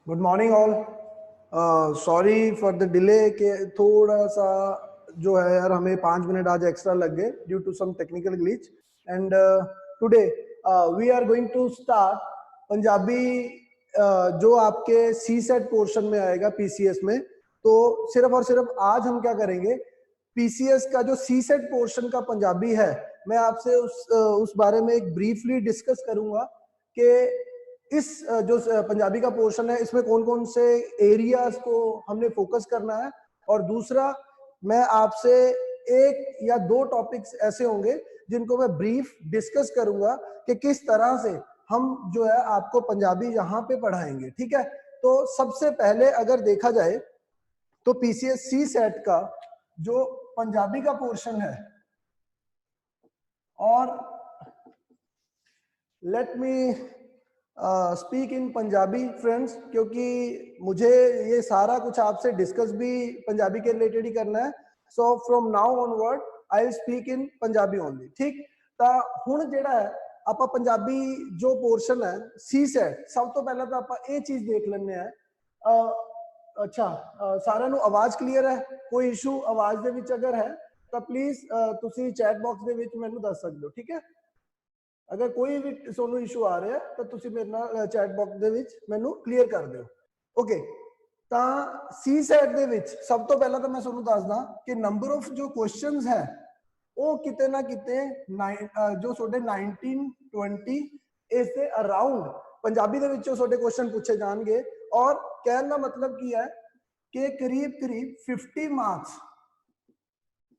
Good morning all. Sorry for the delay के थोड़ा सा जो है यार हमें 5 मिनट आज एक्स्ट्रा लग गए due to some technical glitch and today we are going to start Punjabi जो आपके सी सेट पोर्शन में आएगा पीसीएस में। तो सिर्फ और सिर्फ आज हम क्या करेंगे, पीसीएस का जो सी सेट पोर्शन का पंजाबी है मैं आपसे उस बारे में एक ब्रीफली डिस्कस करूंगा कि इस जो पंजाबी का पोर्शन है इसमें कौन कौन से एरियाज को हमने फोकस करना है। और दूसरा मैं आपसे एक या दो टॉपिक्स ऐसे होंगे जिनको मैं ब्रीफ डिस्कस करूंगा कि किस तरह से हम जो है आपको पंजाबी यहाँ पे पढ़ाएंगे। ठीक है, तो सबसे पहले अगर देखा जाए तो पीसीएस सी सेट का जो पंजाबी का पोर्शन है, और let me speak in Punjabi friends, क्योंकि मुझे ये सारा कुछ आपसे डिस्कस भी पंजाबी के रिलेटेड ही करना है। So from now onward I will speak in Punjabi only. ठीक, ਤਾਂ ਹੁਣ ਜਿਹੜਾ ਹੈ ਆਪਾਂ ਪੰਜਾਬੀ ਜੋ ਪੋਰਸ਼ਨ ਹੈ ਸੀ ਸੈਟ, ਸਭ ਤੋਂ ਪਹਿਲਾਂ ਤਾਂ ਆਪਾਂ ਇਹ ਚੀਜ਼ ਦੇਖ ਲੈਂਦੇ ਆ। ਅੱਛਾ, ਸਾਰਿਆਂ ਨੂੰ ਆਵਾਜ਼ ਕਲੀਅਰ ਹੈ? ਕੋਈ ਇਸ਼ੂ ਆਵਾਜ਼ ਦੇ ਵਿੱਚ ਅਗਰ ਹੈ ਤਾਂ ਪਲੀਜ਼ ਤੁਸੀਂ ਚੈਟ ਬਾਕਸ ਦੇ ਵਿੱਚ ਮੈਨੂੰ ਦੱਸ ਸਕਦੇ ਹੋ। ਠੀਕ ਹੈ, अगर कोई भी सोनू इशू आ रहा है तो तुसी मेरे नाल चैट बॉक्स दे विच मैनू क्लीयर कर दिओ। ओके, ਤਾਂ सी सेट दे विच सब तो पहला तो मैं सोनू दसदा कि नंबर ऑफ जो क्वेश्चंस है वो किते ना किते जो सोडे 19-20 इस दे अराउंड पंजाबी दे विचों सोडे क्वेश्चन पूछे जाएंगे। और कहने का मतलब की है कि करीब करीब 50 मार्क्स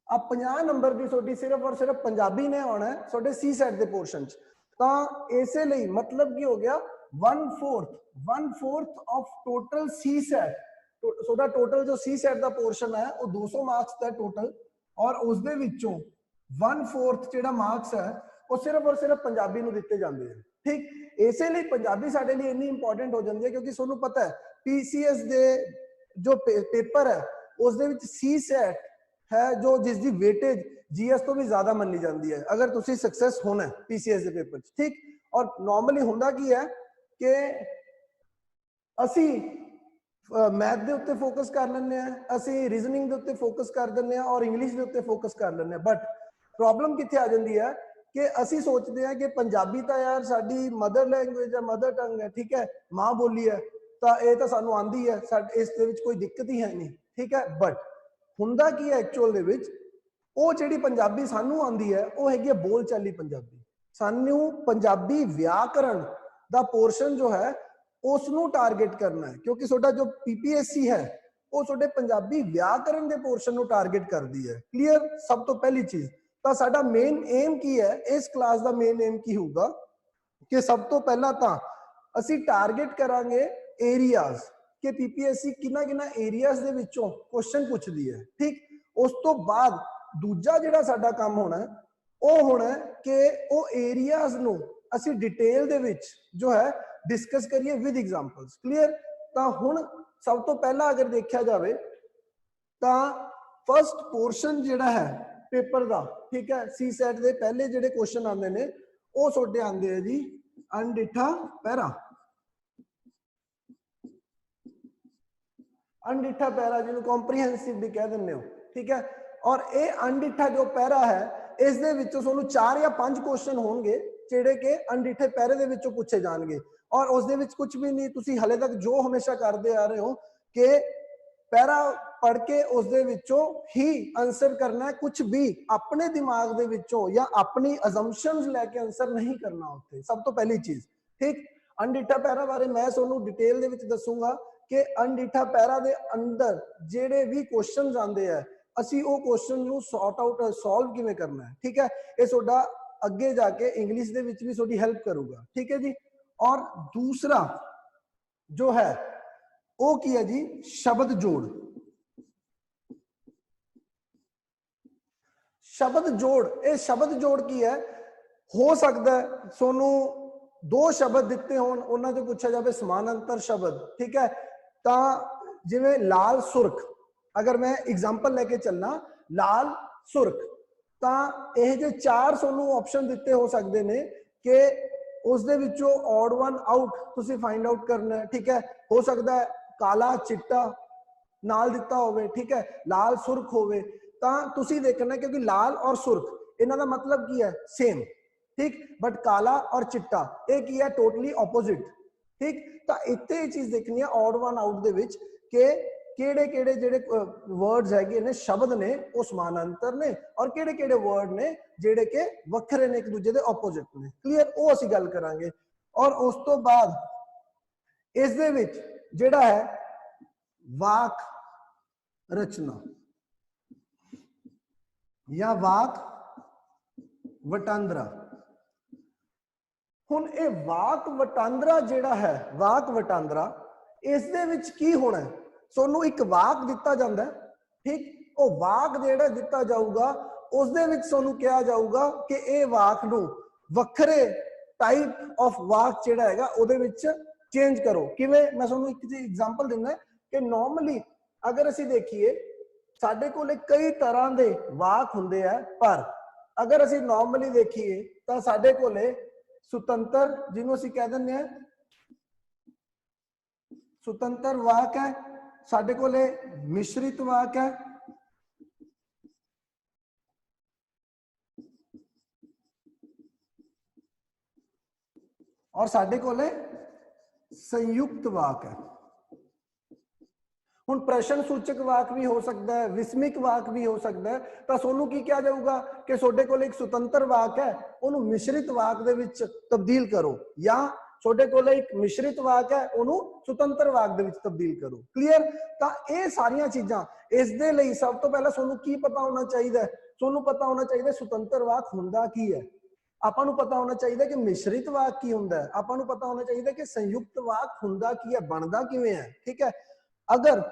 अब 50 नंबर की सोडी सिर्फ और सिर्फ पंजाबी ने आना है सोडे सी सेट के पोर्शन च। तो इसे लिए मतलब की हो गया 1/4 ऑफ टोटल सी सेट। सोडा टोटल जो सी सेट का पोर्शन है वो 200 मार्क्स का टोटल, और उस दे विचों 1/4 जेड़ा मार्क्स है वो सिर्फ और सिर्फ पंजाबी नूं दिते जांदे हैं। ठीक, इसे लिए पंजाबी साडे लिए इन्नी इंपॉर्टेंट हो जाती है क्योंकि सोनू पता है पीसीएस दे जो पेपर है उस दे विच सी सेट है जो जिसकी वेटेज जीएस तो भी ज्यादा मनी जाती है अगर तुसी सक्सेस होना है पीसीएस के पेपर। ठीक, और नॉर्मली हुंदा की है कि असी मैथ के उत्ते फोकस कर लेंगे, असी रीजनिंग के उत्ते फोकस कर देंगे और इंग्लिश के उत्ते फोकस कर लेंगे। बट प्रॉब्लम कित्थे आ जाती है कि असी सोचते हैं कि पंजाबी तो यार साडी मदर लैंग्वेज है, मदर टंग है, ठीक है, माँ बोली है, तो ये तो सानू आंदी है, इस दे विच कोई दिक्कत ही है नहीं। ठीक है, बट हुंदा की है एक्चुअल दे विच ਉਹ ਜਿਹੜੀ ਪੰਜਾਬੀ ਸਾਨੂੰ ਆਂਦੀ ਹੈ ਉਹ ਹੈਗੀ ਬੋਲ ਚਾਲੀ ਪੰਜਾਬੀ। ਸਾਨੂੰ ਪੰਜਾਬੀ ਵਿਆਕਰਣ ਦਾ ਪੋਰਸ਼ਨ ਜੋ ਹੈ ਉਸ ਨੂੰ ਟਾਰਗੇਟ ਕਰਨਾ ਹੈ, ਕਿਉਂਕਿ ਤੁਹਾਡਾ ਜੋ ਪੀਪੀਐਸਸੀ ਹੈ ਉਹ ਤੁਹਾਡੇ ਪੰਜਾਬੀ ਵਿਆਕਰਣ ਦੇ ਪੋਰਸ਼ਨ ਨੂੰ ਟਾਰਗੇਟ ਕਰਦੀ ਹੈ। ਕਲੀਅਰ? ਸਭ ਤੋਂ ਪਹਿਲੀ ਚੀਜ਼ ਤਾਂ ਸਾਡਾ ਮੇਨ ਏਮ ਕੀ ਹੈ, ਇਸ ਕਲਾਸ ਦਾ ਮੇਨ ਏਮ ਕੀ ਹੋਊਗਾ ਕਿ ਸਭ ਤੋਂ ਪਹਿਲਾਂ ਤਾਂ ਅਸੀਂ ਟਾਰਗੇਟ ਕਰਾਂਗੇ ਏਰੀਆਜ਼ ਕਿ ਪੀਪੀਐਸਸੀ ਕਿੰਨਾ ਕਿੰਨਾ ਏਰੀਆਜ਼ ਦੇ ਵਿੱਚੋਂ ਕੁਐਸਚਨ ਪੁੱਛਦੀ ਹੈ। ਠੀਕ, ਉਸ ਤੋਂ ਬਾਅਦ दूजा जिहड़ा साडा काम होना वो होना कि वो एरियाज नूं असीं डिटेल दे विच जो है डिस्कस करिए विद एग्जांपल्स। क्लीयर? तां हुण सब तो पहला अगर देखा जाए तां फर्स्ट पोर्शन जिहड़ा है पेपर दा, ठीक है, सी सेट दे पहले जिहड़े क्वेश्चन आंदे ने वो सोडे आंदे है जी अनडिठा पैरा। अनडिठा पैरा जिन्होंने कॉम्प्रीहेंसिव भी कह दिंदे हो। ठीक है, और ये अनडिठा जो पैरा है इस दे विचों सोनू 4 या 5 क्वेश्चन होंगे जेडे के अनडिठे पैरे दे विचों पूछे जाएंगे। और उस दे विच कुछ भी नहीं, तुसी हले तक जो हमेशा करते आ रहे हो कि पैरा पढ़ के उस दे विचों ही आंसर करना है, कुछ भी अपने दिमाग दे विचों या अपनी अजम्पशंस लेके आंसर नहीं करना उत्ते। सब तो पहली चीज। ठीक, अनडिठा पैरा बारे मैं सोनू डिटेल दे विच दसूंगा कि अनडिठा पैरा दे अंदर जेडे भी क्वेश्चंस आंदे हैं ਅਸੀਂ ਉਹ ਕੁਐਸਚਨ ਨੂੰ ਸੌਰਟ ਆਊਟ ਸੋਲਵ ਕਿਵੇਂ ਕਰਨਾ ਹੈ। ਠੀਕ ਹੈ, ਇਹ ਤੁਹਾਡਾ ਅੱਗੇ ਜਾ ਕੇ ਇੰਗਲਿਸ਼ ਦੇ ਵਿੱਚ ਵੀ ਤੁਹਾਡੀ ਹੈਲਪ ਕਰੂਗਾ। ਠੀਕ ਹੈ ਜੀ। ਔਰ ਦੂਸਰਾ ਜੋ ਹੈ ਉਹ ਕੀ ਹੈ ਜੀ, ਸ਼ਬਦ ਜੋੜ। ਸ਼ਬਦ ਜੋੜ, ਇਹ ਸ਼ਬਦ ਜੋੜ ਕੀ ਹੈ, ਹੋ ਸਕਦਾ ਹੈ ਤੁਹਾਨੂੰ ਦੋ ਸ਼ਬਦ ਦਿੱਤੇ ਹੋਣ ਉਹਨਾਂ ਤੋਂ ਪੁੱਛਿਆ ਜਾਵੇ ਸਮਾਨਾਂਤਰ ਸ਼ਬਦ। ਠੀਕ ਹੈ, ਤਾਂ ਜਿਵੇਂ ਲਾਲ ਸੁਰਖ, अगर मैं एग्जाम्पल लेके चलना लाल सुर्ख, तो यह जो 4 सोनू ऑप्शन दिते हो सकते हैं कि ਉਸ ਦੇ ਵਿੱਚੋਂ odd one out ਤੁਸੀਂ find out ਕਰਨਾ ਹੈ, ਠੀਕ ਹੈ। ਹੋ ਸਕਦਾ ਹੈ ਕਾਲਾ ਚਿੱਟਾ ਨਾਲ ਦਿੱਤਾ ਹੋਵੇ, ਠੀਕ ਹੈ, ਲਾਲ ਸੁਰਖ ਹੋਵੇ, ਤਾਂ ਤੁਸੀਂ ਦੇਖਣਾ क्योंकि लाल और सुर्ख इन्हां दा मतलब की है सेम, ठीक, बट काला और चिट्टा ये की है टोटली ऑपोजिट, ठीक। तो इत्थे ये चीज देखनी है ऑड वन आउट दे विच कि ਕਿਹੜੇ ਕਿਹੜੇ ਜਿਹੜੇ ਵਰਡਸ ਹੈਗੇ ਨੇ ਸ਼ਬਦ ਨੇ ਉਹ ਸਮਾਨਾਂਤਰ ਨੇ ਔਰ ਕਿਹੜੇ ਕਿਹੜੇ ਵਰਡ ਨੇ ਜਿਹੜੇ ਕਿ ਵੱਖਰੇ ਨੇ ਇੱਕ ਦੂਜੇ ਦੇ ਆਪੋਜ਼ਿਟ ਨੇ। ਕਲੀਅਰ, ਉਹ ਅਸੀਂ ਗੱਲ ਕਰਾਂਗੇ। ਔਰ ਉਸ ਤੋਂ ਬਾਅਦ ਇਸ ਦੇ ਵਿੱਚ ਜਿਹੜਾ ਹੈ ਵਾਕ ਰਚਨਾ ਜਾਂ ਵਾਕ ਵਟਾਂਦਰਾ। ਹੁਣ ਇਹ ਵਾਕ ਵਟਾਂਦਰਾ ਜਿਹੜਾ ਹੈ, ਵਾਕ ਵਟਾਂਦਰਾ, ਇਸ ਦੇ ਵਿੱਚ ਕੀ ਹੋਣਾ ਹੈ? सोनू एक वाक दिता जाता है, ठीक, वो वाक जेड़ा दिता जाऊगा उस दे विच सोनू कहा जाऊगा कि ये वाक नू वखरे टाइप ऑफ वाक जेड़ा हैगा उहदे विच चेंज करो। किवें? मैं सोनू एक एग्जांपल दिंदा कि नॉर्मली अगर असी देखिए साडे कोल कई तरह के वाक हुंदे आ, पर अगर असी नॉर्मली देखिए तो साडे कोल सुतंत्र, जिन्हों असी कह दिंदे आ सुतंत्र वाक है, साडे कोले मिश्रित वाक है, और साडे कोले संयुक्त वाक है। हुण प्रश्न सूचक वाक भी हो सकता है, विस्मिक वाक भी हो सकता है। तो सोनू की क्या जाऊगा कि सोडे कोले एक स्वतंत्र वाक है, उन्होंने मिश्रित वाक दे विच तब्दील करो, या छोटे कोले एक मिश्रित वाक है उन्होंने स्वतंत्र वाक दे विच तब्दील करो। क्लीयर? तो ये सारिया चीज़ां इस दे लई सब तो पहला सोनू की पता होना चाहिए? सोनू पता होना चाहिए स्वतंत्र वाक हुंदा की है, आपां नूं पता होना चाहिए कि मिश्रित वाक की हुंदा है, आपां नूं पता होना चाहिए कि संयुक्त वाक हुंदा की है, बनदा किवें है, ठीक है। अगर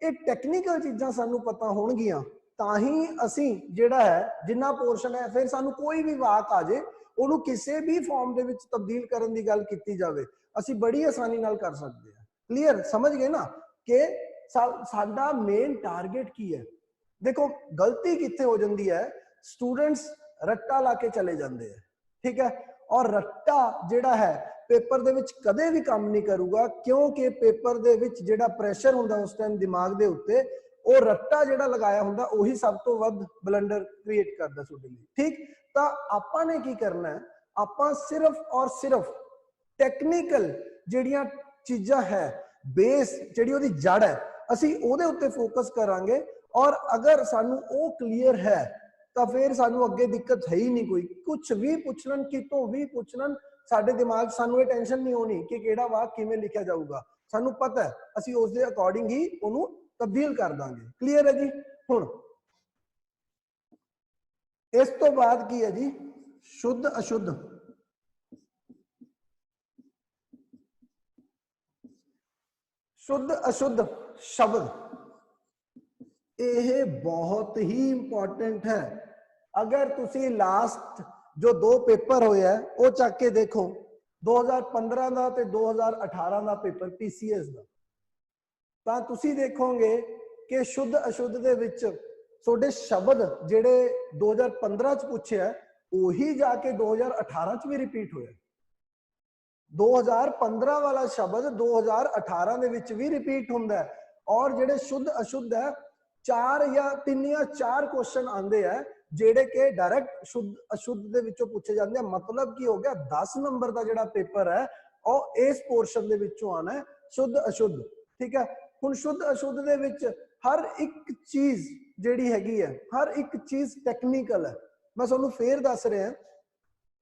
ये टैक्नीकल चीज़ां सानू पता होणगियां तां ही असीं जिहड़ा है जिन्ना पोर्शन है फिर सानू कोई भी वाक आ जाए ਉਹਨੂੰ ਕਿਸੇ ਵੀ ਫਾਰਮ ਦੇ ਵਿੱਚ ਤਬਦੀਲ ਕਰਨ ਦੀ ਗੱਲ ਕੀਤੀ ਜਾਵੇ ਅਸੀਂ ਬੜੀ ਆਸਾਨੀ ਨਾਲ ਕਰ ਸਕਦੇ ਹਾਂ। ਕਲੀਅਰ, ਸਮਝ ਗਏ ਨਾ ਕਿ ਸਾਡਾ ਮੇਨ ਟਾਰਗੇਟ ਕੀ ਹੈ। ਦੇਖੋ ਗਲਤੀ ਕਿੱਥੇ ਹੋ ਜਾਂਦੀ ਹੈ, ਸਟੂਡੈਂਟਸ ਰੱਟਾ ਲਾ ਕੇ ਚਲੇ ਜਾਂਦੇ ਆ, ਠੀਕ ਹੈ, ਔਰ ਰੱਟਾ ਜਿਹੜਾ ਹੈ ਪੇਪਰ ਦੇ ਵਿੱਚ ਕਦੇ ਵੀ ਕੰਮ ਨਹੀਂ ਕਰੂਗਾ, ਕਿਉਂਕਿ ਪੇਪਰ ਦੇ ਵਿੱਚ ਜਿਹੜਾ ਪ੍ਰੈਸ਼ਰ ਹੁੰਦਾ ਉਸ ਟਾਈਮ ਦਿਮਾਗ ਦੇ ਉੱਤੇ, ਉਹ ਰੱਟਾ ਜਿਹੜਾ ਲਗਾਇਆ ਹੁੰਦਾ ਉਹੀ ਸਭ ਤੋਂ ਵੱਧ ਬਲੰਡਰ ਕ੍ਰੀਏਟ ਕਰਦਾ ਤੁਹਾਡੇ ਲਈ, ਠੀਕ। ਤਾਂ ਆਪਾਂ ਨੇ ਕੀ ਕਰਨਾ ਹੈ, ਆਪਾਂ ਸਿਰਫ ਔਰ ਸਿਰਫ ਟੈਕਨੀਕਲ ਜਿਹੜੀਆਂ ਚੀਜ਼ਾਂ ਹੈ, ਬੇਸ ਜਿਹੜੀ ਉਹਦੀ ਜੜ ਹੈ, ਅਸੀਂ ਉਹਦੇ ਉੱਤੇ ਫੋਕਸ ਕਰਾਂਗੇ। ਔਰ ਅਗਰ ਸਾਨੂੰ ਉਹ ਕਲੀਅਰ ਹੈ ਤਾਂ ਫਿਰ ਸਾਨੂੰ ਅੱਗੇ ਦਿੱਕਤ ਹੈ ਹੀ ਨਹੀਂ ਕੋਈ। ਕੁਝ ਵੀ ਪੁੱਛ ਲੈਣ, ਕਿਤੋਂ ਵੀ ਪੁੱਛ ਲੈਣ, ਸਾਡੇ ਦਿਮਾਗ ਸਾਨੂੰ ਇਹ ਟੈਨਸ਼ਨ ਨਹੀਂ ਹੋਣੀ ਕਿ ਕਿਹੜਾ ਵਾਕ ਕਿਵੇਂ ਲਿਖਿਆ ਜਾਊਗਾ। ਸਾਨੂੰ ਪਤਾ ਹੈ, ਅਸੀਂ ਉਸ ਦੇ ਅਕੋਰਡਿੰਗ ਹੀ ਉਹਨੂੰ ਤਬਦੀਲ ਕਰ ਦਾਂਗੇ। ਕਲੀਅਰ ਹੈ ਜੀ? ਹੁਣ इस तो बाद की है जी शुद्ध अशुद्ध। शुद्ध अशुद्ध शब्द ये बहुत ही इंपॉर्टेंट है। अगर तुसी लास्ट जो 2 पेपर होए है वो चक के देखो, 2015 का ते 2018 का पेपर PCS का, ਤਾਂ तुसी देखोगे कि शुद्ध अशुद्ध दे विच ਤੁਹਾਡੇ ਸ਼ਬਦ ਜਿਹੜੇ 2015 ਚ ਪੁੱਛਿਆ ਉਹੀ ਜਾ ਕੇ 2018 ਚ ਵੀ ਰਿਪੀਟ ਹੋਇਆ। 2015 ਵਾਲਾ ਸ਼ਬਦ 2018 ਦੇ ਵਿੱਚ ਵੀ ਰਿਪੀਟ ਹੁੰਦਾ ਹੈ। ਔਰ ਜਿਹੜੇ ਸ਼ੁੱਧ ਅਸ਼ੁੱਧ ਹੈ 4 ਜਾਂ 3 ਜਾਂ 4 ਕੁਐਸਚਨ ਆਉਂਦੇ ਆ ਜਿਹੜੇ ਕਿ ਡਾਇਰੈਕਟ ਸ਼ੁੱਧ ਅਸ਼ੁੱਧ ਦੇ ਵਿੱਚੋਂ ਪੁੱਛੇ ਜਾਂਦੇ ਆ। ਮਤਲਬ ਕੀ ਹੋ ਗਿਆ, 10 ਨੰਬਰ ਦਾ ਜਿਹੜਾ ਪੇਪਰ ਹੈ ਉਹ ਇਸ ਪੋਰਸ਼ਨ ਦੇ ਵਿੱਚੋਂ ਆਣਾ ਹੈ, ਸ਼ੁੱਧ ਅਸ਼ੁੱਧ, ਠੀਕ ਹੈ। ਹੁਣ ਸ਼ੁੱਧ ਅਸ਼ੁੱਧ ਦੇ ਵਿੱਚ ਹਰ ਇੱਕ ਚੀਜ਼ ਜਿਹੜੀ ਹੈਗੀ ਹੈ, ਹਰ ਇੱਕ ਚੀਜ਼ ਟੈਕਨੀਕਲ ਹੈ। ਮੈਂ ਤੁਹਾਨੂੰ ਫੇਰ ਦੱਸ ਰਿਹਾ,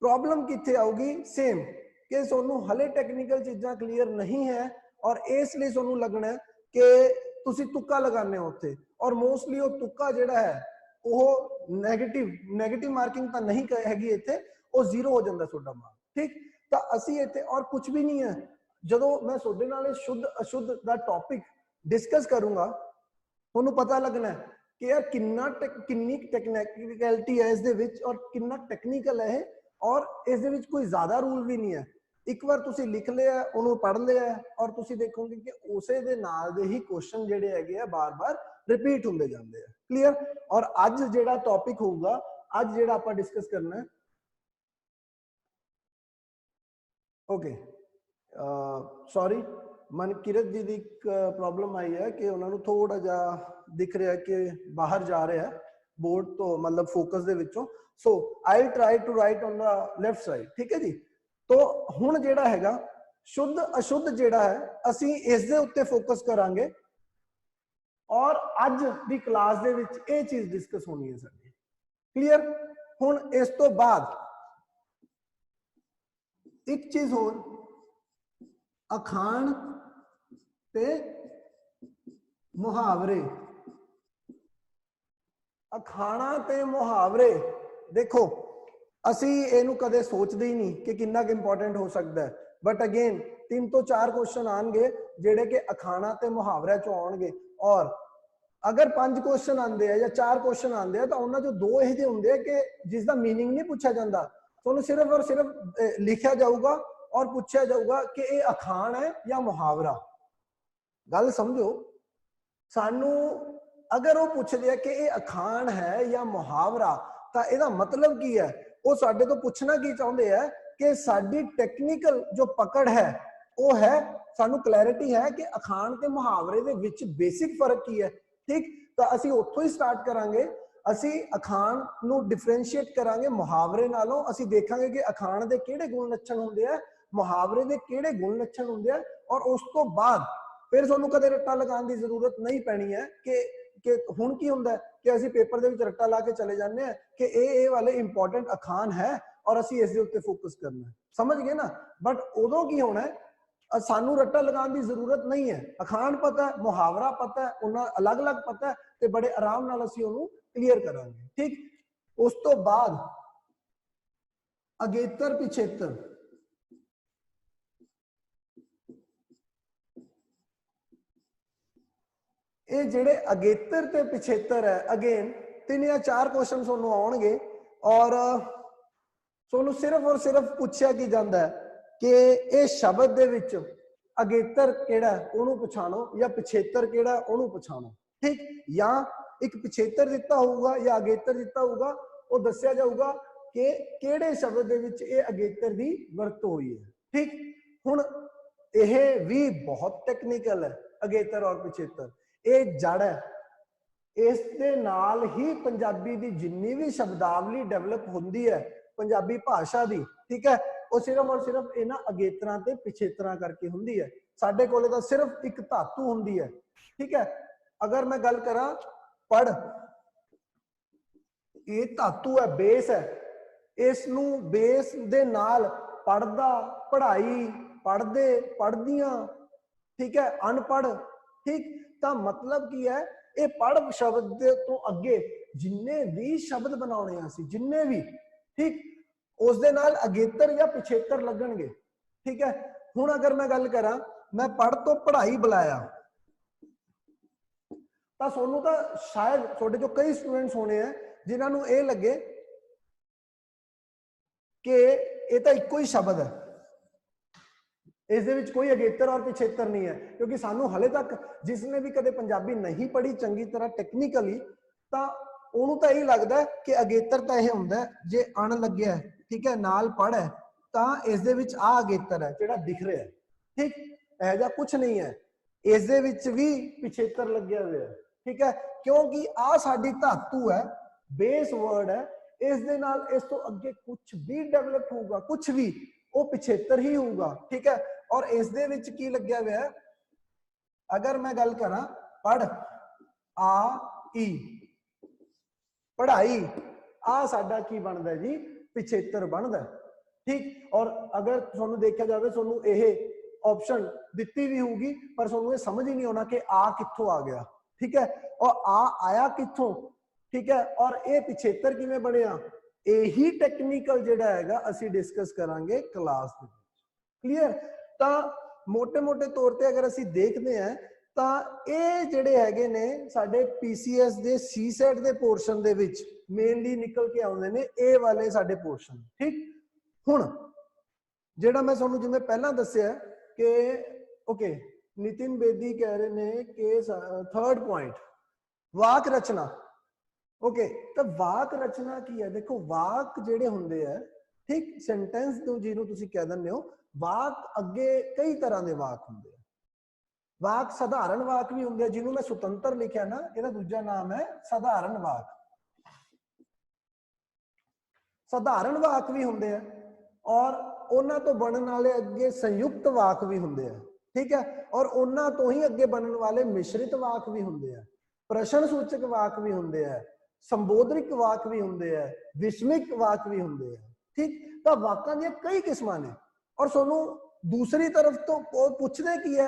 ਪ੍ਰੋਬਲਮ ਕਿੱਥੇ ਆਊਗੀ, ਸੇਮ ਕਿ ਤੁਹਾਨੂੰ ਹਲੇ ਟੈਕਨੀਕਲ ਚੀਜ਼ਾਂ ਕਲੀਅਰ ਨਹੀਂ ਹੈ ਔਰ ਇਸ ਲਈ ਤੁਹਾਨੂੰ ਲੱਗਣਾ ਕਿ ਤੁਸੀਂ ਤੁੱਕਾ ਲਗਾਉਂਦੇ ਹੋ ਉੱਥੇ, ਔਰ ਮੋਸਟਲੀ ਉਹ ਤੁੱਕਾ ਜਿਹੜਾ ਹੈ ਉਹ ਨੈਗੇਟਿਵ ਮਾਰਕਿੰਗ ਤਾਂ ਨਹੀਂ ਹੈਗੀ ਇੱਥੇ, ਉਹ 0 ਹੋ ਜਾਂਦਾ ਤੁਹਾਡਾ ਮਾਰਕ, ਠੀਕ। ਤਾਂ ਅਸੀਂ ਇੱਥੇ ਔਰ ਕੁਝ ਵੀ ਨਹੀਂ ਹੈ। ਜਦੋਂ ਮੈਂ ਤੁਹਾਡੇ ਨਾਲ ਸ਼ੁੱਧ ਅਸ਼ੁੱਧ ਦਾ ਟੌਪਿਕ डिस्कस करूंगा ਤੁਹਾਨੂੰ ਪਤਾ ਲੱਗਣਾ ਕਿ ਯਾਰ ਕਿੰਨੀ ਟੈਕਨੀਕੈਲਿਟੀ ਹੈ ਇਸ ਦੇ ਵਿੱਚ ਔਰ ਕਿੰਨਾ ਟੈਕਨੀਕਲ ਹੈ ਇਹ, ਔਰ ਇਸ ਦੇ ਵਿੱਚ ਕੋਈ ਜ਼ਿਆਦਾ ਰੂਲ ਵੀ ਨਹੀਂ ਹੈ। ਇੱਕ ਵਾਰ ਤੁਸੀਂ ਲਿਖ ਲਿਆ, ਉਹਨੂੰ ਪੜ੍ਹ ਲਿਆ ਔਰ ਤੁਸੀਂ ਦੇਖੋਗੇ ਕਿ ਉਸੇ ਦੇ ਨਾਲ ਦੇ ਹੀ ਕੁਐਸਚਨ ਜਿਹੜੇ ਹੈਗੇ ਆ ਬਾਰ-ਬਾਰ ਰਿਪੀਟ ਹੁੰਦੇ ਜਾਂਦੇ ਆ। ਕਲੀਅਰ? ਔਰ ਅੱਜ ਜਿਹੜਾ ਟੌਪਿਕ ਹੋਊਗਾ, ਅੱਜ ਜਿਹੜਾ ਆਪਾਂ ਡਿਸਕਸ ਕਰਨਾ ਹੈ ओके सॉरी मनकीरत जी की प्रॉब्लम आई है कि उन्होंने थोड़ा जा दिख रहा है कि बाहर जा रहा है बोर्ड तो मतलब फोकस दे विचों so I try to write on the left side ठीक है जी। तो हुण जिहड़ा हैगा शुद्ध अशुद्ध जिहड़ा है असीं इस दे उत्ते फोकस करांगे और अज दी क्लास दे विच ये चीज डिस्कस होनी है साडी क्लीयर। हुण इस तो बाद एक चीज होर अखाण ते मुहावरे अखाणा ते मुहावरे देखो असी इहनूं कदे सोचदे ही नहीं कि कितना इंपॉर्टेंट हो सकता है बट अगेन 3 तो 4 क्वेश्चन आएंगे जेडे कि अखाणा ते मुहावरे चो आउणगे और अगर 5 क्वेश्चन आते हैं या 4 क्वेश्चन आते हैं तो उन्होंने जो 2 यह जे होंगे कि जिसका मीनिंग नहीं पूछा जाता तो सिर्फ और सिर्फ लिखा जाऊगा और पूछा जाऊगा कि ये अखाण है या मुहावरा। गल समझो सानू अगर वो पूछते हैं कि ये अखाण है या मुहावरा तो यदा मतलब की है वो साडे तो पूछना की चाहते हैं कि साडी टेक्निकल जो पकड़ है वो है सानू क्लैरिटी है कि अखाण ते मुहावरे दे विच बेसिक फर्क की है ठीक। तो असी उत्थों ही स्टार्ट करांगे असी अखाण नू डिफरेंशिएट करांगे मुहावरे नालों असी देखांगे कि अखाण दे किहड़े गुण लक्षण हुंदे आ मुहावरे दे किहड़े गुण लक्षण हुंदे आ और उस तो बाद फिर तुहानू कदे रट्टा लगाउण दी जरूरत नहीं पैनी है कि हुण की हुंदा कि असी पेपर दे विच रट्टा ला के चले जाने हैं कि ए वाले इंपॉर्टेंट अखाण है और असी इस दे उत्ते फोकस करना है समझ गए ना। बट उदों की होना है सानू रट्टा लगाने की जरूरत नहीं है अखाण पता है मुहावरा पता है उन्हें अलग अलग पता है तो बड़े आराम नाल असीं उहनूं क्लीयर करांगे ठीक। उस तो बाद अगेतर पिछेतर ये जिहड़े अगेतर ते पिछेतर है अगेन 3 या 4 क्वेश्चन तुहानूं आउणगे और तुहानूं सिर्फ और सिर्फ पूछया की जांदा है कि ये शब्द दे विच अगेतर केड़ा उहनूं पछाणो या पिछेतर केड़ा उहनूं पछाणो ठीक। या एक पिछेतर दिता होगा या अगेतर दिता होगा वो दस्या जाऊगा कि केड़े शब्द दे विच ये अगेतर दी वरतों हुई है ठीक। हुण यह भी बहुत टेक्निकल है अगेतर और पिछेतर ये जड़ है इस दे नाल ही पंजाबी दी जिन्नी भी शब्दावली डेवलप होंदी है पंजाबी भाषा दी ठीक है वो सिर्फ और सिर्फ इन्हां अगेतरां ते पिछेतरां करके हुंदी है। साडे कोले तां सिर्फ एक धातु हुंदी है ठीक है। अगर मैं गल करा पढ़ ये धातु है बेस है इस नूं बेस दे नाल पढ़दा पढ़ाई पढ़दे पढ़दियां ठीक है अनपढ़ ठीक। तां मतलब की है ये पढ़ शब्द तो अगे जिन्ने भी शब्द बनाने असीं जिन्ने भी ठीक उस दे नाल अगेतर या पिछेतर लगणगे ठीक है। हुण अगर मैं गल करा मैं पढ़ तो पढ़ाई बुलाया तां सोनू तां शायद तुहाडे जो कई स्टूडेंट्स होने हैं जिन्हां नूं ये लगे कि ये तां इक्को ही शब्द है इस दे विच कोई अगेतर और पिछेतर नहीं है क्योंकि सानू हले तक जिसने भी कदे पंजाबी नहीं पढ़ी चंगी तरह टेक्निकली तां उहनूं तां यही लगदा है कि अगेतर तां यह हुंदा है जे अण लग्या है ठीक है नाल पढ़ है तां इस दे विच आ अगेतर है जिहड़ा दिख रहा है ठीक। ऐ जा कुछ नहीं है इस दे विच भी पिछेतर लग्या हुआ है ठीक है क्योंकि आ साडी धातु है बेस वर्ड है इस दे नाल इस तो अगे कुछ भी डेवलप होगा कुछ भी वो पिछेतर ही होगा ठीक है। और इस दे विच की लग्या हुआ है अगर मैं गल करा पढ़ आ ई पढ़ाई आ साडा की बनदा जी पिछेतर बनदा ठीक। और अगर तुहानूं देखा जाए तुहानूं यह ऑप्शन दिती भी होगी पर तुहानूं ये समझ ही नहीं आना कि आ कित्थों आ गया ठीक है और आ आया कित्थों ठीक है और ये पिछेतर किवें बनिया यही टेक्निकल जिहड़ा हैगा असीं डिस्कस करांगे क्लास दे विच क्लीयर। तां मोटे मोटे तौर पे अगर असीं देखदे हैं तां ये जिहड़े हैगे ने साडे PCS they CSAT they portion they which mainly निकल के आउंदे ने ए वाले साडे पोर्शन ठीक। हुण जिहड़ा मैं तुहानूं जिवें पहलां दस्सिआ कि ओके नितिन बेदी कह रहे ने कि थर्ड पॉइंट वाक रचना ओके तो वाक रचना की है देखो वाक जेडे हुंदे है ठीक सेंटेंस ਨੂੰ ਜਿਹਨੂੰ ਤੁਸੀਂ ਕਹਿ ਦਿੰਦੇ ਹੋ ਵਾਕ ਅੱਗੇ ਕਈ ਤਰ੍ਹਾਂ ਦੇ ਵਾਕ ਹੁੰਦੇ ਆ ਵਾਕ ਸਧਾਰਨ ਵਾਕ ਵੀ ਹੁੰਦੇ ਆ ਜਿਹਨੂੰ ਮੈਂ ਸੁਤੰਤਰ ਲਿਖਿਆ ਨਾ ਇਹਦਾ ਦੂਜਾ ਨਾਮ ਹੈ ਸਧਾਰਨ ਵਾਕ ਸਧਾਰਨ ਵਾਕ ਵੀ ਹੁੰਦੇ ਆ ਔਰ ਉਹਨਾਂ ਤੋਂ ਬਣਨ ਵਾਲੇ ਅੱਗੇ ਸੰਯੁਕਤ ਵਾਕ ਵੀ ਹੁੰਦੇ ਆ ठीक है और ਉਹਨਾਂ ਤੋਂ ਹੀ ਅੱਗੇ ਬਣਨ ਵਾਲੇ ਮਿਸ਼ਰਿਤ ਵਾਕ ਵੀ ਹੁੰਦੇ ਆ ਪ੍ਰਸ਼ਨ ਸੂਚਕ ਵਾਕ ਵੀ ਹੁੰਦੇ ਆ ਸੰਬੋਧਨਿਕ ਵਾਕ ਵੀ ਹੁੰਦੇ ਆ ਵਿਸਮਿਕ ਵਾਕ ਵੀ ਹੁੰਦੇ ਆ ठीक ਤਾਂ ਵਾਕਾਂ ਦੀਆਂ ਕਈ ਕਿਸਮਾਂ ਨੇ ਔਰ ਤੁਹਾਨੂੰ ਦੂਸਰੀ ਤਰਫ ਤੋਂ ਪੁੱਛਦੇ ਕੀ ਹੈ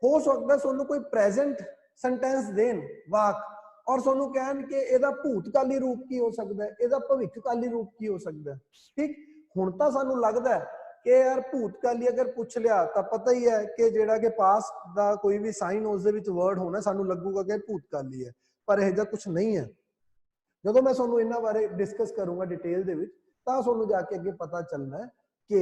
ਹੋ ਸਕਦਾ ਤੁਹਾਨੂੰ ਕੋਈ ਪ੍ਰੈਜ਼ੈਂਟ ਸੈਂਟੈਂਸ ਦੇਣ ਵਾਕ ਔਰ ਤੁਹਾਨੂੰ ਕਹਿਣ ਕਿ ਇਹਦਾ ਭੂਤਕਾਲੀ ਰੂਪ ਕੀ ਹੋ ਸਕਦਾ ਹੈ ਇਹਦਾ ਭਵਿੱਖਕਾਲੀ ਰੂਪ ਕੀ ਹੋ ਸਕਦਾ ਹੈ ਠੀਕ ਹੁਣ ਤਾਂ ਸਾਨੂੰ ਲੱਗਦਾ ਹੈ कि यार भूतकाली अगर पूछ लिया तो पता ही है कि जेड़ा के पास दा कोई भी साइन उस दे विच वर्ड होना सानू लगूगा कि भूतकाली है पर इह जिहा कुछ नहीं है जदों मैं तुहानू इन्हां बारे डिस्कस करूंगा डिटेल दे विच तां तुहानू जाके अगे पता चलना है कि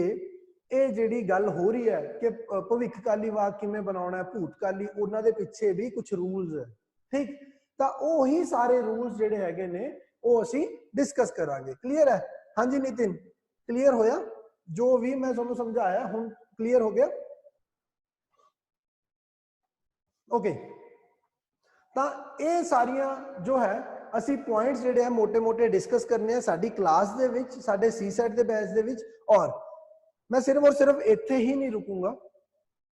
ये जिहड़ी गल हो रही है कि भविष्यकाली वाक किवें बनाउणा है भूतकाली उन्हां दे पिछे भी कुछ रूल्स है ठीक तां ओही सारे रूल्स जिहड़े हैगे ने ओह असीं डिस्कस करांगे क्लीयर है हां जी नितिन क्लीयर होया जो भी मैं तुहानू समझाया हुण क्लियर हो गया ओके तां ये सारियां जो है असी पॉइंट्स जिहड़े है मोटे मोटे डिस्कस करने हैं साडी क्लास दे विच साडे सीसेट दे बैच दे विच और मैं सिर्फ और सिर्फ इत्थे ही नहीं रुकूंगा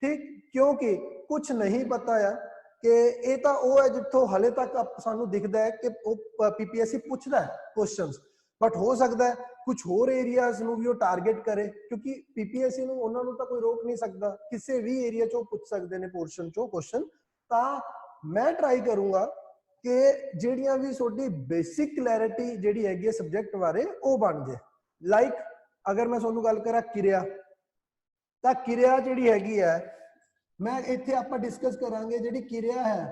ठीक क्योंकि कुछ नहीं पता है कि ये तो वो है जिथों हले तक सानू दिखता है कि पीपीएससी पूछदा है क्वेश्चंस बट हो सकता है कुछ होर एरियाज नू भी वो टारगेट करे क्योंकि पीपीएससी नू उन्हां नू तां कोई रोक नहीं सकता किसी भी एरिया चों पूछ सकते ने पोर्शन चों क्वेश्चन तां मैं ट्राई करूंगा कि जिहड़ियां भी तुहाडी बेसिक क्लैरिटी जिहड़ी हैगी है सब्जेक्ट बारे वो बन जाए लाइक अगर मैं तुहानू गल करा किरिया तां किरिया जिहड़ी हैगी है मैं इत्थे आपां डिस्कस करांगे जिहड़ी किरिया है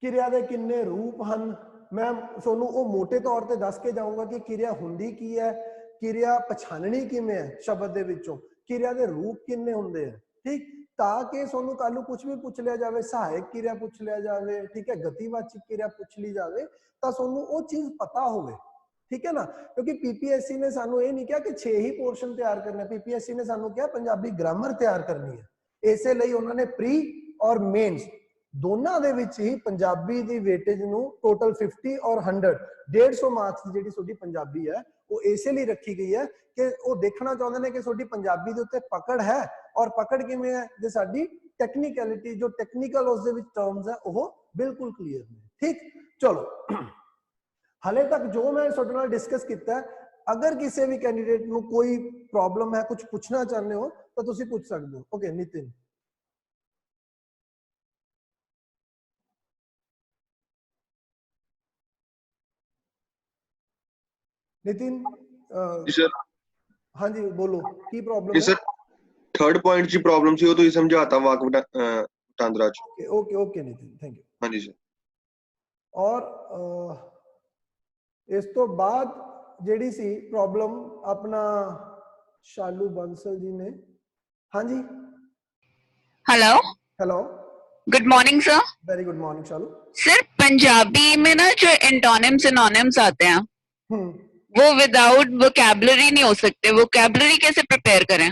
किरिया दे किन्ने रूप हन मैं सोनू वो मोटे तौर पे दस के जाऊंगा कि किरिया हुंदी की है किरिया पछाणनी किवें है शब्द दे विचों किरिया दे रूप किन्ने हुंदे हैं ठीक ताकि सोनू कल नूं कुछ भी पूछ लिया जाए सहायक किरिया पूछ लिया जाए ठीक है गतिवाचक किरिया पूछ ली जाए तो सोनू वो चीज पता होवे ठीक है ना क्योंकि पीपीएससी ने सानू ये नहीं कहा कि 6 ही पोर्शन तैयार करने पीपीएससी ने सानू कहा पंजाबी ग्रामर तैयार करनी है इसे लिए उन्होंने प्री और मेन्स दोनों दे विच ही पंजाबी दी वेटेज नू टोटल 50 और 100 150 मार्क्स की जिहड़ी तुहाडी पंजाबी है वो इसे लिए रखी गई है कि वो देखना चाहते हैं कि तुहाडी पंजाबी दे उत्ते पकड़ है और पकड़ किवें है जे साडी टेक्निकलिटी जो टेक्निकल उस दे विच टर्म्स है वो बिल्कुल क्लीयर ने ठीक चलो हाले तक जो मैं तुहाडे नाल डिस्कस कीता है अगर किसी भी कैंडिडेट नू कोई प्रॉब्लम है कुछ पूछना चाहते हो तो तुसीं पूछ सकते हो ओके नितिन नितिन सर हाँ जी बोलो की प्रॉब्लम जी सर थर्ड पॉइंट की प्रॉब्लम सी वो तो समझाता वाक वटांदरा च okay okay okay Nitin thank you हाँ जी सर और इस तो बाद जेडी सी प्रॉब्लम अपना शालू बंसल जी ने हाँ जी hello hello good morning sir very good morning Shalu sir Punjabi में ना जो एंटोनिम्स सिनोनिम्स आते हैं वो विदाउट वोकैबुलरी नहीं हो सकते वोकैबुलरी कैसे प्रिपेयर करें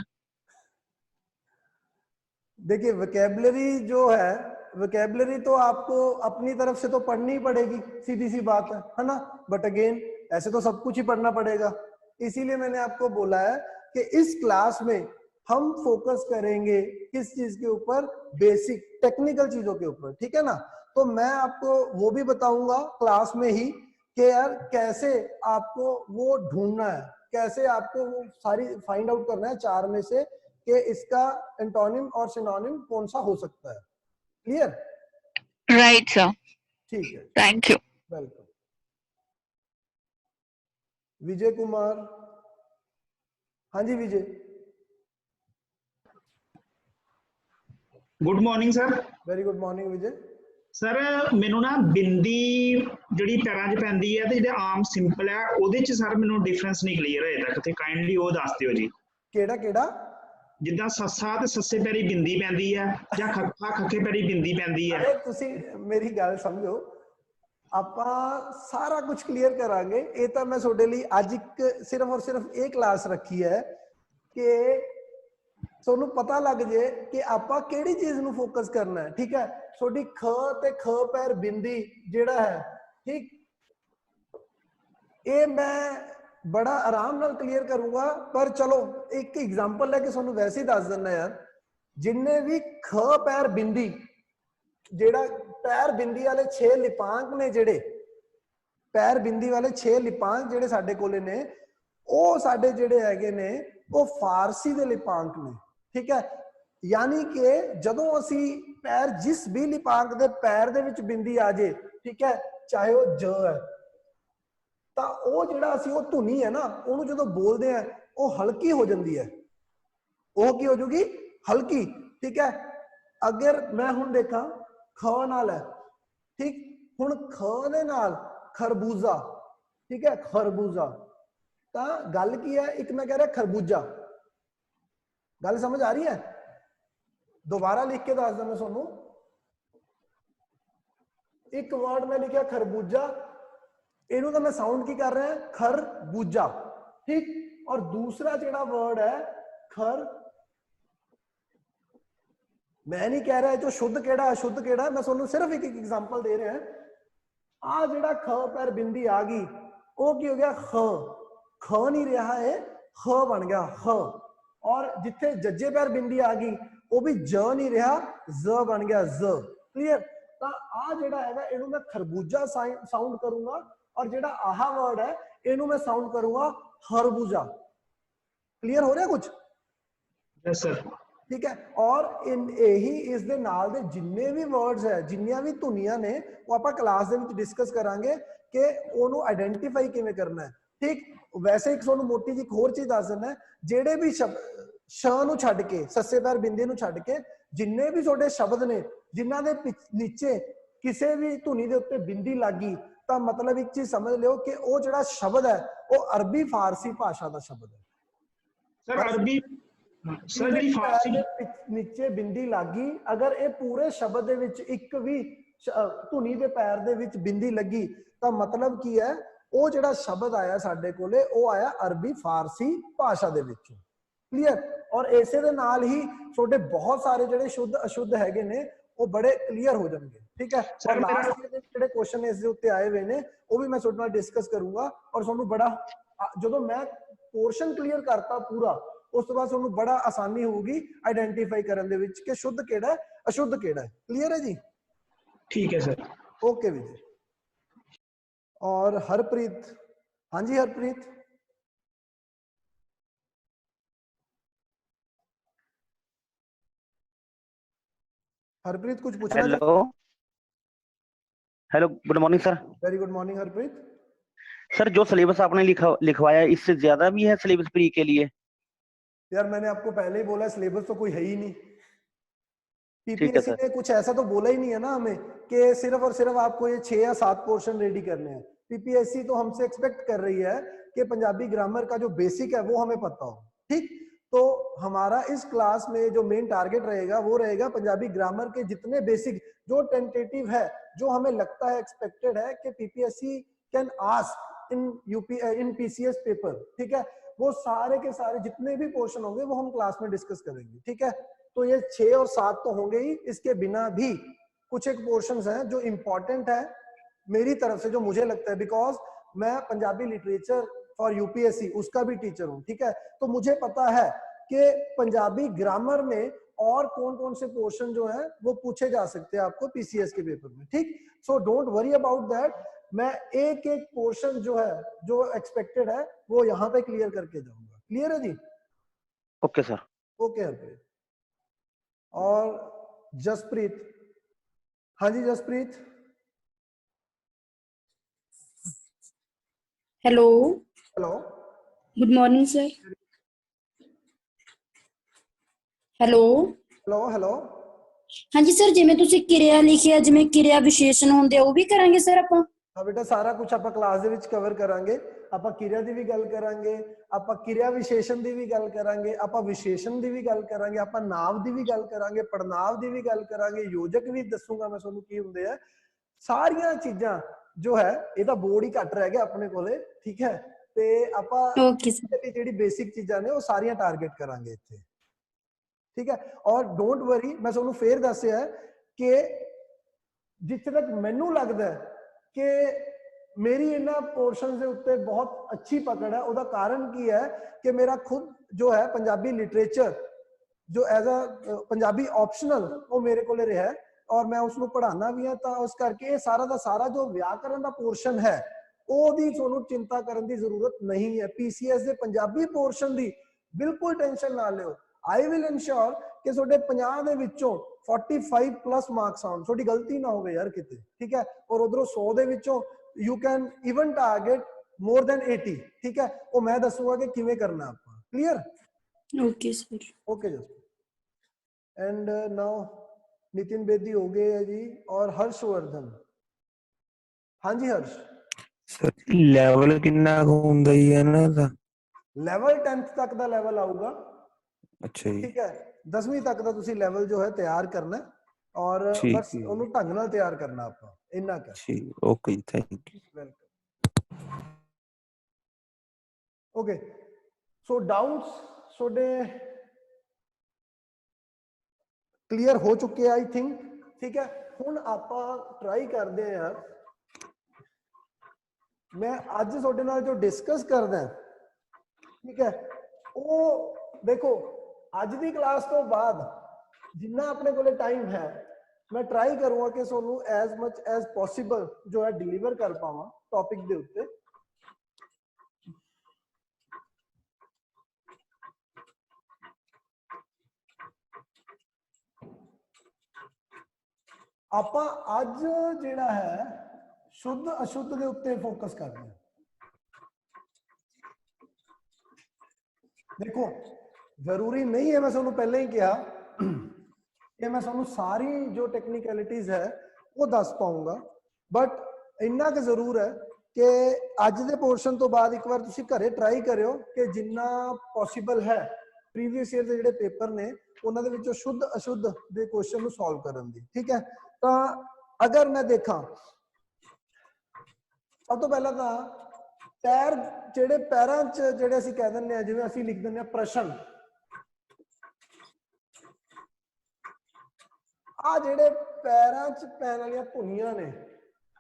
देखिए वोकैबुलरी जो है वोकैबुलरी तो आपको अपनी तरफ से तो पढ़नी ही पड़ेगी सीधी सी बात है ना बट अगेन ऐसे तो सब कुछ ही पढ़ना पड़ेगा इसीलिए मैंने आपको बोला है कि इस क्लास में हम फोकस करेंगे किस चीज के ऊपर बेसिक टेक्निकल चीजों के ऊपर ठीक है ना तो मैं आपको वो भी बताऊंगा क्लास में ही कि यार कैसे आपको वो ढूंढना है कैसे आपको वो सारी फाइंड आउट करना है 4 में से कि इसका एंटोनिम और सिनोनिम कौन सा हो सकता है क्लियर राइट सर ठीक है thank you welcome Vijay Kumar हाँ जी Vijay good morning sir very good morning Vijay sir मैनू ना बिंदी जिहड़ी पैरां 'च पैंदी है ते जिहड़े आम सिंपल है ਉਹਦੇ 'ਚ सर मैनू डिफरेंस नहीं क्लीयर होए तक ते काइंडली ਉਹ ਦੱਸ ਦਿਓ ਜੀ ਕਿਹੜਾ ਕਿਹੜਾ ਜਿੱਦਾਂ ਸੱਸਾ ਤੇ ਸੱਸੇ ਪੈਰੀ ਬਿੰਦੀ ਪੈਂਦੀ ਹੈ ਜਾਂ ਖੱਖਾ ਖੱਖੇ ਪੈਰੀ ਬਿੰਦੀ ਪੈਂਦੀ ਹੈ ਅਰੇ ਤੁਸੀਂ ਮੇਰੀ ਗੱਲ ਸਮਝੋ ਆਪਾਂ ਸਾਰਾ ਕੁਝ ਕਲੀਅਰ ਕਰਾਂਗੇ। ਇਹ ਤਾਂ ਮੈਂ ਤੁਹਾਡੇ ਲਈ ਅੱਜ ਇੱਕ ਸਿਰਫ ਔਰ ਸਿਰਫ ਇਹ ਕਲਾਸ ਰੱਖੀ ਹੈ ਕਿ ਤੁਹਾਨੂੰ ਪਤਾ ਲੱਗ ਜੇ ਕਿ ਆਪਾਂ ਕਿਹੜੀ ਚੀਜ਼ ਨੂੰ ਫੋਕਸ ਕਰਨਾ ਹੈ। ਠੀਕ ਹੈ, ਤੁਹਾਡੀ ਖ ਤੇ ਖ ਪੈਰ ਬਿੰਦੀ ਜਿਹੜਾ ਹੈ, ਠੀਕ, ਇਹ ਮੈਂ ਬੜਾ ਆਰਾਮ ਨਾਲ ਕਲੀਅਰ ਕਰੂੰਗਾ। ਪਰ ਚਲੋ ਇੱਕ ਐਗਜ਼ਾਮਪਲ ਲੈ ਕੇ ਤੁਹਾਨੂੰ ਵੈਸੇ ਹੀ ਦੱਸ ਦਿੰਦਾ ਯਾਰ। ਜਿੰਨੇ ਵੀ ਖ ਪੈਰ ਬਿੰਦੀ, ਜਿਹੜਾ ਪੈਰ ਬਿੰਦੀ ਵਾਲੇ 6 ਲਿਪਾਂਕ ਨੇ, ਜਿਹੜੇ ਪੈਰ ਬਿੰਦੀ ਵਾਲੇ 6 ਲਿਪਾਂਕ ਜਿਹੜੇ ਸਾਡੇ ਕੋਲੇ ਨੇ, ਉਹ ਸਾਡੇ ਜਿਹੜੇ ਹੈਗੇ ਨੇ ਉਹ ਫਾਰਸੀ ਦੇ ਲਿਪਾਂਕ ਨੇ। ਠੀਕ ਹੈ, ਯਾਨੀ ਕਿ ਜਦੋਂ ਅਸੀਂ ਪੈਰ, ਜਿਸ ਵੀ ਲਿਪਾਂਕ ਦੇ ਪੈਰ ਦੇ ਵਿੱਚ ਬਿੰਦੀ ਆ ਜੇ, ਠੀਕ ਹੈ, ਚਾਹੇ ਉਹ ਜ ਹੈ, ਤਾਂ ਉਹ ਜਿਹੜਾ ਅਸੀਂ ਉਹ ਧੁਨੀ ਹੈ ਨਾ, ਉਹਨੂੰ ਜਦੋਂ ਬੋਲਦੇ ਆ ਉਹ ਹਲਕੀ ਹੋ ਜਾਂਦੀ ਹੈ। ਉਹ ਕੀ ਹੋ ਜੂਗੀ? ਹਲਕੀ। ਠੀਕ ਹੈ, ਅਗਰ ਮੈਂ ਹੁਣ ਦੇਖਾਂ ਖ ਨਾਲ ਹੈ, ਠੀਕ, ਹੁਣ ਖ ਦੇ ਨਾਲ ਖਰਬੂਜ਼ਾ, ਠੀਕ ਹੈ, ਖਰਬੂਜ਼ਾ, ਤਾਂ ਗੱਲ ਕੀ ਹੈ? ਇੱਕ ਮੈਂ ਕਹਿ ਰਿਹਾ ਖਰਬੂਜਾ, ਗੱਲ ਸਮਝ ਆ ਰਹੀ ਹੈ? दोबारा लिख के दस मैं ਤੁਹਾਨੂੰ। एक वर्ड मैं लिखा खरबूजा, इनू तो मैं साउंड की कर रहा है खरबूजा, ठीक। और दूसरा जेड़ा वर्ड है खर, मैं नहीं कह रहा है जो शुद्ध केड़ा अशुद्ध केड़ा, मैं ਤੁਹਾਨੂੰ सिर्फ एक एग्जांपल दे रहा है। आ जेड़ा ख पैर बिंदी आ गई, वो की हो गया ख, ख नहीं रहा है, ख बन गया ख। और जिथे जज्जे पैर बिंदी आ गई, वो भी ज नहीं रहा, ज बन गया ज। क्लियर? तो आ जेड़ा हैगा इनू मैं खरबूजा साउंड करूंगा, और जेड़ा आहा वर्ड है इनू मैं साउंड करूंगा खरबूजा। क्लियर हो रहा है कुछ? Yes sir. ठीक है, और इन यही इस दे नाल दे जिन्ने भी वर्ड्स है, जिन्नियां भी धुनियां ने, वो आपां क्लास दे विच डिस्कस करांगे कि ओनू आइडेंटिफाई किवें करना है। ठीक, वैसे एक तुहानू मोटी जी होर चीज दस देना, जेड़े भी शब्द श नू छड्ड के, सस्से पैर बिंदी नू छड्ड के जिन्ने भी तुहाडे शब्द ने जिन्हां दे नीचे किसी भी धुनी दे उत्ते बिंदी लग गई, तां मतलब एक चीज समझ लिओ कि वो जिहड़ा शब्द है वो अरबी फारसी भाषा का शब्द है। सर अरबी, सर जी फारसी नीचे बिंदी लग गई, अगर ये पूरे शब्द दे विच एक भी धुनी दे पैर दे विच बिंदी लगी, तां मतलब की है, वो जिहड़ा शब्द आया साडे कोले वो आया अरबी फारसी भाषा दे विचों। क्लियर? और इसे दे नाल ही छोटे बहुत सारे जिहड़े शुद्ध अशुद्ध हैगे ने वो बड़े क्लियर हो जाएंगे। ठीक है, और लास्ट ईयर दे जिहड़े क्वेश्चन इस दे उत्ते आए हुए ने वो भी मैं तुहाडे नाल डिस्कस करूंगा, और तुहानू बड़ा, जदों मैं पोर्शन क्लियर करता पूरा, उस तो बाद तुहानू बड़ा आसानी होगी आइडेंटिफाई करन दे विच कि शुद्ध केड़ा है अशुद्ध केड़ा है। क्लियर है जी? ठीक है सर। ओके विजय। और हरप्रीत, हाँ जी हरप्रीत। हरप्रीत कुछ पूछना? Hello, hello, good morning sir. Very good morning Harpreet. Sir जो सिलेबस आपने लिखवाया इससे ज्यादा भी है सिलेबस प्री के लिए? यार मैंने आपको पहले ही बोला सिलेबस तो कोई है ही नहीं। ठीक है पीपीएससी सर। ने कुछ ऐसा तो बोला ही नहीं है ना हमें कि सिर्फ और सिर्फ आपको ये 6 या 7 पोर्शन रेडी करने हैं। पीपीएससी तो हमसे एक्सपेक्ट कर रही है कि पंजाबी ग्रामर का जो बेसिक है वो हमें पता हो। ठीक, तो हमारा इस क्लास में जो मेन टारगेट रहेगा वो रहेगा पंजाबी ग्रामर के जितने बेसिक, जो टेंटेटिव है, जो हमें लगता है एक्सपेक्टेड है कि PPSC can ask in PCS paper. ठीक है, वो सारे के सारे जितने भी पोर्शन होंगे वो हम क्लास में डिस्कस करेंगे। ठीक है, तो ये 6 और 7 तो होंगे ही, इसके बिना भी कुछ एक पोर्शंस हैं जो इंपॉर्टेंट है मेरी तरफ से, जो मुझे लगता है, बिकॉज मैं पंजाबी लिटरेचर फॉर यूपीएससी उसका भी टीचर हूं। ठीक है, तो मुझे पता है कि पंजाबी ग्रामर में और कौन कौन से पोर्शन जो है वो पूछे जा सकते हैं आपको पीसीएस के पेपर में। ठीक, so don't worry about that, मैं एक एक पोर्शन जो है जो एक्सपेक्टेड है वो यहाँ पे क्लियर करके जाऊंगा। क्लियर है जी? Okay sir. ओके हरप्रीत। और जसप्रीत, हाँ जी Jaspreet. Hello, hello, good morning sir. Hello, hello, hello. हाँ जी सर, जिवें तुसीं किरिया लिखिया, जिवें किरिया विशेषण होंदे ਉਹ ਵੀ ਕਰਾਂਗੇ ਸਰ ਆਪਾਂ? हाँ बेटा, सारा कुछ आप क्लास ਦੇ ਵਿੱਚ कवर करांगे। ਆਪਾਂ ਕਿਰਿਆ ਦੀ ਵੀ ਗੱਲ ਕਰਾਂਗੇ, ਆਪਾਂ ਕਿਰਿਆ ਵਿਸ਼ੇਸ਼ਣ ਦੀ ਵੀ ਗੱਲ ਕਰਾਂਗੇ, ਆਪਾਂ ਵਿਸ਼ੇਸ਼ਣ ਦੀ ਵੀ ਗੱਲ ਕਰਾਂਗੇ, ਆਪਾਂ ਨਾਮ ਦੀ ਵੀ ਗੱਲ ਕਰਾਂਗੇ, ਪੜਨਾਮ ਦੀ ਵੀ ਗੱਲ ਕਰਾਂਗੇ, ਯੋਜਕ ਵੀ ਦੱਸੂਗਾ ਮੈਂ ਤੁਹਾਨੂੰ ਕੀ ਹੁੰਦੇ ਆ। ਸਾਰੀਆਂ ਚੀਜ਼ਾਂ जो है ਇਹਦਾ ਬੋਰਡ ਹੀ ਘੱਟ ਰਹਿ ਗਿਆ ਆਪਣੇ ਕੋਲੇ, ਠੀਕ ਹੈ। ਤੇ ਆਪਾਂ ਓਕੇ ਸਰ। ਜਿਹੜੀ ਬੇਸਿਕ ਚੀਜ਼ਾਂ ਨੇ ਉਹ ਸਾਰੀਆਂ ਟਾਰਗੇਟ ਕਰਾਂਗੇ ਇੱਥੇ, ਠੀਕ ਹੈ। ਔਰ ਡੋਂਟ ਵਰੀ, ਮੈਂ ਤੁਹਾਨੂੰ ਫੇਰ ਦੱਸਿਆ ਕਿ ਜਿੱਥੇ ਤੱਕ ਮੈਨੂੰ ਲੱਗਦਾ ਕਿ ਮੇਰੀ ਇਹਨਾਂ ਪੋਰਸ਼ਨਸ ਦੇ ਉੱਤੇ ਬਹੁਤ ਅੱਛੀ ਪਕੜ ਹੈ, ਉਹਦਾ ਕਾਰਨ ਕੀ ਹੈ ਕਿ ਮੇਰਾ ਖੁਦ ਜੋ ਹੈ ਪੰਜਾਬੀ ਲਿਟਰੇਚਰ ਜੋ ਐਜ਼ ਅ ਪੰਜਾਬੀ ਆਪਸ਼ਨਲ ਉਹ ਮੇਰੇ ਕੋਲੇ ਰਿਹਾ ਔਰ ਮੈਂ ਉਸਨੂੰ ਪੜ੍ਹਾਉਣਾ ਵੀ ਹੈ। ਤਾਂ ਉਸ ਕਰਕੇ ਇਹ ਸਾਰਾ ਦਾ ਸਾਰਾ ਜੋ ਵਿਆਕਰਨ ਦਾ ਪੋਰਸ਼ਨ ਹੈ ਉਹਦੀ ਤੁਹਾਨੂੰ ਚਿੰਤਾ ਕਰਨ ਦੀ ਜ਼ਰੂਰਤ ਨਹੀਂ ਹੈ। ਪੀਸੀਐਸ ਦੇ ਪੰਜਾਬੀ ਪੋਰਸ਼ਨ ਦੀ ਬਿਲਕੁਲ ਟੈਨਸ਼ਨ ਨਾ ਲਿਓ। ਆਈ ਵਿਲ ਇਨਸ਼ੋਰ ਕਿ ਤੁਹਾਡੇ 50 ਦੇ ਵਿੱਚੋਂ 45 ਪਲੱਸ ਮਾਰਕਸ ਆਉਣ, ਤੁਹਾਡੀ ਗਲਤੀ ਨਾ ਹੋਵੇ ਯਾਰ ਕਿਤੇ, ਠੀਕ ਹੈ। ਔਰ ਉਧਰੋਂ 100 ਦੇ ਵਿੱਚੋਂ you can even target more than 80, ठीक है। वो मैं दसूंगा कि किवें करना आपको, clear? Okay sir. Okay just and now Nitin Bedi हो गए है जी और हर्षवर्धन। हाँ जी हर्ष सर लेवल कितना ਹੁੰਦਾ ਹੀ ਹੈ ਨਾ ਦਾ लेवल 10th तक ਦਾ ਲੈਵਲ ਆਊਗਾ। ਅੱਛਾ ਜੀ, ठीक है। 10वीं तक ਦਾ ਤੁਸੀਂ ਲੈਵਲ ਜੋ ਹੈ ਤਿਆਰ ਕਰਨਾ ਹੈ ਔਰ ਬਸ ਉਹਨੂੰ ਢੰਗ ਨਾਲ ਤਿਆਰ ਕਰਨਾ ਆਪਾਂ, ਇੰਨਾ ਕਰ। ਠੀਕ, ਓਕੇ ਜੀ, thank you. Welcome. Okay so doubts ਤੁਹਾਡੇ क्लियर हो चुके आई थिंक, ठीक है। ਹੁਣ ਆਪਾਂ ਟਰਾਈ ਕਰਦੇ ਆ ਯਾਰ, ਮੈਂ ਅੱਜ ਤੁਹਾਡੇ ਨਾਲ ਜੋ ਡਿਸਕਸ ਕਰਦਾ, ਠੀਕ ਹੈ, ਉਹ ਦੇਖੋ ਅੱਜ ਦੀ ਕਲਾਸ ਤੋਂ ਬਾਅਦ ਜਿੰਨਾ ਆਪਣੇ ਕੋਲੇ ਟਾਈਮ ਹੈ ਮੈਂ ਟਰਾਈ ਕਰੂੰਗਾ ਕਿ ਤੁਹਾਨੂੰ ਐਜ਼ ਮਚ ਐਜ਼ ਪੋਸੀਬਲ ਜੋ ਹੈ ਡਿਲੀਵਰ ਕਰ ਪਾਵਾਂ ਟੌਪਿਕ ਦੇ ਉੱਤੇ। ਆਪਾਂ ਅੱਜ ਜਿਹੜਾ ਹੈ शुद्ध अशुद्ध के उत्ते फोकस करते हैं। देखो जरूरी नहीं है, मैं तुहानू पहले ही कहा कि मैं तुहानू सारी जो टेक्निकलिटीज है वो दस पाऊंगा, बट इन्ना के जरूर है कि अज दे पोर्शन तो बाद एक बार तुसी घरे ट्राई करियो कि जिन्ना पॉसिबल है प्रीवियस ईयर दे जिहड़े पेपर ने उन्हां दे विचों शुद्ध अशुद्ध दे क्वेश्चन नू सॉल्व करन दी, ठीक है। तो अगर मैं देखा सब तो पहला तो पैर जेडे पैरां च जेडे असीं कह दिंदे आ, जिवें असीं लिख दिंदे आ प्रश्न, आ जेडे पैरां च पैण वालियां धुनियां ने।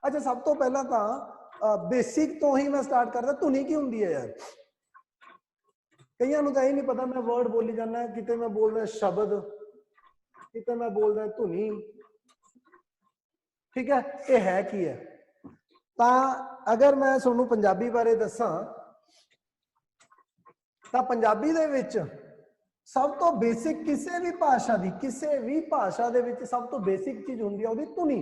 अच्छा सब तो पहला तो बेसिक तो ही मैं स्टार्ट करदा, धुनी की हुंदी है यार? कईयां नूं तां ये नहीं पता, मैं वर्ड बोली जाना, किते मैं बोल रहा शब्द, किते मैं बोल रहा धुनी, ठीक है। ये है की है? अगर मैं तुहानू पंजाबी बारे दसां तां पंजाबी दे विच सब तो बेसिक किसी भी भाषा दी, किसी भी भाषा दे विच सब तो बेसिक चीज हुंदी है ओहदी धुनी।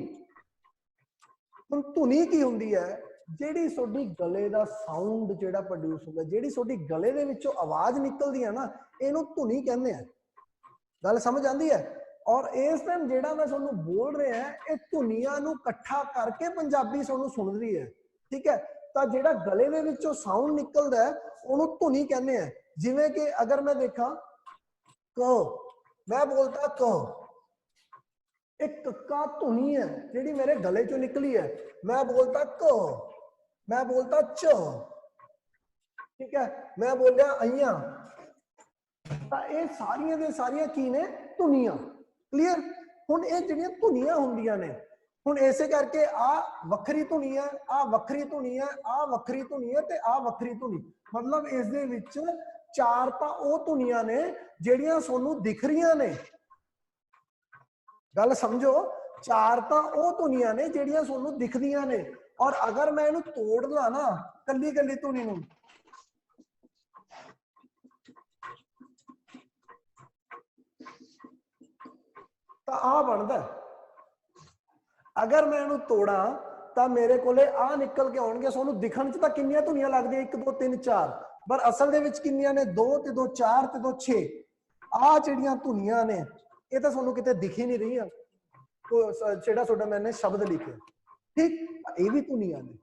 हुण धुनी की हुंदी है? जिहड़ी तुहाडी गले दा साउंड जिहड़ा प्रोड्यूस हुंदा, जिहड़ी तुहाडी गले दे विचों आवाज निकलदी है ना, इहनूं धुनी कहंदे आ। गल समझ आंदी है? और इस टाइम जेड़ा मैं तुहानू बोल रहा है ये धुनियां नू इकट्ठा करके पंजाबी तुहानू सुन रही है, ठीक है। तो जेड़ा गले दे विचों साउंड निकलदा है उहनू धुनी कहंदे आ। जिवें कि अगर मैं देखा क, मैं बोलता क, एक कक्का धुनी है जिहड़ी मेरे गले चों निकली है। मैं बोलता क, मैं बोलता च, ठीक है। मैं बोलिया अइयां, तां ये सारियां दे सारियां की ने धुनियां, क्लियर। हुण ये जिहड़ियां धुनियां हुंदियां ने, हुण इसे करके आ वखरी धुनी है, आ वखरी धुनी है, आ वखरी धुनी है ते आ वखरी धुनी, मतलब इस दे विच चार तां ओ धुनियां ने जिहड़ियां सोनू दिख रहियां ने। गल समझो, चार तां ओ धुनियां ने जिहड़ियां सोनू दिखदियां ने। और अगर मैं इहनू तोड़ ला ना कल्ली कल्ली धुनी नू, ਤਾਂ ਆ ਬਣਦਾ। ਅਗਰ ਮੈਂ ਇਹਨੂੰ ਤੋੜਾਂ ਤਾਂ ਮੇਰੇ ਕੋਲੇ ਆ ਨਿਕਲ ਕੇ ਆਉਣਗੇ। ਤੁਹਾਨੂੰ ਦਿਖਣ ਚ ਤਾਂ ਕਿੰਨੀਆਂ ਧੁਨੀਆਂ ਲੱਗਦੀਆਂ 1 2 3 4, ਪਰ ਅਸਲ ਦੇ ਵਿੱਚ ਕਿੰਨੀਆਂ ਨੇ 2 ਤੇ 2 4 ਤੇ 2 6। ਆ ਜਿਹੜੀਆਂ ਧੁਨੀਆਂ ਨੇ ਇਹ ਤਾਂ ਤੁਹਾਨੂੰ ਕਿਤੇ ਦਿਖ ਹੀ ਨਹੀਂ ਰਹੀਆਂ। ਜਿਹੜਾ ਤੁਹਾਡਾ ਮੈਨੇ ਸ਼ਬਦ ਲਿਖਿਆ, ਠੀਕ, ਇਹ ਵੀ ਧੁਨੀਆਂ ਨੇ।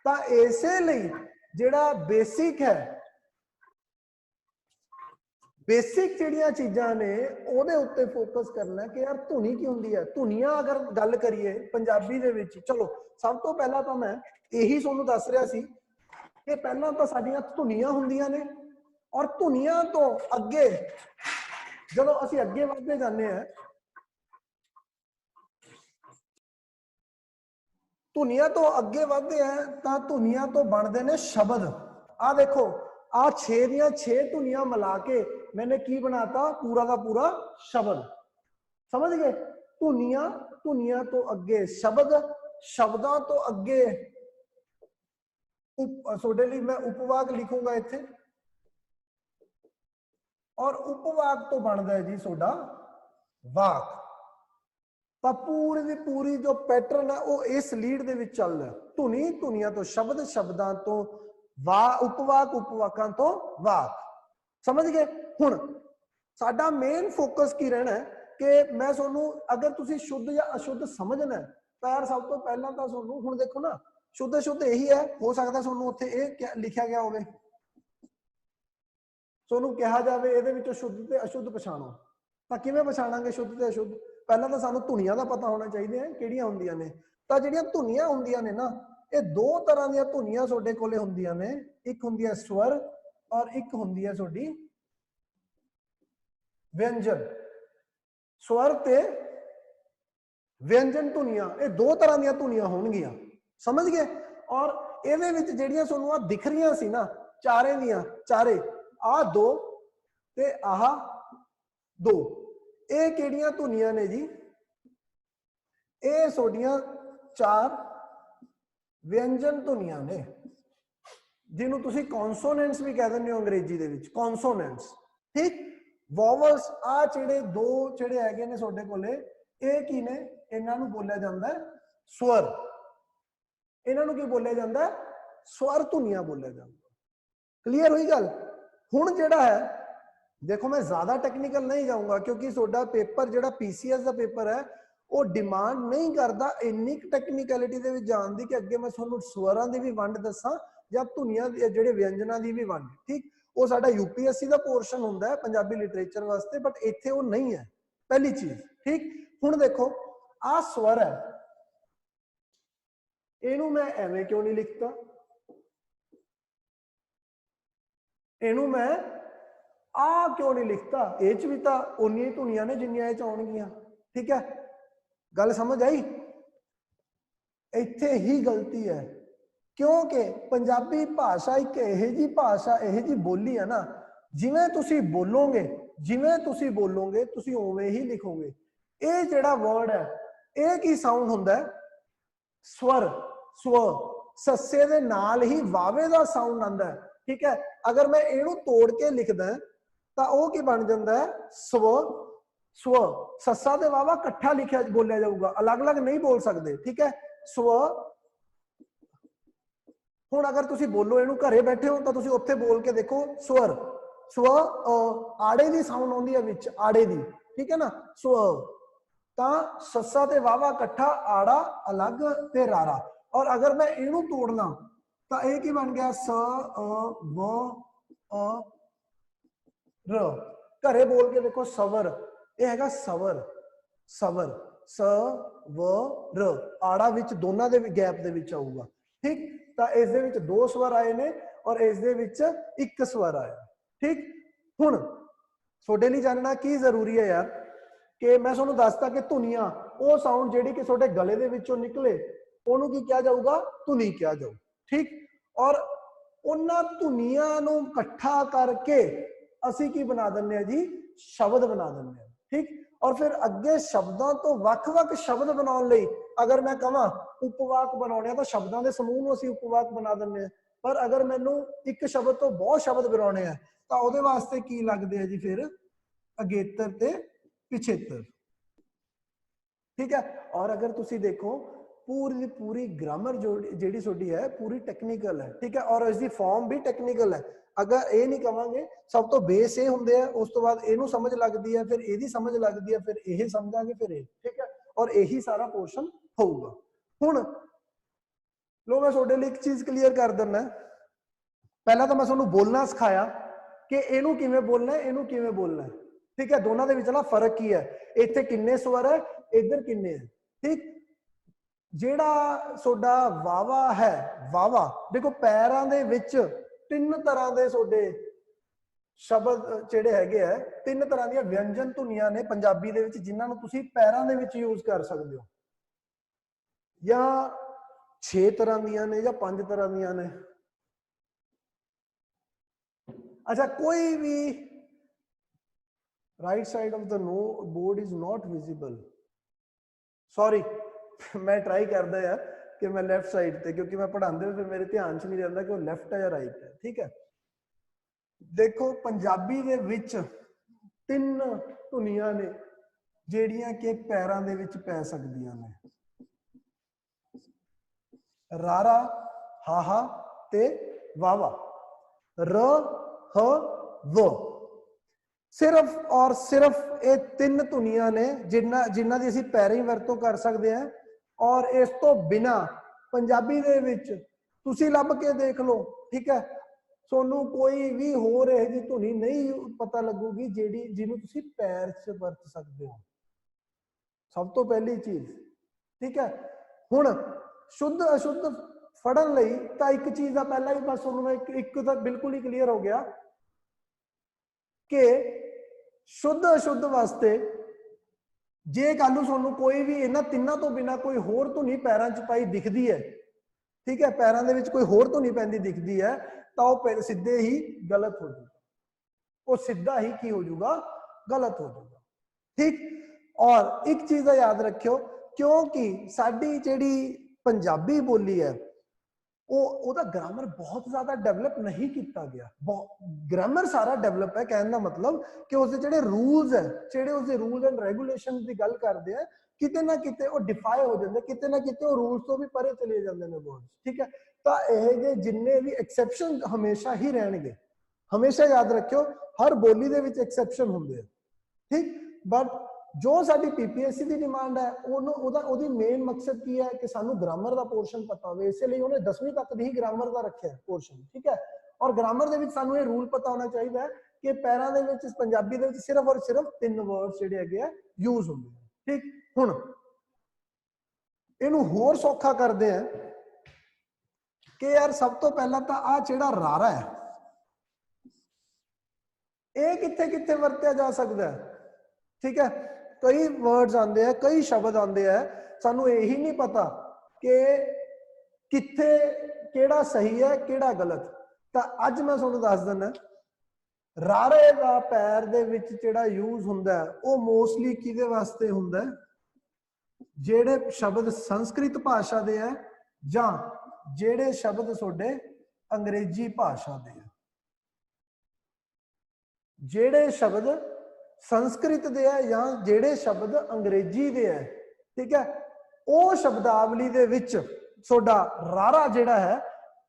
ਤਾਂ ਇਸੇ ਲਈ ਜਿਹੜਾ ਬੇਸਿਕ ਹੈ, ਬੇਸਿਕ ਜਿਹੜੀਆਂ ਚੀਜ਼ਾਂ ਨੇ ਉਹਦੇ ਉੱਤੇ ਫੋਕਸ ਕਰਨਾ ਕਿ ਯਾਰ ਧੁਨੀ ਕੀ ਹੁੰਦੀ ਹੈ। ਧੁਨੀਆਂ ਅਗਰ ਗੱਲ ਕਰੀਏ ਪੰਜਾਬੀ ਦੇ ਵਿੱਚ, ਚਲੋ ਸਭ ਤੋਂ ਪਹਿਲਾਂ ਤਾਂ ਮੈਂ ਇਹੀ ਤੁਹਾਨੂੰ ਦੱਸ ਰਿਹਾ ਸੀ ਕਿ ਪਹਿਲਾਂ ਤਾਂ ਸਾਡੀਆਂ ਧੁਨੀਆਂ ਹੁੰਦੀਆਂ ਨੇ, ਔਰ ਧੁਨੀਆਂ ਤੋਂ ਅੱਗੇ ਜਦੋਂ ਅਸੀਂ ਅੱਗੇ ਵਧਦੇ ਜਾਂਦੇ ਹਾਂ, ਧੁਨੀਆਂ ਤੋਂ ਅੱਗੇ ਵਧਦੇ ਆ ਤਾਂ ਧੁਨੀਆਂ ਤੋਂ ਬਣਦੇ ਨੇ ਸ਼ਬਦ। ਆ ਦੇਖੋ, ਆ 6 ਦੀਆਂ 6 ਧੁਨੀਆਂ ਮਿਲਾ ਕੇ मैंने की बनाता पूरा का पूरा शब्द। समझ गए? धुनियां, धुनियां तो अगे शब्द, शब्दां तो अगे ਤੁਹਾਡੇ ਲਈ मैं उपवाक लिखूंगा इत्थे, और उपवाक तो बनता है जी ਤੁਹਾਡਾ वाक। ਤਾਂ पूरी ਦੀ पूरी जो पैटर्न है वो इस लीड ਦੇ ਵਿੱਚ ਚੱਲਦਾ। ਧੁਨੀ, ਧੁਨੀਆਂ ਤੋਂ ਸ਼ਬਦ, ਸ਼ਬਦਾਂ ਤੋਂ उपवाक, उपवाकां तो वाक। समझ गए? ਹੁਣ ਸਾਡਾ ਮੇਨ ਫੋਕਸ ਕੀ ਰਹਿਣਾ ਹੈ ਕਿ ਮੈਂ ਤੁਹਾਨੂੰ, ਅਗਰ ਤੁਸੀਂ ਸ਼ੁੱਧ ਜਾਂ ਅਸ਼ੁੱਧ ਸਮਝਣਾ ਹੈ ਤਾਂ ਯਾਰ ਸਭ ਤੋਂ ਪਹਿਲਾਂ ਤਾਂ ਤੁਹਾਨੂੰ, ਹੁਣ ਦੇਖੋ ਨਾ, ਸ਼ੁੱਧ ਅਸ਼ੁੱਧ ਇਹੀ ਹੈ। ਹੋ ਸਕਦਾ ਤੁਹਾਨੂੰ ਉੱਥੇ ਇਹ ਲਿਖਿਆ ਗਿਆ ਹੋਵੇ, ਤੁਹਾਨੂੰ ਕਿਹਾ ਜਾਵੇ ਇਹਦੇ ਵਿੱਚੋਂ ਸ਼ੁੱਧ ਤੇ ਅਸ਼ੁੱਧ ਪਛਾਣੋ, ਤਾਂ ਕਿਵੇਂ ਪਛਾਣਾਂਗੇ ਸ਼ੁੱਧ ਤੇ ਅਸ਼ੁੱਧ? ਪਹਿਲਾਂ ਤਾਂ ਸਾਨੂੰ ਧੁਨੀਆਂ ਦਾ ਪਤਾ ਹੋਣਾ ਚਾਹੀਦਾ ਹੈ ਕਿਹੜੀਆਂ ਹੁੰਦੀਆਂ ਨੇ। ਤਾਂ ਜਿਹੜੀਆਂ ਧੁਨੀਆਂ ਹੁੰਦੀਆਂ ਨੇ ਨਾ, ਇਹ ਦੋ ਤਰ੍ਹਾਂ ਦੀਆਂ ਧੁਨੀਆਂ ਤੁਹਾਡੇ ਕੋਲੇ ਹੁੰਦੀਆਂ ਨੇ। ਇੱਕ ਹੁੰਦੀ ਹੈ ਸਵਰ ਔਰ ਇੱਕ ਹੁੰਦੀ ਹੈ ਤੁਹਾਡੀ व्यंजन। स्वर ते व्यंजन धुनियां, ये दो तरह ਦੀਆਂ ਧੁਨੀਆਂ ਹੋਣਗੀਆਂ। समझ गए? और ਇਹਦੇ ਵਿੱਚ ਜਿਹੜੀਆਂ ਤੁਹਾਨੂੰ ਆ ਦਿਖ ਰਹੀਆਂ ਸੀ ਨਾ, ਚਾਰੇ ਦੀਆਂ ਚਾਰੇ, ਆ ਦੋ ਤੇ ਆਹ ਦੋ, ਇਹ ਕਿਹੜੀਆਂ ਧੁਨੀਆਂ ਨੇ ਜੀ? ਇਹ ਤੁਹਾਡੀਆਂ ਚਾਰ ਵਿਅੰਜਨ ਧੁਨੀਆਂ ਨੇ, ਜਿਹਨੂੰ ਤੁਸੀਂ ਕੌਨਸੋਨੈਂਟਸ ਵੀ ਕਹਿ ਦਿੰਦੇ ਹੋ ਅੰਗਰੇਜ਼ੀ ਦੇ ਵਿੱਚ, ਕੌਨਸੋਨੈਂਟਸ। ਠੀਕ? ਵੋਵਲਸ, ਆ ਜਿਹੜੇ ਦੋ ਜਿਹੜੇ ਹੈਗੇ ਨੇ ਤੁਹਾਡੇ ਕੋਲੇ, ਇਹ ਕੀ ਨੇ? ਇਹਨਾਂ ਨੂੰ ਬੋਲਿਆ ਜਾਂਦਾ ਹੈ ਸਵਰ। ਇਹਨਾਂ ਨੂੰ ਕੀ ਬੋਲਿਆ ਜਾਂਦਾ ਹੈ? ਸਵਰ ਧੁਨੀਆਂ ਬੋਲਿਆ ਜਾਂਦਾ। ਕਲੀਅਰ ਹੋਈ ਗੱਲ? ਹੁਣ ਜਿਹੜਾ ਹੈ, ਦੇਖੋ ਮੈਂ ਜ਼ਿਆਦਾ ਟੈਕਨੀਕਲ ਨਹੀਂ ਜਾਊਂਗਾ ਕਿਉਂਕਿ ਤੁਹਾਡਾ ਪੇਪਰ ਜਿਹੜਾ PCS ਦਾ ਪੇਪਰ ਹੈ ਉਹ ਡਿਮਾਂਡ ਨਹੀਂ ਕਰਦਾ ਇੰਨੀ ਟੈਕਨੀਕੈਲਿਟੀ ਦੇ ਵਿੱਚ ਜਾਣ ਦੀ ਕਿ ਅੱਗੇ ਮੈਂ ਤੁਹਾਨੂੰ ਸਵਰਾਂ ਦੀ ਵੀ ਵੰਡ ਦੱਸਾਂ ਜਾਂ ਧੁਨੀਆਂ ਜਿਹੜੇ ਵਿਅੰਜਨਾਂ ਦੀ ਵੀ ਵੰਡ। ਠੀਕ? ਉਹ ਸਾਡਾ UPSC ਦਾ ਪੋਰਸ਼ਨ ਹੁੰਦਾ ਹੈ ਪੰਜਾਬੀ ਲਿਟਰੇਚਰ ਵਾਸਤੇ, ਬਟ ਇੱਥੇ ਉਹ ਨਹੀਂ ਹੈ ਪਹਿਲੀ ਚੀਜ਼। ਠੀਕ? ਹੁਣ ਦੇਖੋ, ਆਹ ਸਵਰ ਹੈ, ਇਹਨੂੰ ਮੈਂ ਐਵੇਂ ਕਿਉਂ ਨਹੀਂ ਲਿਖਤਾ? ਇਹਨੂੰ ਮੈਂ ਆ ਕਿਉਂ ਨਹੀਂ ਲਿਖਤਾ? ਇਹ ਚ ਵੀ ਤਾਂ ਉਨੀਆਂ ਹੀ ਧੁਨੀਆਂ ਨੇ ਜਿੰਨੀਆਂ ਇਹ ਚ ਆਉਣਗੀਆਂ। ਠੀਕ ਹੈ, ਗੱਲ ਸਮਝ ਆਈ? ਇੱਥੇ ਹੀ ਗਲਤੀ ਹੈ, ਕਿਉਂਕਿ ਪੰਜਾਬੀ ਭਾਸ਼ਾ ਇੱਕ ਇਹੋ ਜਿਹੀ ਭਾਸ਼ਾ, ਇਹੋ ਜਿਹੀ ਬੋਲੀ ਹੈ ਨਾ, ਜਿਵੇਂ ਤੁਸੀਂ ਬੋਲੋਗੇ ਤੁਸੀਂ ਉਵੇਂ ਹੀ ਲਿਖੋਗੇ। ਇਹ ਜਿਹੜਾ ਵਰਡ ਹੈ, ਇਹ ਕੀ ਸਾਊਂਡ ਹੁੰਦਾ ਹੈ? ਸਵਰ, ਸਵ, ਸੱਸੇ ਦੇ ਨਾਲ ਹੀ ਵਾਵੇ ਦਾ ਸਾਊਂਡ ਆਉਂਦਾ ਹੈ। ਠੀਕ ਹੈ, ਅਗਰ ਮੈਂ ਇਹਨੂੰ ਤੋੜ ਕੇ ਲਿਖਦਾ ਤਾਂ ਉਹ ਕੀ ਬਣ ਜਾਂਦਾ ਹੈ? ਸਵ, ਸਵ, ਸੱਸਾ ਤੇ ਵਾਵਾ ਇਕੱਠਾ ਲਿਖਿਆ ਬੋਲਿਆ ਜਾਊਗਾ, ਅਲੱਗ-ਅਲੱਗ ਨਹੀਂ ਬੋਲ ਸਕਦੇ। ਠੀਕ ਹੈ, ਸਵ। ਹੁਣ ਅਗਰ ਤੁਸੀਂ ਬੋਲੋ ਇਹਨੂੰ, ਘਰੇ ਬੈਠੇ ਹੋ ਤਾਂ ਤੁਸੀਂ ਉੱਥੇ ਬੋਲ ਕੇ ਦੇਖੋ ਸਵਰ, ਸਵ, ਆੜੇ ਦੀ ਸਾਊਂਡ ਆਉਂਦੀ ਹੈ ਵਿੱਚ, ਆੜੇ ਦੀ। ਠੀਕ ਹੈ ਨਾ? ਸਵ। ਤਾਂ ਸੱਸਾ ਤੇ ਵਾਵਾ ਇਕੱਠਾ, ਆੜਾ ਅਲੱਗ ਤੇ ਰਾਰਾ। ਔਰ ਅਗਰ ਮੈਂ ਇਹਨੂੰ ਤੋੜਨਾ ਤਾਂ ਇਹ ਕੀ ਬਣ ਗਿਆ? ਸ, ਵ, ਰ। ਘਰੇ ਬੋਲ ਕੇ ਦੇਖੋ ਸਵਰ, ਇਹ ਹੈਗਾ ਸਵਰ, ਸਵਰ, ਸ, ਵ, ਰ। ਆੜਾ ਵਿੱਚ ਦੋਨਾਂ ਦੇ ਗੈਪ ਦੇ ਵਿੱਚ ਆਊਗਾ। ਠੀਕ? ਤਾਂ ਇਸ ਦੇ ਵਿੱਚ ਦੋ ਸਵਰ ਆਏ ਨੇ ਔਰ ਇਸ ਦੇ ਵਿੱਚ ਇੱਕ ਸਵਰ ਆਇਆ। ਠੀਕ? ਹੁਣ ਤੁਹਾਡੇ ਲਈ ਜਾਣਨਾ ਕੀ ਜ਼ਰੂਰੀ ਹੈ ਯਾਰ, ਕਿ ਮੈਂ ਤੁਹਾਨੂੰ ਦੱਸਤਾ ਕਿ ਧੁਨੀਆਂ, ਉਹ ਸਾਊਂਡ ਜਿਹੜੀ ਕਿ ਤੁਹਾਡੇ ਗਲੇ ਦੇ ਵਿੱਚੋਂ ਨਿਕਲੇ ਉਹਨੂੰ ਕੀ ਕਿਹਾ ਜਾਊਗਾ? ਧੁਨੀ ਕਿਹਾ ਜਾਊ। ਠੀਕ? ਔਰ ਉਹਨਾਂ ਧੁਨੀਆਂ ਨੂੰ ਇਕੱਠਾ ਕਰਕੇ ਅਸੀਂ ਕੀ ਬਣਾ ਦਿੰਦੇ ਆ ਜੀ? ਸ਼ਬਦ ਬਣਾ ਦਿੰਦੇ ਆ। ਠੀਕ? ਔਰ ਫਿਰ ਅੱਗੇ ਸ਼ਬਦਾਂ ਤੋਂ ਵੱਖ-ਵੱਖ ਸ਼ਬਦ ਬਣਾਉਣ ਲਈ ਅਗਰ ਮੈਂ ਕਹਾਂ ਉਪਵਾਕ ਬਣਾਉਣੇ ਆ ਤਾਂ ਸ਼ਬਦਾਂ ਦੇ ਸਮੂਹ ਨੂੰ ਅਸੀਂ ਉਪਵਾਕ ਬਣਾ ਦਿੰਦੇ ਆ। ਪਰ ਅਗਰ ਮੈਨੂੰ ਇੱਕ ਸ਼ਬਦ ਤੋਂ ਬਹੁਤ ਸ਼ਬਦ ਬਣਾਉਣੇ ਆ ਤਾਂ ਉਹਦੇ ਵਾਸਤੇ ਕੀ ਲੱਗਦੇ ਆ ਜੀ? ਫਿਰ ਅਗੇਤਰ ਤੇ ਪਿਛੇਤਰ। ਠੀਕ ਹੈ? ਔਰ ਅਗਰ ਤੁਸੀਂ ਦੇਖੋ पूरी ਦੀ पूरी ग्रामर ਜਿਹੜੀ ਤੁਹਾਡੀ ਹੈ ਪੂਰੀ ਟੈਕਨੀਕਲ ਹੈ। ਠੀਕ ਹੈ? ਔਰ ਇਸ ਦੀ ਫਾਰਮ ਵੀ ਟੈਕਨੀਕਲ ਹੈ। ਅਗਰ ਇਹ ਨਹੀਂ ਕਵਾਂਗੇ, ਸਭ ਤੋਂ ਬੇਸ ਇਹ ਹੁੰਦੇ ਆ, ਉਸ ਤੋਂ ਬਾਅਦ ਇਹਨੂੰ ਸਮਝ ਲੱਗਦੀ ਹੈ, ਫਿਰ ਇਹਦੀ ਸਮਝ ਲੱਗਦੀ ਹੈ, ਫਿਰ ਇਹ ਸਮਝਾਂਗੇ, ਫਿਰ ਇਹ। ਠੀਕ ਹੈ? ਔਰ ਇਹੀ ਸਾਰਾ ਪੋਰਸ਼ਨ ਹੋਊਗਾ। ਹੁਣ ਲੋ ਮੈਂ ਤੁਹਾਡੇ ਲਈ ਇੱਕ ਚੀਜ਼ ਕਲੀਅਰ ਕਰ ਦਿੰਦਾ। ਪਹਿਲਾਂ ਤਾਂ ਮੈਂ ਤੁਹਾਨੂੰ ਬੋਲਣਾ ਸਿਖਾਇਆ कि इनू किवें बोलना है, इनू किवें बोलना है। ठीक है, दोनों दे विचला फर्क की है, इत्थे किन्ने स्वर है, इधर किन्ने है। ठीक, जेड़ा सोडा वावा है, वावा देखो पैरां दे विच तीन तरह दे सोडे शब्द जेड़े हैगे है, तीन तरह दी व्यंजन धुनियां ने पंजाबी दे विच जिन्हां नूं तुसीं पैरां दे विच यूज कर सकदे हो, या 6 तरह दियां ने या 5 तरह दियां ने। अच्छा, कोई भी right side of the no board is not visible, sorry मैं ट्राई करदा यार कि मैं लेफ्ट साइड ते, क्योंकि मैं पढ़ांदे फिर मेरे ध्यान च नहीं रहंदा कि वो लेफ्ट है या राइट है। ठीक है, देखो पंजाबी दे विच तीन धुनियां ने ਜਿਹੜੀਆਂ कि पैरां दे विच पै सकदियां ने, रारा, हाहा ते वावा, र ह व। सिर्फ और सिर्फ ये तीन धुनियां ने जिन्हां दी असीं पैरां ही वरतों कर सकते हैं, और इस तो बिना पंजाबी दे विच तुसीं लभ के देख लो। ठीक है, सोनू कोई भी होर इहो जी धुनी नहीं पता लगूगी जिहड़ी जिहनूं तुसीं पैर च वरत सकते हो, सब तो पहली चीज। ठीक है, हुण शुद्ध अशुद्ध फड़न लई तां एक चीज दा पहला ही बस सोनू एक तां बिल्कुल ही क्लीयर हो गया कि शुद्ध अशुद्ध वास्ते जे कल नूं सोनू कोई भी इन्हां तिन्नां तो बिना कोई होर धुनी पैरां च पाई दिखदी है, ठीक है, पैरां दे विच कोई होर धुनी पैंदी दिखदी है, तो वह सीधे ही गलत हो जाएगा, वो सीधा ही की हो जाएगा, गलत हो जाएगा। ठीक, और एक चीज का याद रखियो, क्योंकि साडी जिहड़ी पंजाबी बोली है ओदा ग्रामर बहुत ज्यादा डेवलप नहीं किया गया। ग्रामर सारा डेवलप है, कहने का मतलब कि उसके जिहड़े रूल्स है, जिहड़े उसके रूल्स एंड रेगुलेशन की गल करते हैं, किते ना किते वो डिफाई हो जाते, किते ना किते वो रूल्स तो भी परे चले जाते हैं वर्ड्स। ठीक है, तो यह जिन्ने भी एक्सेप्शन हमेशा ही रहणगे, हमेशा याद रखियो हर बोली दे विच एक्सेप्शन हुंदे हैं। ठीक, बट जो साडी पीपीएससी की डिमांड है ओदी मेन मकसद की है कि सानू ग्रामर का पोर्शन पता हो, इसलिए उन्हें 10वीं तक ही ग्रामर का रखा है पोर्शन। ठीक है, और ग्रामर दे विच सानू ये रूल पता होना चाहिए कि पैरां दे विच पंजाबी दे विच सिर्फ और सिर्फ 3 वर्ड्स जिहड़े हैगे आ यूज हुंदे हैं। ठीक, हुण इहनूं होर सौखा करदे हैं कि यार सब तो पहला तो आ जिहड़ा रारा है ये कित्थे कित्थे वरत्या जा सकता है। ठीक है, कई वर्ड्स आते हैं, कई शब्द आते हैं, सानू यही नहीं पता कि कित्थे केड़ा सही है केड़ा गलत। तो अज मैं तुहानू दस दिना रारे का पैर दे विच जिहड़ा यूज हुंदा है वो मोस्टली किहदे वास्ते हुंदा है, जिहड़े शब्द संस्कृत भाषा दे है जां जिहड़े शब्द तुहाडे अंग्रेजी भाषा दे है। जिहड़े शब्द संस्कृत दे है या जिहड़े शब्द अंग्रेजी दे है, ठीक है, वो शब्दावली दे विच सोडा रारा जिहड़ा है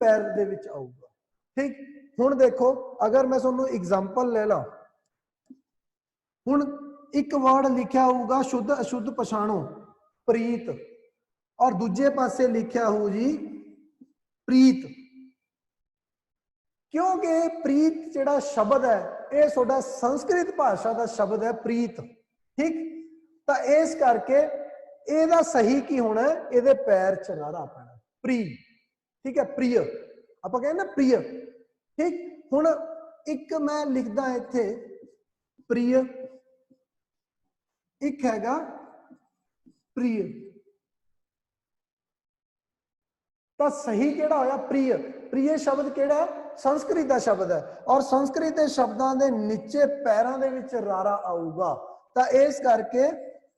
पैर दे विच आऊगा। ठीक, हुण देखो अगर मैं तुहानू एग्जांपल ले ला, हुण एक वर्ड लिखा होगा शुद्ध अशुद्ध पछाणो प्रीत, और दूजे पासे लिखा हो जी प्रीत, क्योंकि प्रीत जिहड़ा शब्द है ये सोडा संस्कृत भाषा का शब्द है प्रीत। ठीक, तो इस करके ਇਹਦਾ सही की होना है, ਇਹਦੇ पैर च रारा पैना प्री। ठीक है, प्रिय ਆਪਾਂ ਕਹਿੰਦੇ ना प्रिय। ठीक, हुण एक मैं लिखदा इत्थे प्रिय, एक हैगा प्रिय, तो सही केड़ा होया प्रिय। प्रिय शब्द केड़ा है, संस्कृत का शब्द है, और संस्कृत के शब्दों के नीचे पैरों के विच रारा आऊगा, तो इस करके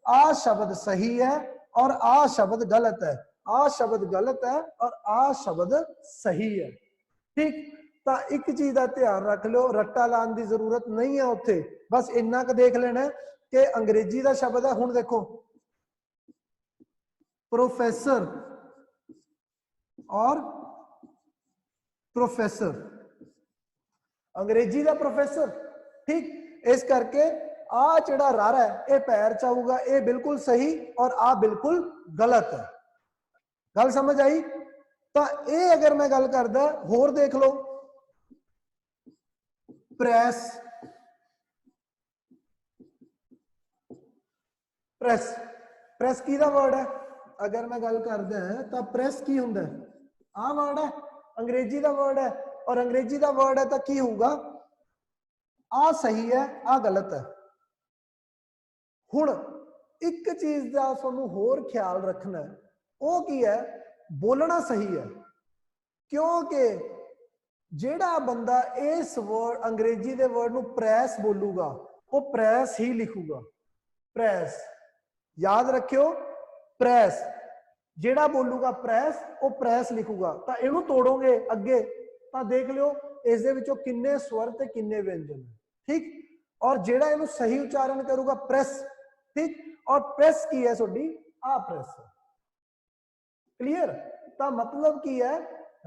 आ शब्द सही है और आ शब्द गलत है, आ शब्द गलत है और आ शब्द सही है। ठीक, तो एक चीज का ध्यान रख लो, रट्टा लाने की जरूरत नहीं है उत्थे, बस इन्ना क देख लेना कि अंग्रेजी का शब्द है। हुण देखो प्रोफेसर और प्रोफेसर, अंग्रेजी का प्रोफेसर। ठीक, इस करके आ जिहड़ा रारा है ये पैर च आऊगा, ये बिल्कुल सही और आ बिल्कुल गलत है। गल समझ आई? तो ये अगर मैं गल करदा होर देख लो, ਪ੍ਰੈਸ ਪ੍ਰੈਸ ਪ੍ਰੈਸ ਕੀ ਦਾ ਵਰਡ ਹੈ ਅਗਰ ਮੈਂ ਗੱਲ ਕਰਦਾ ਤਾਂ ਪ੍ਰੈਸ ਕੀ ਹੁੰਦਾ ਆ ਵਰਡ ਹੈ ਅੰਗਰੇਜ਼ੀ ਦਾ ਵਰਡ ਹੈ ਔਰ ਅੰਗਰੇਜ਼ੀ ਦਾ ਵਰਡ ਹੈ ਤਾਂ ਕੀ ਹੋਊਗਾ ਆ ਸਹੀ ਹੈ ਆ ਗਲਤ ਹੈ ਹੁਣ ਇੱਕ ਚੀਜ਼ ਦਾ ਤੁਹਾਨੂੰ ਹੋਰ ਖਿਆਲ ਰੱਖਣਾ ਹੈ ਉਹ ਕੀ ਹੈ ਬੋਲਣਾ ਸਹੀ ਹੈ ਕਿਉਂਕਿ ਜਿਹੜਾ ਬੰਦਾ ਇਸ ਵਰਡ ਅੰਗਰੇਜ਼ੀ ਦੇ ਵਰਡ ਨੂੰ ਪ੍ਰੈਸ ਬੋਲੂਗਾ ਉਹ ਪ੍ਰੈਸ ਹੀ ਲਿਖੂਗਾ ਪ੍ਰੈਸ याद रखियो प्रेस जेड़ा बोलूगा प्रेस वो प्रेस लिखूगा तो इनू तोड़ोगे अगे तो देख लियो इस दे विचों किन्ने स्वर ते किन्ने व्यंजन ठीक और जेड़ा इनू सही उच्चारण करूगा प्रेस ठीक और प्रेस की है सोडी आ प्रेस क्लियर तो मतलब की है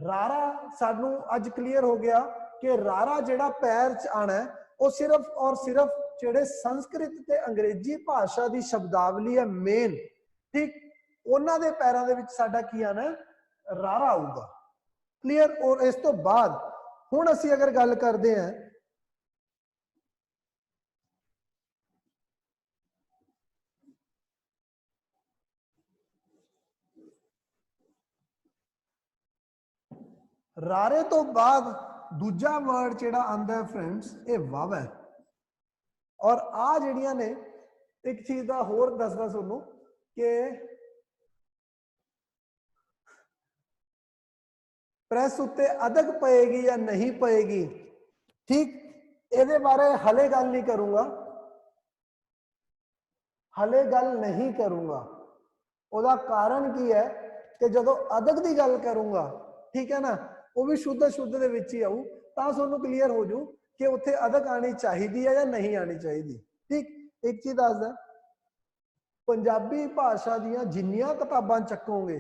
रारा सानू अज क्लियर हो गया कि रारा जेड़ा पैर च आना है वो सिर्फ और सिर्फ ਜਿਹੜੇ ਸੰਸਕ੍ਰਿਤ ਤੇ ਅੰਗਰੇਜ਼ੀ ਭਾਸ਼ਾ ਦੀ ਸ਼ਬਦਾਵਲੀ ਹੈ ਮੇਨ ਠੀਕ ਉਹਨਾਂ ਦੇ ਪੈਰਾਂ ਦੇ ਵਿੱਚ ਸਾਡਾ ਕੀ ਆਣਾ ਰਾਰਾ ਆਊਗਾ ਕਲੀਅਰ ਔਰ ਇਸ ਤੋਂ ਬਾਅਦ ਹੁਣ ਅਸੀਂ ਅਗਰ ਗੱਲ ਕਰਦੇ ਹਾਂ ਰਾਰੇ ਤੋਂ ਬਾਅਦ ਦੂਜਾ ਵਰਡ ਜਿਹੜਾ ਆਂਦਾ ਹੈ ਫਰੈਂਡਸ ਇਹ ਵਾਵ ਹੈ और आ जड़ियां ने एक चीज का होर दसदा सुनो कि प्रेस उत्ते अदक पएगी या नहीं पएगी ठीक ਇਹਦੇ ਬਾਰੇ ਹਲੇ ਗੱਲ ਨਹੀਂ ਕਰੂੰਗਾ ਹਲੇ ਗੱਲ ਨਹੀਂ ਕਰੂੰਗਾ ਉਹਦਾ ਕਾਰਨ ਕੀ ਹੈ ਕਿ ਜਦੋਂ ਅਦਕ ਦੀ ਗੱਲ ਕਰੂੰਗਾ ਠੀਕ ਹੈ ਨਾ ਉਹ ਵੀ ਸ਼ੁੱਧ ਦੇ ਵਿੱਚ ਹੀ ਆਊ ਤਾਂ ਤੁਹਾਨੂੰ ਕਲੀਅਰ ਹੋ ਜੂ कि उत्थे अदक आनी चाहिए या नहीं आनी चाहिए ठीक एक चीज दसदा पंजाबी भाषा दियां जिन्नियां किताबां चकोगे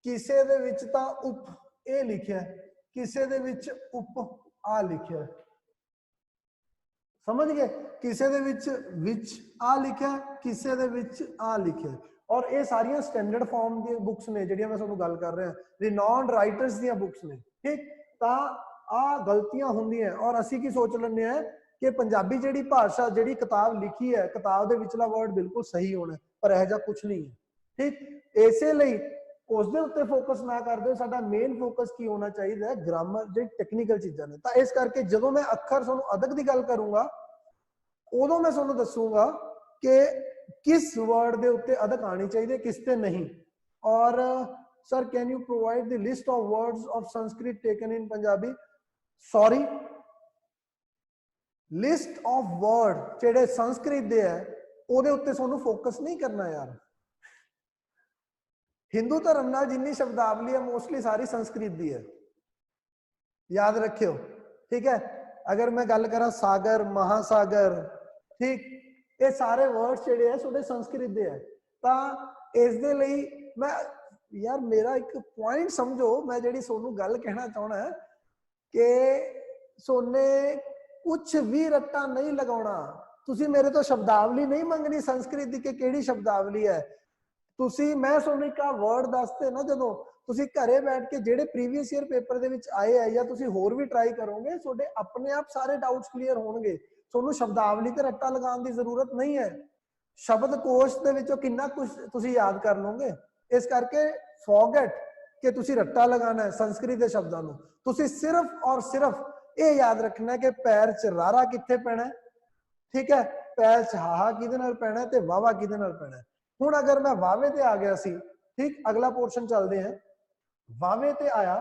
किसे दे विच तां उप ए लिखिया किसे दे विच उप आ लिखिया समझ गए किसे दे विच आ लिखिया किसे दे विच आ लिखिया और ये सारियां स्टैंडर्ड फॉर्म दी बुक्स ने जिहड़ियां मैं तुहानूं गल कर रहा रिनॉन्ड राइटर्स दियां बुक्स ने ठीक तां आ गलतियां होंदियां और असी की सोच लेने हैं कि पंजाबी जिहड़ी भाषा जिहड़ी किताब लिखी है किताब दे विचला वर्ड बिल्कुल सही होना पर यह जा कुछ नहीं है ठीक इसे लई उस दे उत्ते फोकस ना करदे साडा मेन फोकस की होना चाहिए ग्रामर जिहड़ी टेक्निकल चीज़ां ने तां इस करके जदों मैं अखर तुहानूं अदक दी गल करूंगा उदों मैं तुहानूं दसूंगा कि किस वर्ड दे उत्ते अदक आनी चाहिए किस ते नहीं और sir can you provide the list of words of Sanskrit taken in Punjabi sorry list of word जेडे संस्कृत दे है ओदे उत्ते सोनू फोकस नहीं करना यार हिंदू धर्म नाल जिन्नी शब्दावली है मोस्टली सारी संस्कृत दी है याद रखियो ठीक है अगर मैं गल करा सागर महासागर ठीक ये सारे वर्ड्स जेडे है सोडे संस्कृत दे है तां इस दे लई मैं यार मेरा एक पॉइंट समझो मैं जेडी सोनू गल कहना चाहना है कि सोने कुछ भी रट्टा नहीं लगाना तुसी मेरे तो शब्दावली नहीं मंगनी संस्कृत की केड़ी शब्दावली है तुसी मैं सोने का वर्ड दसते ना जदों तुसी घरे बैठ के जेड़े प्रीवियस ईयर पेपर दे विच आए है या तुसी होर भी ट्राई करोगे सोडे अपने आप सारे डाउट्स क्लीयर होणगे सोनू शब्दावली ते रट्टा लगाने की जरूरत नहीं है शब्दकोश दे विचों कितना कुछ तुसी याद कर लोगे इस करके फॉरगेट कि तुसी रट्टा लगाना है संस्कृत के शब्दों को तुसी सिर्फ और सिर्फ ये याद रखना है कि पैर च रारा कित्थे पैना ठीक है पैर च हाहा किहदे नाल पैना ते वावा किहदे नाल पैना हुण अगर मैं वावे ते आ गया सी ठीक अगला पोर्शन चलते हैं वावे ते आया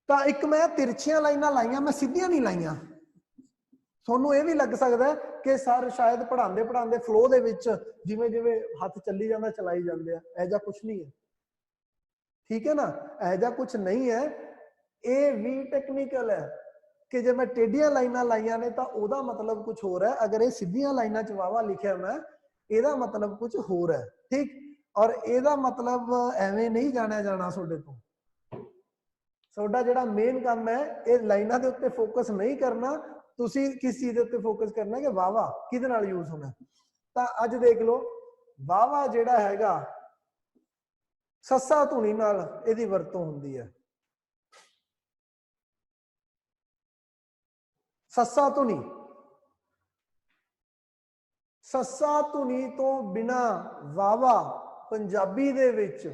तां एक मैं तिरछियां लाइनां लाइयां मैं सीधियां नहीं लाइयां ਤੁਹਾਨੂੰ ਇਹ ਵੀ ਲੱਗ ਸਕਦਾ ਹੈ कि सर शायद पढ़ाते पढ़ाते फ्लो ਦੇ ਵਿੱਚ ਜਿਵੇਂ ਜਿਵੇਂ ਹੱਥ ਚੱਲੀ ਜਾਂਦਾ ਚਲਾਈ ਜਾਂਦੇ ਆ ਐਜਾ ਕੁਝ नहीं है ठीक है ना ऐसा कुछ नहीं है ये भी टेक्निकल है कि जब मैं टेढ़ियां लाइनां लाइयां ने तो ओदा मतलब कुछ होर है अगर ये सीधियां लाइनां च वावा लिखिया मैं एदा मतलब कुछ होर है ठीक और एदा मतलब एवें नहीं जाना जाना सोडे तो सोडा जिहड़ा मेन काम है ये लाइनां दे उत्ते फोकस नहीं करना तुसी किस चीज दे उत्ते फोकस करना कि वावा किहदे नाल यूज होना तां अज देख लो वावा जिहड़ा हैगा सस्सा धुनी नाल इहदी वरतों हुंदी है ਸੱਸਾ ਧੁਨੀ, ਸੱਸਾ ਧੁਨੀ ਤੋਂ ਬਿਨਾ ਵਾਵਾ ਪੰਜਾਬੀ ਦੇ ਵਿੱਚ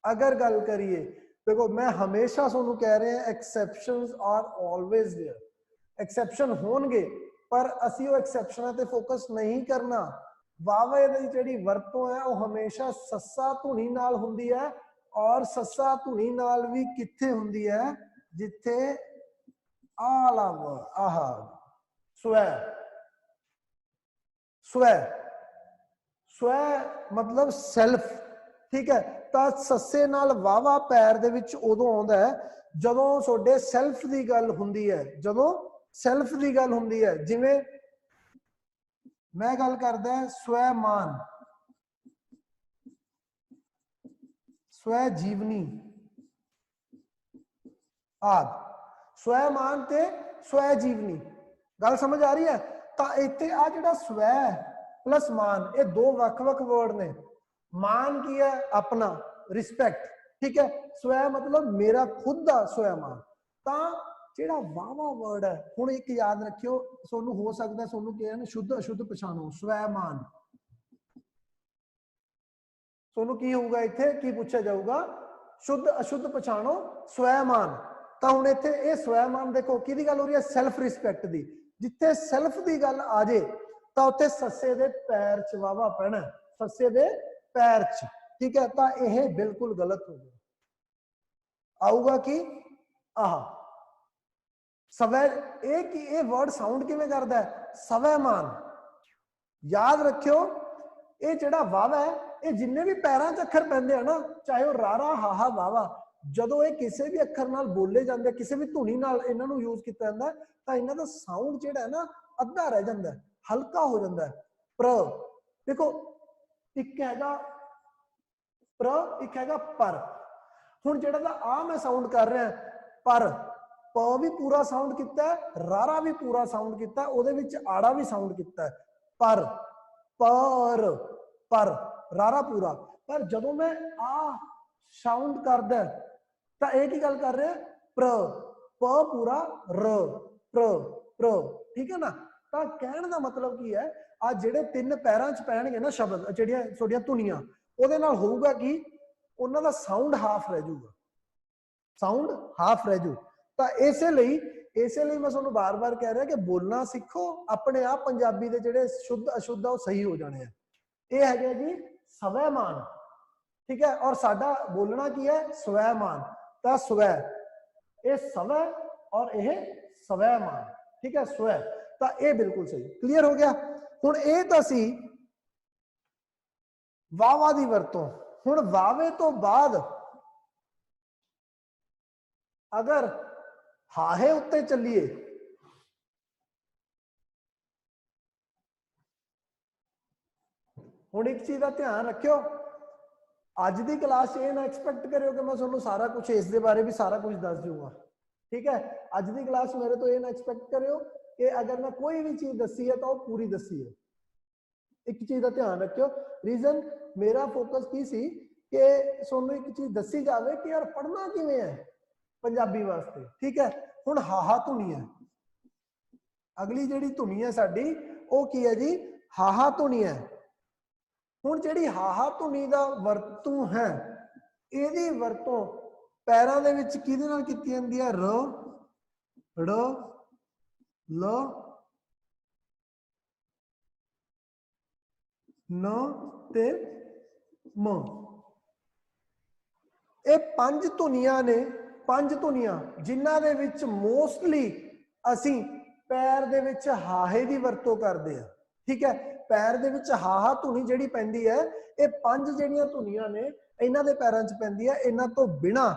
ਅਗਰ ਗੱਲ ਕਰੀਏ, ਦੇਖੋ ਮੈਂ ਹਮੇਸ਼ਾ ਤੁਹਾਨੂੰ ਕਹਿ ਰਿਹਾ exceptions are always there, exception ਹੋਣਗੇ ਪਰ ਅਸੀਂ ਉਹ ਐਕਸੈਪਸ਼ਨਾਂ ਤੇ ਫੋਕਸ ਨਹੀਂ ਕਰਨਾ। ਵਾਵੇ ਦੀ ਜਿਹੜੀ ਵਰਤੋਂ ਹੈ ਉਹ ਹਮੇਸ਼ਾ ਸੱਸਾ ਧੁਨੀ ਨਾਲ ਹੁੰਦੀ ਹੈ, ਔਰ ਸੱਸਾ ਧੁਨੀ ਨਾਲ ਵੀ ਕਿੱਥੇ ਹੁੰਦੀ ਹੈ, ਜਿੱਥੇ ਆਹ ਸਵੈ, ਸਵੈ, ਸਵੈ ਮਤਲਬ ਸੈਲਫ, ਠੀਕ ਹੈ। ਤਾਂ ਸੱਸੇ ਨਾਲ ਵਾਵਾ ਪੈਰ ਦੇ ਵਿੱਚ ਉਦੋਂ ਆਉਂਦਾ ਹੈ ਜਦੋਂ ਤੁਹਾਡੇ ਸੈਲਫ ਦੀ ਗੱਲ ਹੁੰਦੀ ਹੈ, ਜਦੋਂ ਸੈਲਫ ਦੀ ਗੱਲ ਹੁੰਦੀ ਹੈ। ਜਿਵੇਂ ਮੈਂ ਗੱਲ ਕਰਦਾ ਸਵੈਮਾਨ, ਸਵੈ ਜੀਵਨੀ ਆਦਿ, ਸਵੈਮਾਨ ਤੇ ਸਵੈ ਜੀਵਨੀ, ਗੱਲ ਸਮਝ ਆ ਰਹੀ ਹੈ। ਤਾਂ ਇੱਥੇ ਆ ਜਿਹੜਾ ਸਵੈ ਪਲਸ ਮਾਨ, ਇਹ ਦੋ ਵੱਖ-ਵੱਖ ਵਰਡ ਨੇ। ਮਾਨ ਕੀ ਹੈ, ਆਪਣਾ ਰਿਸਪੈਕਟ, ਠੀਕ ਹੈ। ਸਵੈ ਮਤਲਬ ਮੇਰਾ ਖੁਦ ਦਾ ਸਵੈਮਾਨ। ਤਾਂ ਜਿਹੜਾ ਵਾਵਾ ਵਰਡ ਹੈ, ਹੁਣ ਇੱਕ ਯਾਦ ਰੱਖਿਓ, ਤੁਹਾਨੂੰ ਹੋ ਸਕਦਾ ਤੁਹਾਨੂੰ ਕਹਿਣ ਸ਼ੁੱਧ ਅਸ਼ੁੱਧ ਪਛਾਣੋ, ਸਵੈਮਾਨ, ਤੁਹਾਨੂੰ ਕੀ ਹੋਊਗਾ ਇੱਥੇ, ਕੀ ਪੁੱਛਿਆ ਜਾਊਗਾ, ਸ਼ੁੱਧ ਅਸ਼ੁੱਧ ਪਛਾਣੋ ਸਵੈਮਾਨ। ਤਾਂ ਹੁਣ ਇੱਥੇ ਇਹ ਸਵੈਮਾਨ ਦੇਖੋ ਕਿਹਦੀ ਗੱਲ ਹੋ ਰਹੀ ਹੈ, ਸੈਲਫ ਰਿਸਪੈਕਟ ਦੀ। ਜਿੱਥੇ ਸੈਲਫ ਦੀ ਗੱਲ ਆ ਜੇ ਤਾਂ ਉੱਥੇ ਸੱਸੇ ਦੇ ਪੈਰ ਚ ਵਾਵਾ ਪੈਣਾ, ਸੱਸੇ ਦੇ ਪੈਰ ਚ, ਠੀਕ ਹੈ। ਤਾਂ ਇਹ ਬਿਲਕੁਲ ਗਲਤ ਹੋ ਗਿਆ, ਆਊਗਾ ਕਿ ਆਹ ਸਵੈ, ਇਹ ਕੀ, ਇਹ ਵਰਡ ਸਾਊਂਡ ਕਿਵੇਂ ਕਰਦਾ ਹੈ, ਸਵੈਮਾਨ। ਯਾਦ ਰੱਖਿਓ ਇਹ ਜਿਹੜਾ ਵਾਵਾ ਹੈ, ਇਹ ਜਿੰਨੇ ਵੀ ਪੈਰਾਂ 'ਚ ਅੱਖਰ ਪੈਂਦੇ ਆ ਨਾ, ਚਾਹੇ ਉਹ ਰਾਰਾ ਹਾਹਾ ਵਾਵਾ, ਜਦੋਂ ਇਹ ਕਿਸੇ ਵੀ ਅੱਖਰ ਨਾਲ ਬੋਲੇ ਜਾਂਦੇ, ਕਿਸੇ ਵੀ ਧੁਨੀ ਨਾਲ ਇਹਨਾਂ ਨੂੰ ਯੂਜ਼ ਕੀਤਾ ਜਾਂਦਾ, ਤਾਂ ਇਹਨਾਂ ਦਾ ਸਾਊਂਡ ਜਿਹੜਾ ਹੈ ਨਾ ਅੱਧਾ ਰਹਿ ਜਾਂਦਾ, ਹਲਕਾ ਹੋ ਜਾਂਦਾ ਹੈ। ਪ੍ਰ, ਦੇਖੋ ਇੱਕ ਹੈਗਾ ਪ੍ਰ, ਇੱਕ ਹੈਗਾ ਪਰ। ਹੁਣ ਜਿਹੜਾ ਦਾ ਆ ਮੈਂ ਸਾਊਂਡ ਕਰ ਰਿਹਾ ਪਰ, ਪ ਵੀ ਪੂਰਾ ਸਾਊਂਡ ਕੀਤਾ, ਰਾਰਾ ਵੀ ਪੂਰਾ ਸਾਊਂਡ ਕੀਤਾ, ਉਹਦੇ ਵਿੱਚ ਆੜਾ ਵੀ ਸਾਊਂਡ ਕੀਤਾ, ਪਰ, ਪਰ, ਪਰ, ਰਾਰਾ ਪੂਰਾ। ਪਰ ਜਦੋਂ ਮੈਂ ਆ ਸਾਊਂਡ ਕਰਦਾ ਤਾਂ ਇਹ ਕੀ ਗੱਲ ਕਰ ਰਿਹਾ, ਪ੍ਰ, ਪ ਪੂਰਾ, ਰ, ਪ੍ਰ, ਪ੍ਰ, ਠੀਕ ਹੈ ਨਾ। ਤਾਂ ਕਹਿਣ ਦਾ ਮਤਲਬ ਕੀ ਹੈ, ਆ ਜਿਹੜੇ ਤਿੰਨ ਪੈਰਾਂ 'ਚ ਪੈਣਗੇ ਨਾ ਸ਼ਬਦ, ਜਿਹੜੀਆਂ ਤੁਹਾਡੀਆਂ ਧੁਨੀਆਂ, ਉਹਦੇ ਨਾਲ ਹੋਊਗਾ ਕਿ ਉਹਨਾਂ ਦਾ ਸਾਊਂਡ ਹਾਫ ਰਹਿ ਜਾਊਗਾ, ਸਾਊਂਡ ਹਾਫ ਰਹਿ ਜਾਊ। ਤਾਂ ਇਸੇ ਲਈ ਮੈਂ ਤੁਹਾਨੂੰ ਬਾਰ-ਬਾਰ ਕਹਿ ਰਿਹਾ ਕਿ ਬੋਲਣਾ ਸਿੱਖੋ, ਆਪਣੇ ਆਪ ਪੰਜਾਬੀ ਦੇ ਜਿਹੜੇ ਸ਼ੁੱਧ ਅਸ਼ੁੱਧ ਆ ਉਹ ਸਹੀ ਹੋ ਜਾਣੇ ਆ। ਇਹ ਹੈਗਾ ਜੀ ਸਵੈਮਾਨ, ਠੀਕ ਹੈ। ਔਰ ਸਾਡਾ ਬੋਲਣਾ ਕੀ ਹੈ, ਸਵੈਮਾਨ। ਤਾਂ ਸਵੈ, ਇਹ ਸਵੈ ਔਰ ਇਹ ਸਵੈਮਾਨ, ਠੀਕ ਹੈ, ਸਵੈ। ਤਾਂ ਇਹ ਬਿਲਕੁਲ ਸਹੀ, ਕਲੀਅਰ ਹੋ ਗਿਆ। ਹੁਣ ਇਹ ਤਾਂ ਸੀ ਵਾਵਾ ਦੀ ਵਰਤੋਂ। ਹੁਣ ਵਾਵੇ ਤੋਂ ਬਾਅਦ ਅਗਰ ਹਾਹੇ ਉੱਤੇ ਚੱਲੀਏ, ਹੁਣ ਇੱਕ ਚੀਜ਼ ਦਾ ਧਿਆਨ ਰੱਖਿਓ, ਅੱਜ ਦੀ ਕਲਾਸ 'ਚ ਇਹ ਨਾ ਐਕਸਪੈਕਟ ਕਰਿਓ ਕਿ ਮੈਂ ਤੁਹਾਨੂੰ ਸਾਰਾ ਕੁਝ ਇਸ ਦੇ ਬਾਰੇ ਵੀ ਸਾਰਾ ਕੁਝ ਦੱਸ ਦੂੰਗਾ, ਠੀਕ ਹੈ। ਅੱਜ ਦੀ ਕਲਾਸ ਮੇਰੇ ਤੋਂ ਇਹ ਨਾ ਐਕਸਪੈਕਟ ਕਰਿਓ ਕਿ ਅਗਰ ਮੈਂ ਕੋਈ ਵੀ ਚੀਜ਼ ਦੱਸੀ ਹੈ ਤਾਂ ਉਹ ਪੂਰੀ ਦੱਸੀ ਹੈ। ਇੱਕ ਚੀਜ਼ ਦਾ ਧਿਆਨ ਰੱਖਿਓ, ਰੀਜ਼ਨ ਮੇਰਾ ਫੋਕਸ ਕੀ ਸੀ ਕਿ ਤੁਹਾਨੂੰ ਇੱਕ ਚੀਜ਼ ਦੱਸੀ ਜਾਵੇ ਕਿ ਯਾਰ ਪੜ੍ਹਨਾ ਕਿਵੇਂ ਹੈ ਪੰਜਾਬੀ ਵਾਸਤੇ, ਠੀਕ ਹੈ। ਹੁਣ ਹਾਹਾ ਧੁਨੀ ਹੈ, ਅਗਲੀ ਜਿਹੜੀ ਧੁਨੀ ਹੈ ਸਾਡੀ ਉਹ ਕੀ ਹੈ ਜੀ, ਹਾਹਾ ਧੁਨੀ ਹੈ। ਹੁਣ ਜਿਹੜੀ ਹਾਹਾ ਧੁਨੀ ਦਾ ਵਰਤੋਂ ਹੈ, ਇਹਦੀ ਵਰਤੋਂ ਪੈਰਾਂ ਦੇ ਵਿੱਚ ਕਿਹਦੇ ਨਾਲ ਕੀਤੀ ਜਾਂਦੀ ਹੈ, ਰ, ੜ, ਲ, ਨ ਤੇ ਮ। ਇਹ ਪੰਜ ਧੁਨੀਆਂ ਨੇ, ਪੰਜ ਧੁਨੀਆਂ ਜਿਨ੍ਹਾਂ ਦੇ ਵਿੱਚ ਮੋਸਟਲੀ ਅਸੀਂ ਪੈਰ ਦੇ ਵਿੱਚ ਹਾਹੇ ਦੀ ਵਰਤੋਂ ਕਰਦੇ ਆ, ਠੀਕ ਹੈ। ਪੈਰ ਦੇ ਵਿੱਚ ਹਾਹਾ ਧੁਨੀ ਜਿਹੜੀ ਪੈਂਦੀ ਹੈ, ਇਹ ਪੰਜ ਜਿਹੜੀਆਂ ਧੁਨੀਆਂ ਨੇ ਇਹਨਾਂ ਦੇ ਪੈਰਾਂ 'ਚ ਪੈਂਦੀ ਹੈ। ਇਹਨਾਂ ਤੋਂ ਬਿਨਾ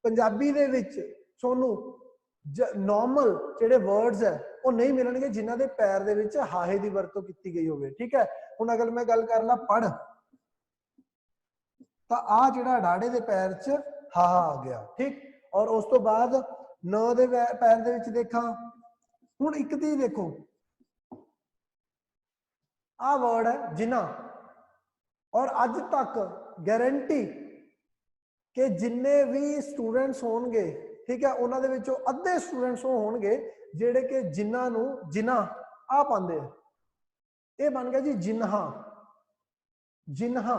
ਪੰਜਾਬੀ ਦੇ ਵਿੱਚ ਤੁਹਾਨੂੰ ਨੋਰਮਲ ਜਿਹੜੇ ਵਰਡਸ ਹੈ ਉਹ ਨਹੀਂ ਮਿਲਣਗੇ ਜਿਨ੍ਹਾਂ ਦੇ ਪੈਰ ਦੇ ਵਿੱਚ ਹਾਹੇ ਦੀ ਵਰਤੋਂ ਕੀਤੀ ਗਈ ਹੋਵੇ, ਠੀਕ ਹੈ। ਹੁਣ ਅਗਰ ਮੈਂ ਗੱਲ ਕਰ ਲਾਂ ਪੜ, ਤਾਂ ਆ ਜਿਹੜਾ ਡਾੜੇ ਦੇ ਪੈਰ 'ਚ ਹਾਹਾ ਆ ਗਿਆ, ਠੀਕ। ਔਰ ਉਸ ਤੋਂ ਬਾਅਦ ਨ ਦੇ ਪੈਰ ਦੇ ਵਿੱਚ ਦੇਖਾਂ, ਹੁਣ ਇੱਕ ਚੀਜ਼ ਦੇਖੋ, ਆ ਵਰਡ ਹੈ ਜਿਨ੍ਹਾਂ, ਔਰ ਅੱਜ ਤੱਕ ਗਾਰੰਟੀ ਕਿ ਜਿੰਨੇ ਵੀ ਸਟੂਡੈਂਟਸ ਹੋਣਗੇ, ਠੀਕ ਹੈ, ਉਹਨਾਂ ਦੇ ਵਿੱਚੋਂ ਅੱਧੇ ਸਟੂਡੈਂਟਸ ਉਹ ਹੋਣਗੇ ਜਿਹੜੇ ਕਿ ਜਿਨ੍ਹਾਂ ਨੂੰ ਜਿਨਾ ਆ ਪਾਉਂਦੇ ਆ, ਇਹ ਬਣ ਗਿਆ ਜੀ ਜਿਨਹਾ। जिन्हा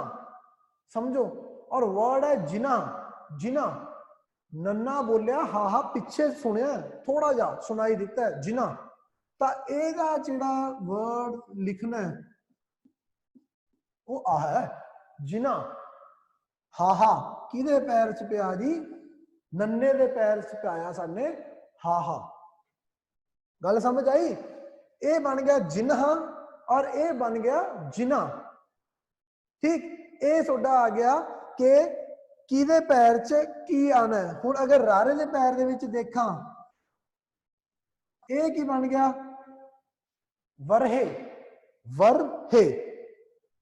समझो, और वर्ड है जिना। जिना नन्ना बोलिया हा हा पिछे सुनिया थोड़ा जा सुनाई दिता है जिना, ता एदा जिहड़ा वर्ड लिखना है वो आ है जिना। हा हा किदे पैर च पिया जी? नन्ने दे पैर च पाया साने हा हा। गल समझ आई? ये बन गया जिन्हा और ये बन गया जिना। ठीक, ये सोडा आ गया कि किदे पैर च की आना है। हुण अगर रारे दे पैर दे विच देखा, ये की बन गया? वरहे। वरहे।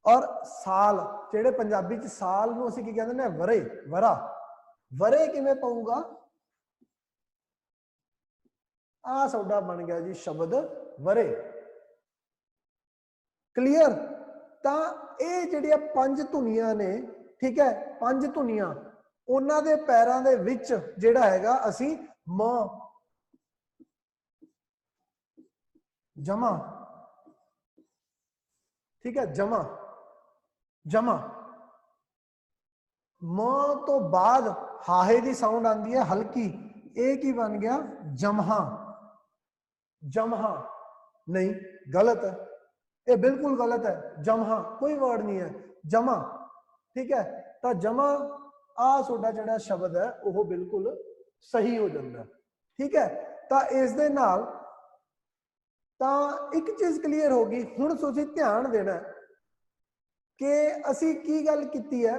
और साल, जेड़े पंजाबी च साल नूं असीं की कहंदे ने वरे, वरा। वरे किवें पऊगा? आ सोडा बन गया जी शब्द वरे। क्लियर? ਤਾਂ ਇਹ ਜਿਹੜੀਆਂ ਪੰਜ ਧੁਨੀਆਂ ਨੇ, ਠੀਕ ਹੈ, ਪੰਜ ਧੁਨੀਆਂ, ਉਹਨਾਂ ਦੇ ਪੈਰਾਂ ਦੇ ਵਿੱਚ ਜਿਹੜਾ ਹੈਗਾ ਅਸੀਂ ਮ ਜਮਾ, ਠੀਕ ਹੈ, ਜਮਾ ਜਮਾ। ਮ ਤੋਂ ਬਾਅਦ ਹਾਹੇ ਦੀ ਸਾਊਂਡ ਆਉਂਦੀ ਹੈ ਹਲਕੀ, ਇਹ ਕੀ ਬਣ ਗਿਆ? ਜਮਹਾ। जमहा नहीं, गलत है, ये बिल्कुल गलत है। जमहा कोई वर्ड नहीं है, जमा, ठीक है। तो जमा आ सोडा जिहड़ा शब्द है वो बिल्कुल सही हो जाता है, ठीक है। तो इस दे नाल तो एक चीज क्लीयर होगी। हुण तुसीं ध्यान देना कि असीं की गल कीती है,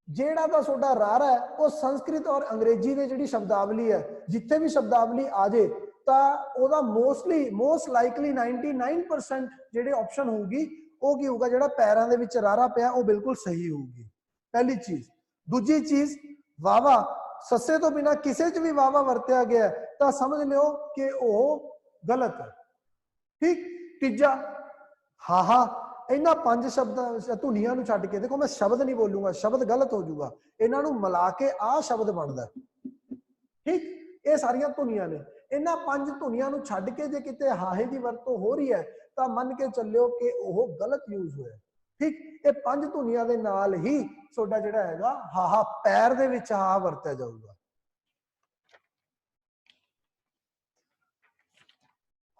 जेड़ा तो सोडा रारा है वो संस्कृत और अंग्रेजी की जिहड़ी शब्दावली है, जिथे भी शब्दावली आ जाए तो मोस्ट लाइकली 99% जेडे ऑप्शन होगी वो की होगा, जेड़ा पैरां दे विच रारा पिया वो बिल्कुल सही होगी, पहली चीज। दूजी चीज, वावा सस्से तो बिना किसी च भी वावा वरत्या गया है तो समझ लो कि वो गलत है, ठीक। तीजा हाहा, इन्हां पंज शब्द धुनियां नूं छड्ड के देखो, मैं शब्द नहीं बोलूंगा, शब्द गलत हो जाऊगा, इन्हां नूं मिला के आ शब्द बनदा, ठीक। ये सारियां धुनियां ने, इन्हां पंज धुनियां नूं छड्ड के जे किते हाहे दी वरतों हो रही है तो मन के चलियो कि वो गलत यूज होया, ठीक। ये पंज धुनियां दे नाल ही सोडा जिहड़ा हैगा हाहा पैर दे विच हा वरत्या जाऊगा।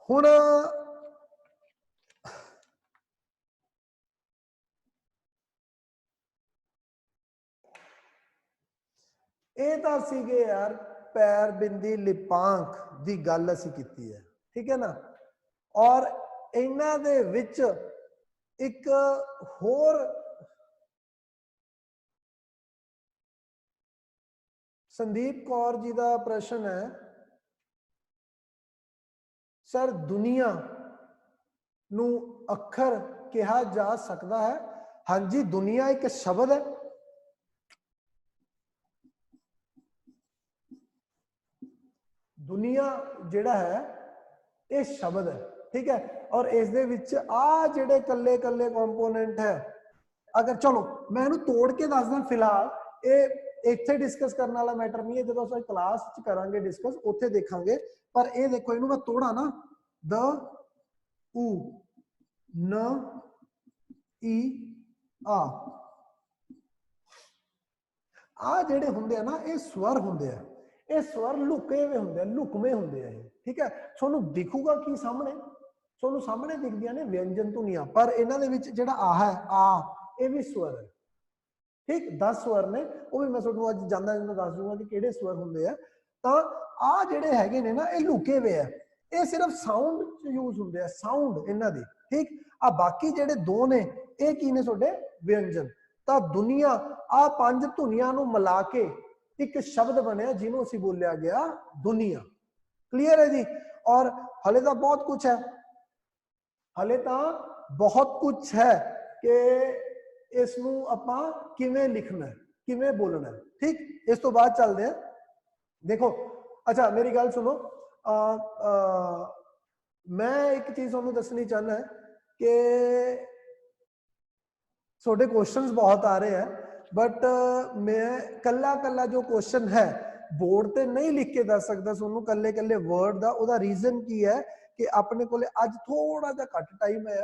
हुण ये तां सीगे यार पैर बिंदी लिपांक दी गल असीं कीती है, ठीक है ना। और इन्हां दे विच एक होर संदीप कौर जी का प्रश्न है, सर दुनिया नू अखर कहा जा सकता है? हाँ जी, दुनिया एक शब्द है, दुनिया जिहड़ा है ये शब्द है, ठीक है। और इस दे विच आ जिहड़े कल्ले कल्ले कंपोनेंट है, अगर चलो मैं इहनूं तोड़ के दस दा, फिलहाल ये इत्थे डिस्कस करने वाला मैटर नहीं है, जो असीं क्लास च करांगे डिस्कस उत्थे देखांगे। पर ये देखो, इहनूं मैं तोड़ा ना, द उ न ई आ जिहड़े हुंदे आ ना, ये स्वर हुंदे आ, ये स्वर लुके हुए होंगे, लुकमे होंगे, ठीक है। तुहानूं दिखूगा कि सामने, तुहानूं सामने दिखदियां ने व्यंजन धुनियां, पर इन्हां दे विच जिहड़ा आ है, आ ये भी स्वर है, ठीक। 10 स्वर ने, वो भी मैं तुहानूं अज जांदा जांदा दस दूंगा कि किहड़े स्वर हुंदे आ। तां आ जिहड़े हैगे ने ना, ये लुके हुए है, ये सिर्फ साउंड च यूज हुंदे आ, साउंड इन्हां दी, ठीक। आ बाकी जिहड़े दो ने ये की ने तुहाडे व्यंजन। तां दुनिया आ पंज धुनियां नूं मिला के एक शब्द बनया जिन्हों असीं बोलिया गया दुनिया। क्लियर है जी। और हले तो बहुत कुछ है, हले तो बहुत कुछ है कि इसनूं आपां किवें लिखना है, किवें बोलना है, ठीक। इस तो बाद चलते हैं। देखो, अच्छा मेरी गल सुनो, मैं एक चीज तुहानूं दसनी चाहना है कि थोड़े क्वेश्चंस बहुत आ रहे हैं, बट मैं कला कला जो क्वेश्चन है बोर्ड ते नहीं लिख के दस सकदा तुहानू कल्ले कल्ले वर्ड दा। ओहदा रीजन की है कि अपने कोले अज थोड़ा जिहा घट टाइम है,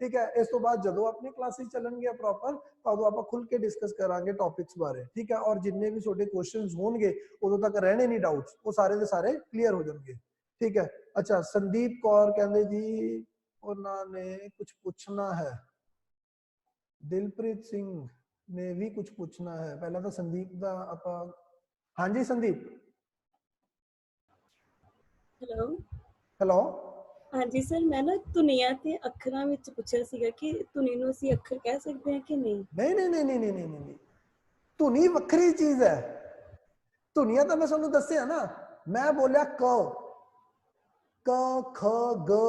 ठीक है। इस तो बाद जदों अपनी क्लासेस चलणगियां प्रॉपर तो उदों आपां खुल के डिस्कस करांगे टॉपिक्स बारे, ठीक है। और जिन्ने भी तुहाडे क्वेश्चंस होणगे उदों तक रहने नहीं डाउट्स, वो सारे दे सारे क्लियर हो जाणगे, ठीक है। अच्छा, संदीप कौर कहंदे जी उन्होंने कुछ पूछना है। दिलप्रीत सिंह ने भी कुछ पूछना है। पहला तो संदीप दा आपां, हाँ जी संदीप। Hello hello. हाँ जी सर, मैं ना ਧੁਨੀਆਂ ਤੇ ਅੱਖਰਾਂ ਵਿੱਚ ਪੁੱਛਿਆ ਸੀਗਾ ਕਿ ਧੁਨੀ ਨੂੰ ਅਸੀਂ ਅੱਖਰ ਕਹਿ ਸਕਦੇ ਹਾਂ ਕਿ ਨਹੀਂ। नहीं नहीं नहीं नहीं नहीं नहीं नहीं, ਧੁਨੀ ਵੱਖਰੀ चीज है। ਧੁਨੀਆਂ ਤਾਂ मैं ਤੁਹਾਨੂੰ ਦੱਸਿਆ ना, मैं बोलिया क क ख ग,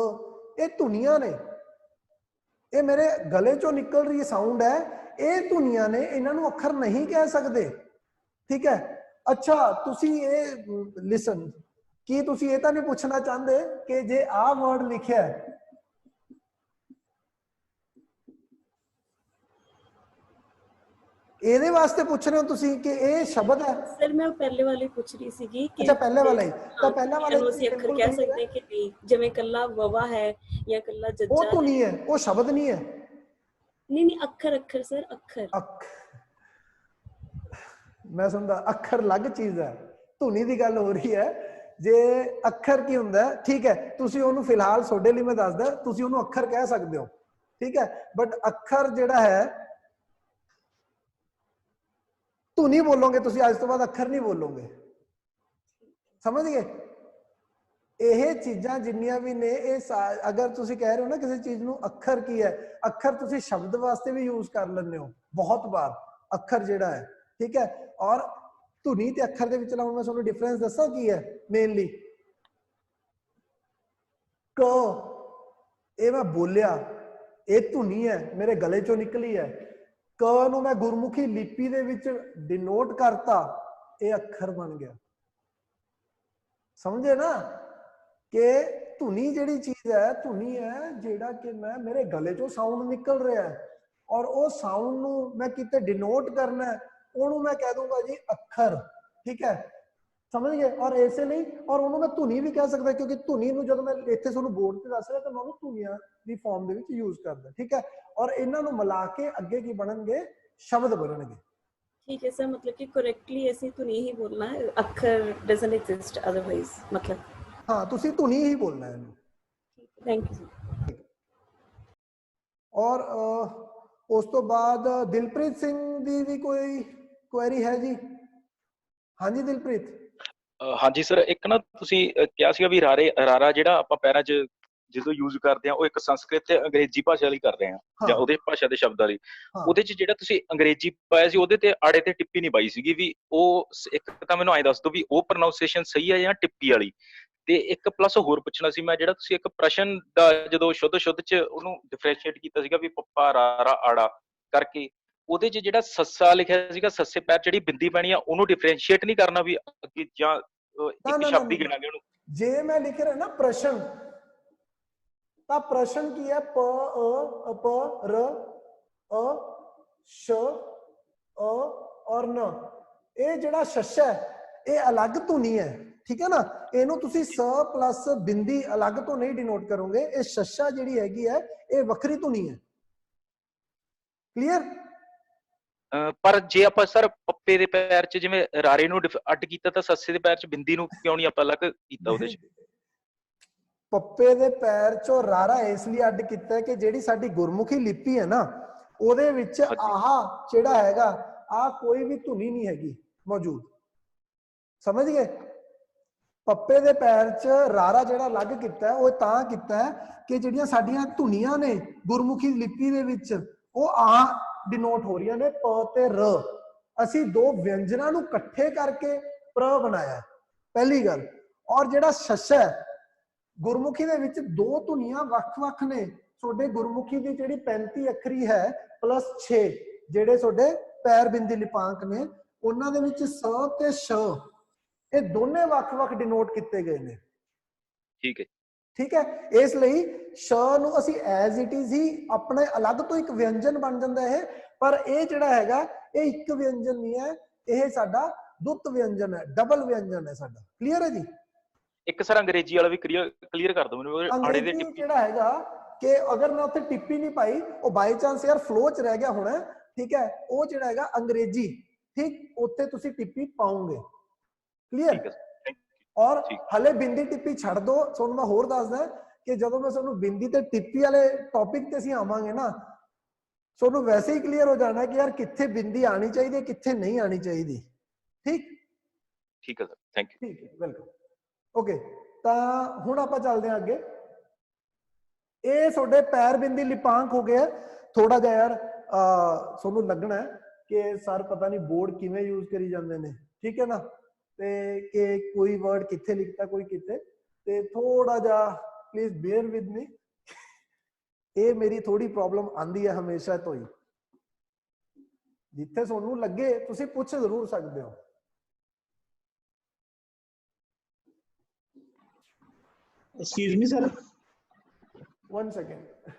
ये ਧੁਨੀਆਂ ने, ये मेरे गले चो निकल रही साउंड है, ये ਧੁਨੀਆਂ ने, इन्हों अखर नहीं कह सकते, ठीक है। अच्छा तुसी ये लिसन की तुसी ये तो नहीं पूछना चाहते कि जे आ वर्ड लिखा है ਇਹਦੇ ਵਾਸਤੇ ਪੁੱਛ ਰਹੇ ਹੋ ਤੁਸੀਂ ਕਿ ਇਹ ਸ਼ਬਦ ਹੈ? ਸਰ ਮੈਂ ਪਹਿਲੇ ਵਾਲੇ ਪੁੱਛ ਰਹੀ ਸੀਗੀ ਕਿ ਅੱਛਾ ਪਹਿਲੇ ਵਾਲਾ ਹੀ, ਤਾਂ ਪਹਿਲਾ ਵਾਲਾ ਨੂੰ ਅਸੀਂ ਅੱਖਰ ਕਹਿ ਸਕਦੇ ਕਿ ਨਹੀਂ, ਜਿਵੇਂ ਕੱਲਾ ਵਵਾ ਹੈ ਜਾਂ ਕੱਲਾ ਜੱਜਾ ਉਹ तो नहीं है, वो शब्द नहीं है। नहीं नहीं, अखर अखर सर, अखर मैं समझा अखर अलग चीज है, ਧੁਨੀ ਦੀ ਗੱਲ ਹੋ ਰਹੀ है। जे अखर की हुंदा है, ठीक है, तुसी ओनू फिलहाल ਤੁਹਾਡੇ ਲਈ मैं दसदा, तुसी ओनू अखर कह सकते हो, ठीक है। बट अखर जिहड़ा है ਧੁਨੀ बोलोगे तुसी, आज तो बाद अखर नहीं बोलोगे, समझ गए। ਇਹ ਚੀਜ਼ਾਂ ਜਿੰਨੀਆਂ ਵੀ ਨੇ ਇਹ ਅਗਰ ਤੁਸੀਂ ਕਹਿ ਰਹੇ ਹੋ ਨਾ ਕਿਸੇ ਚੀਜ਼ ਨੂੰ ਅੱਖਰ ਕੀ ਹੈ, ਅੱਖਰ ਤੁਸੀਂ ਸ਼ਬਦ ਵਾਸਤੇ ਵੀ ਯੂਜ਼ ਕਰ ਲੈਂਦੇ ਹੋ ਬਹੁਤ ਵਾਰ ਅੱਖਰ ਜਿਹੜਾ ਹੈ, ਠੀਕ ਹੈ। ਔਰ ਧੁਨੀ ਤੇ ਅੱਖਰ ਦੇ ਵਿੱਚ ਲਾਉਣ ਮੈਂ ਤੁਹਾਨੂੰ ਡਿਫਰੈਂਸ ਦੱਸਾਂ ਕੀ ਹੈ ਮੇਨਲੀ। ਕ ਇਹ ਮੈਂ ਬੋਲਿਆ, ਇਹ ਧੁਨੀ ਹੈ, ਮੇਰੇ ਗਲੇ ਚੋਂ ਨਿਕਲੀ ਹੈ। ਕ ਨੂੰ ਮੈਂ ਗੁਰਮੁਖੀ ਲਿਪੀ ਦੇ ਵਿੱਚ ਡਿਨੋਟ ਕਰਤਾ, ਇਹ ਅੱਖਰ ਬਣ ਗਿਆ। ਸਮਝੇ ਨਾ कि ਧੁਨੀ ਜਿਹੜੀ ਚੀਜ਼ ਹੈ, ਧੁਨੀ ਹੈ ਜਿਹੜਾ ਕਿ ਮੈਂ ਮੇਰੇ ਗਲੇ ਚੋਂ ਸਾਊਂਡ ਨਿਕਲ ਰਿਹਾ ਹੈ ਔਰ ਉਹ ਸਾਊਂਡ ਨੂੰ ਮੈਂ ਕਿਤੇ ਡਿਨੋਟ ਕਰਨਾ ਹੈ, ਉਹਨੂੰ ਮੈਂ ਕਹਿ ਦੂੰਗਾ ਜੀ ਅੱਖਰ, ਠੀਕ ਹੈ, ਸਮਝ ਗਏ। ਔਰ ਐਸੇ ਨਹੀਂ, ਔਰ ਉਹਨੂੰ ਮੈਂ ਧੁਨੀ ਵੀ ਕਹਿ ਸਕਦਾ ਕਿਉਂਕਿ ਧੁਨੀ ਨੂੰ ਜਦੋਂ ਮੈਂ ਇੱਥੇ ਤੁਹਾਨੂੰ ਬੋਰਡ ਤੇ ਦੱਸ ਰਿਹਾ ਤਾਂ ਮੈਂ ਉਹਨੂੰ ਧੁਨੀਆਂ ਦੀ ਫਾਰਮ ਦੇ ਵਿੱਚ ਯੂਜ਼ ਕਰਦਾ, ਠੀਕ ਹੈ। ਔਰ ਇਹਨਾਂ ਨੂੰ ਮਿਲਾ ਕੇ ਅੱਗੇ ਕੀ ਬਣਨਗੇ, ਸ਼ਬਦ ਬਣਨਗੇ। ठीक है सर, मतलब कि करेक्टली ऐसी धुनी ही बोलना है, अखर डजंट एग्जिस्ट अदरवाइज, मतलब हाँ तुसी धुनी ही बोलना है। Thank you sir. और उस तो बाद दिलप्रीत सिंह दी भी कोई क्वेरी है जी? हाँ जी दिलप्रीत। हाँ जी सर, एक ना तुसी क्या सीगा भी रारा ਜਿਹੜਾ ਆਪਾਂ ਪੈਰਾਂ 'ਚ ਜਦੋਂ ਯੂਜ਼ ਕਰਦੇ ਆ ਉਹ ਇੱਕ ਸੰਸਕ੍ਰਿਤ ਤੇ ਅੰਗਰੇਜ਼ੀ ਭਾਸ਼ਾ ਲਈ ਕਰਦੇ ਆ ਜਾਂ ਉਹਦੇ ਭਾਸ਼ਾ ਦੇ ਸ਼ਬਦਾਂ ਲਈ। ਉਹਦੇ 'ਚ ਜਿਹੜਾ ਤੁਸੀਂ ਅੰਗਰੇਜ਼ੀ ਪਾਇਆ ਸੀ ਉਹਦੇ ਤੇ ਆੜੇ ਤੇ ਟਿੱਪੀ ਨਹੀਂ ਪਾਈ ਸੀਗੀ ਵੀ ਉਹ ਇੱਕ ਤਾਂ ਮੈਨੂੰ ਐਂ ਦੱਸ ਦਿਓ ਵੀ ਉਹ ਪ੍ਰੋਨਾਂਸੀਏਸ਼ਨ ਸਹੀ ਹੈ ਜਾਂ ਟਿੱਪੀ ਵਾਲੀ। ਤੇ ਇੱਕ ਪਲੱਸ ਹੋਰ ਪੁੱਛਣਾ ਸੀ ਮੈਂ, ਜਿਹੜਾ ਤੁਸੀਂ ਇੱਕ ਪ੍ਰਸ਼ਨ ਦਾ ਜਦੋਂ ਸ਼ੁੱਧ 'ਚ ਉਹਨੂੰ ਡਿਫਰੈਂਸ਼ੀਏਟ ਕੀਤਾ ਸੀਗਾ ਵੀ ਪੱਪਾ ਰਾਰਾ ਆੜਾ ਕਰਕੇ, ਉਹਦੇ 'ਚ ਜਿਹੜਾ ਸੱਸਾ ਲਿਖਿਆ ਸੀਗਾ ਸੱਸੇ ਪੈਰ ਜਿਹੜੀ ਬਿੰਦੀ ਪੈਣੀ ਆ ਉਹਨੂੰ ਡਿਫਰੈਂਸ਼ੀਏਟ ਨਹੀਂ ਕਰਨਾ ਵੀ ਅੱਗੇ ਜਾਂ ਇੱਕ ਸ਼ਬਦ ਹੀ ਗਿਣਾਂਗੇ ਉਹਨੂੰ। ਜੇ ਮੈਂ ਲਿਖ ਰਿਹਾ ਨਾ ਪ੍ਰਸ਼ਨ, ਤਾਂ ਪ੍ਰਸ਼ਨ ਕੀ ਹੈ, ਪ ਅ ਪ ਰ ਅ ਸ਼ ਅ ਔਰ ਨ, ਇਹ ਜਿਹੜਾ ਸ਼ਸ਼ ਹੈ ਇਹ ਅਲੱਗ ਧੁਨੀ ਹੈ, ਠੀਕ ਹੈ ਨਾ। ਇਹਨੂੰ ਤੁਸੀਂ ਸ ਪਲੱਸ ਬਿੰਦੀ ਅਲੱਗ ਤੋਂ ਨਹੀਂ ਡਿਨੋਟ ਕਰੋਗੇ, ਇਹ ਸ਼ਸ਼ਾ ਜਿਹੜੀ ਹੈਗੀ ਹੈ ਇਹ ਵੱਖਰੀ ਧੁਨੀ ਹੈ। ਕਲੀਅਰ? ਪਰ ਜੇ ਆਪਾਂ ਸਰ ਪੱਪੇ ਦੇ ਪੈਰ 'ਚ ਜਿਵੇਂ ਰਾਰੇ ਨੂੰ ਅੱਡ ਕੀਤਾ ਤਾਂ ਸੱਸੇ ਦੇ ਪੈਰ 'ਚ ਬਿੰਦੀ ਨੂੰ ਕਿਉਂ ਨਹੀਂ ਆਪਾਂ ਅਲੱਗ ਕੀਤਾ ਉਹਦੇ 'ਚ? ਪੱਪੇ ਦੇ ਪੈਰ 'ਚੋਂ ਰਾਰਾ ਇਸ ਲਈ ਅੱਡ ਕੀਤਾ ਕਿ ਜਿਹੜੀ ਸਾਡੀ ਗੁਰਮੁਖੀ ਲਿਪੀ ਹੈ ਨਾ ਉਹਦੇ ਵਿੱਚ ਆਹ ਜਿਹੜਾ ਹੈਗਾ ਆ ਕੋਈ ਵੀ ਧੁਨੀ ਨਹੀਂ ਹੈਗੀ ਮੌਜੂਦ, ਸਮਝ ਗਏ। ਪੱਪੇ ਦੇ ਪੈਰ 'ਚ ਰਾਰਾ ਜਿਹੜਾ ਅਲੱਗ ਕੀਤਾ ਉਹ ਤਾਂ ਕੀਤਾ ਕਿ ਜਿਹੜੀਆਂ ਸਾਡੀਆਂ ਧੁਨੀਆਂ ਨੇ ਗੁਰਮੁਖੀ ਲਿਪੀ ਦੇ ਵਿੱਚ ਉਹ ਆ ਡਿਨੋਟ ਹੋ ਰਹੀਆਂ ਨੇ, ਪ ਤੇ ਰ। ਅਸੀਂ ਦੋ ਵਿਅੰਜਨਾਂ ਨੂੰ ਇਕੱਠੇ ਕਰਕੇ ਪ੍ਰ ਬਣਾਇਆ, ਪਹਿਲੀ ਗੱਲ। ਔਰ ਜਿਹੜਾ ਸ਼ਸ਼ ਹੈ ਗੁਰਮੁਖੀ ਦੇ ਵਿੱਚ ਦੋ ਧੁਨੀਆਂ ਵੱਖ-ਵੱਖ ਨੇ। ਤੁਹਾਡੇ ਗੁਰਮੁਖੀ ਦੀ ਜਿਹੜੀ 35 ਅੱਖਰੀ ਹੈ ਪਲੱਸ 6 ਜਿਹੜੇ ਤੁਹਾਡੇ ਪੈਰ ਬਿੰਦੀ ਲਿਪਾਂਕ ਨੇ ਉਹਨਾਂ ਦੇ ਵਿੱਚ ਸ ਤੇ ਸ਼ ਇਹ ਦੋਨੇ ਵੱਖ-ਵੱਖ ਡਿਨੋਟ ਕੀਤੇ ਗਏ ਨੇ, ਠੀਕ ਹੈ, ਠੀਕ ਹੈ। ਇਸ ਲਈ ਸ਼ ਨੂੰ ਅਸੀਂ ਐਜ਼ ਇਟ ਇਜ਼ ਹੀ ਆਪਣੇ ਅਲੱਗ ਤੋਂ ਇੱਕ ਵਿਅੰਜਨ ਬਣ ਜਾਂਦਾ ਇਹ, ਪਰ ਇਹ ਜਿਹੜਾ ਹੈਗਾ ਇਹ ਇੱਕ ਵਿਅੰਜਨ ਨਹੀਂ ਹੈ, ਇਹ ਸਾਡਾ ਦੁੱਤ ਵਿਅੰਜਨ ਹੈ, ਡਬਲ ਵਿਅੰਜਨ ਹੈ ਸਾਡਾ। ਕਲੀਅਰ ਹੈ ਜੀ? ਇੱਕ ਸਰ ਅੰਗਰੇਜ਼ੀ ਵਾਲਾ ਵੀ ਕਲੀਅਰ ਕਰ ਦਿਓ ਮੈਨੂੰ, ਆੜੇ ਦੇ ਅੰਗਰੇਜ਼ੀ ਜਿਹੜਾ ਹੈਗਾ ਕਿ ਅਗਰ ਮੈਂ ਉੱਥੇ ਟਿੱਪੀ ਨਹੀਂ ਪਾਈ, ਉਹ ਬਾਈ ਚਾਂਸ ਯਾਰ ਫਲੋ ਚ ਰਹਿ ਗਿਆ ਹੋਣਾ, ਠੀਕ ਹੈ, ਉਹ ਜਿਹੜਾ ਹੈਗਾ ਅੰਗਰੇਜ਼ੀ, ਠੀਕ, ਉੱਥੇ ਤੁਸੀਂ ਟਿੱਪੀ ਪਾਉਂਗੇ। ਕਲੀਅਰ? ਔਰ ਹਲੇ ਬਿੰਦੀ ਟਿੱਪੀ ਛੱਡ ਦੋ, ਤੁਹਾਨੂੰ ਮੈਂ ਹੋਰ ਦੱਸਦਾ ਕਿ ਜਦੋਂ ਮੈਂ ਤੁਹਾਨੂੰ ਬਿੰਦੀ ਤੇ ਟਿੱਪੀ ਵਾਲੇ ਟੌਪਿਕ ਤੇ ਅਸੀਂ ਆਵਾਂਗੇ ਨਾ, ਤੁਹਾਨੂੰ ਵੈਸੇ ਹੀ ਕਲੀਅਰ ਹੋ ਜਾਣਾ ਕਿ ਯਾਰ ਕਿੱਥੇ ਬਿੰਦੀ ਆਣੀ ਚਾਹੀਦੀ ਹੈ, ਕਿੱਥੇ ਨਹੀਂ ਆਣੀ ਚਾਹੀਦੀ। ਠੀਕ ਠੀਕ ਹੈ ਸਰ, ਥੈਂਕ ਯੂ। ਠੀਕ ਹੈ, ਵੈਲਕਮ। ਓਕੇ, ਤਾਂ ਹੁਣ ਆਪਾਂ ਚੱਲਦੇ ਹਾਂ ਅੱਗੇ। ਇਹ ਤੁਹਾਡੇ ਪੈਰ ਬਿੰਦੀ ਲਿਪਾਂਕ ਹੋ ਗਿਆ। ਥੋੜਾ ਜਿਹਾ ਯਾਰ ਤੁਹਾਨੂੰ ਲੱਗਣਾ ਕਿ ਸਰ ਪਤਾ ਨਹੀਂ ਬੋਰਡ ਕਿਵੇਂ ਯੂਜ਼ ਕਰੀ ਜਾਂਦੇ ਨੇ, ਠੀਕ ਹੈ ਨਾ, ਤੇ ਕਿ ਕੋਈ ਵਰਡ ਕਿੱਥੇ ਲਿਖਤਾ ਕੋਈ ਕਿੱਥੇ, ਤੇ ਥੋੜਾ ਜਿਹਾ ਪਲੀਜ਼ ਬੇਅਰ ਵਿਦ ਮੀ। ਇਹ ਮੇਰੀ ਥੋੜੀ ਪ੍ਰੋਬਲਮ ਆਂਦੀ ਹੈ ਹਮੇਸ਼ਾ ਤੋਂ ਹੀ। ਜਿੱਥੇ ਤੁਹਾਨੂੰ ਲੱਗੇ ਤੁਸੀਂ ਪੁੱਛ ਜ਼ਰੂਰ ਸਕਦੇ ਹੋ। Excuse me, sir. 1 second.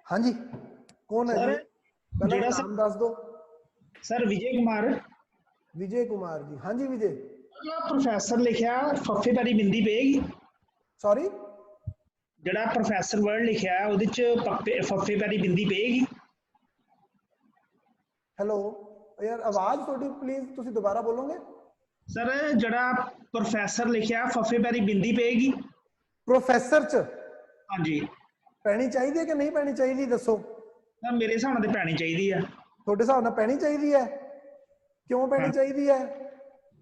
हाँ जी, कौन है? ਜਿਹੜਾ नाम दस दो। ਸਰ ਵਿਜੇ ਕੁਮਾਰ। विजय कुमार जी, हाँ जी विजय। ਜਿਹੜਾ ਪ੍ਰੋਫੈਸਰ ਲਿਖਿਆ ਫੱਫੇ ਪੈਰੀ ਬਿੰਦੀ ਪਏਗੀ? सॉरी, ਜਿਹੜਾ ਪ੍ਰੋਫੈਸਰ ਵਰਡ ਲਿਖਿਆ ਉਹਦੇ ਚ ਫੱਫੇ ਪੈਰੀ ਬਿੰਦੀ ਪਏਗੀ? हेलो यार, आवाज थोड़ी प्लीज तुसी दोबारा बोलोगे? ਸਰ ਜਿਹੜਾ ਪ੍ਰੋਫੈਸਰ ਲਿਖਿਆ ਫੱਫੇ ਪੈਰੀ ਬਿੰਦੀ ਪਏਗੀ? प्रोफेसर च ਹਾਂਜੀ। पैनी चाहिए कि नहीं पैनी चाहिए दसो। ਸਰ ਮੇਰੇ ਹਿਸਾਬ ਨਾਲ ਤੇ ਪੈਣੀ ਚਾਹੀਦੀ ਆ। ਤੁਹਾਡੇ ਹਿਸਾਬ ਨਾਲ ਪੈਣੀ ਚਾਹੀਦੀ ਹੈ? ਕਿਉਂ ਪੈਣੀ ਚਾਹੀਦੀ ਹੈ?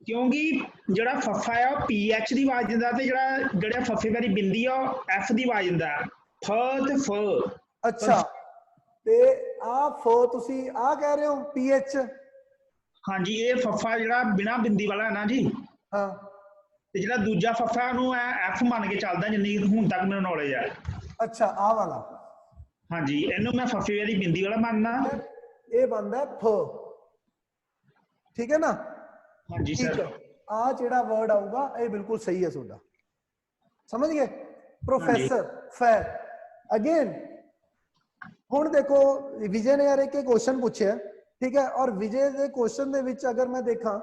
ਕਿਉਂਕਿ ਜਿਹੜਾ ਫੱਫਾ ਆ ਉਹ PH ਦੀ ਆਵਾਜ਼ ਦਿੰਦਾ, ਤੇ ਜਿਹੜਾ ਫੱਫੇ ਪੈਰੀ ਬਿੰਦੀ ਆ ਉਹ F ਦੀ ਆਵਾਜ਼ ਦਿੰਦਾ, ਫ ਤੇ ਫ। ਅੱਛਾ, ਤੇ ਆ ਫ ਤੁਸੀਂ ਆ ਕਹਿ ਰਹੇ ਹੋ PH? ਹਾਂਜੀ, ਇਹ ਫੱਫਾ ਜਿਹੜਾ ਬਿਨਾ ਬਿੰਦੀ ਵਾਲਾ ਹੈ ਨਾ ਜੀ। ਹਾਂ, ਤੇ ਜਿਹੜਾ ਦੂਜਾ ਫੱਫਾ ਉਹਨੂੰ F ਮੰਨ ਕੇ ਚੱਲਦਾ, ਜਿੰਨੀ ਹੁਣ ਤੱਕ ਮੈਨੂੰ ਨੌਲੇਜ ਹੈ। ਅੱਛਾ, ਆ ਵਾਲਾ। ਹਾਂਜੀ, ਇਹਨੂੰ ਮੈਂ ਫੱਫੇ ਵਾਲੀ ਬਿੰਦੀ ਵਾਲਾ ਮੰਨਦਾ। ਇਹ ਬਣਦਾ ਫ, ਠੀਕ ਹੈ ਨਾ? ਹਾਂਜੀ ਠੀਕ ਸਰ। ਹੈ, ਆ ਜਿਹੜਾ ਵਰਡ ਆਊਗਾ ਇਹ ਬਿਲਕੁਲ ਸਹੀ ਹੈ ਤੁਹਾਡਾ, ਸਮਝ ਗਏ? Professor fire. ਅਗੇਨ ਹੁਣ ਦੇਖੋ ਵਿਜੇ ਨੇ ਯਾਰ ਇੱਕ ਕੁਐਸਚਨ ਪੁੱਛਿਆ, ਠੀਕ ਹੈ, ਔਰ ਵਿਜੇ ਦੇ ਕੁਐਸਚਨ ਦੇ ਵਿੱਚ ਅਗਰ ਮੈਂ ਦੇਖਾਂ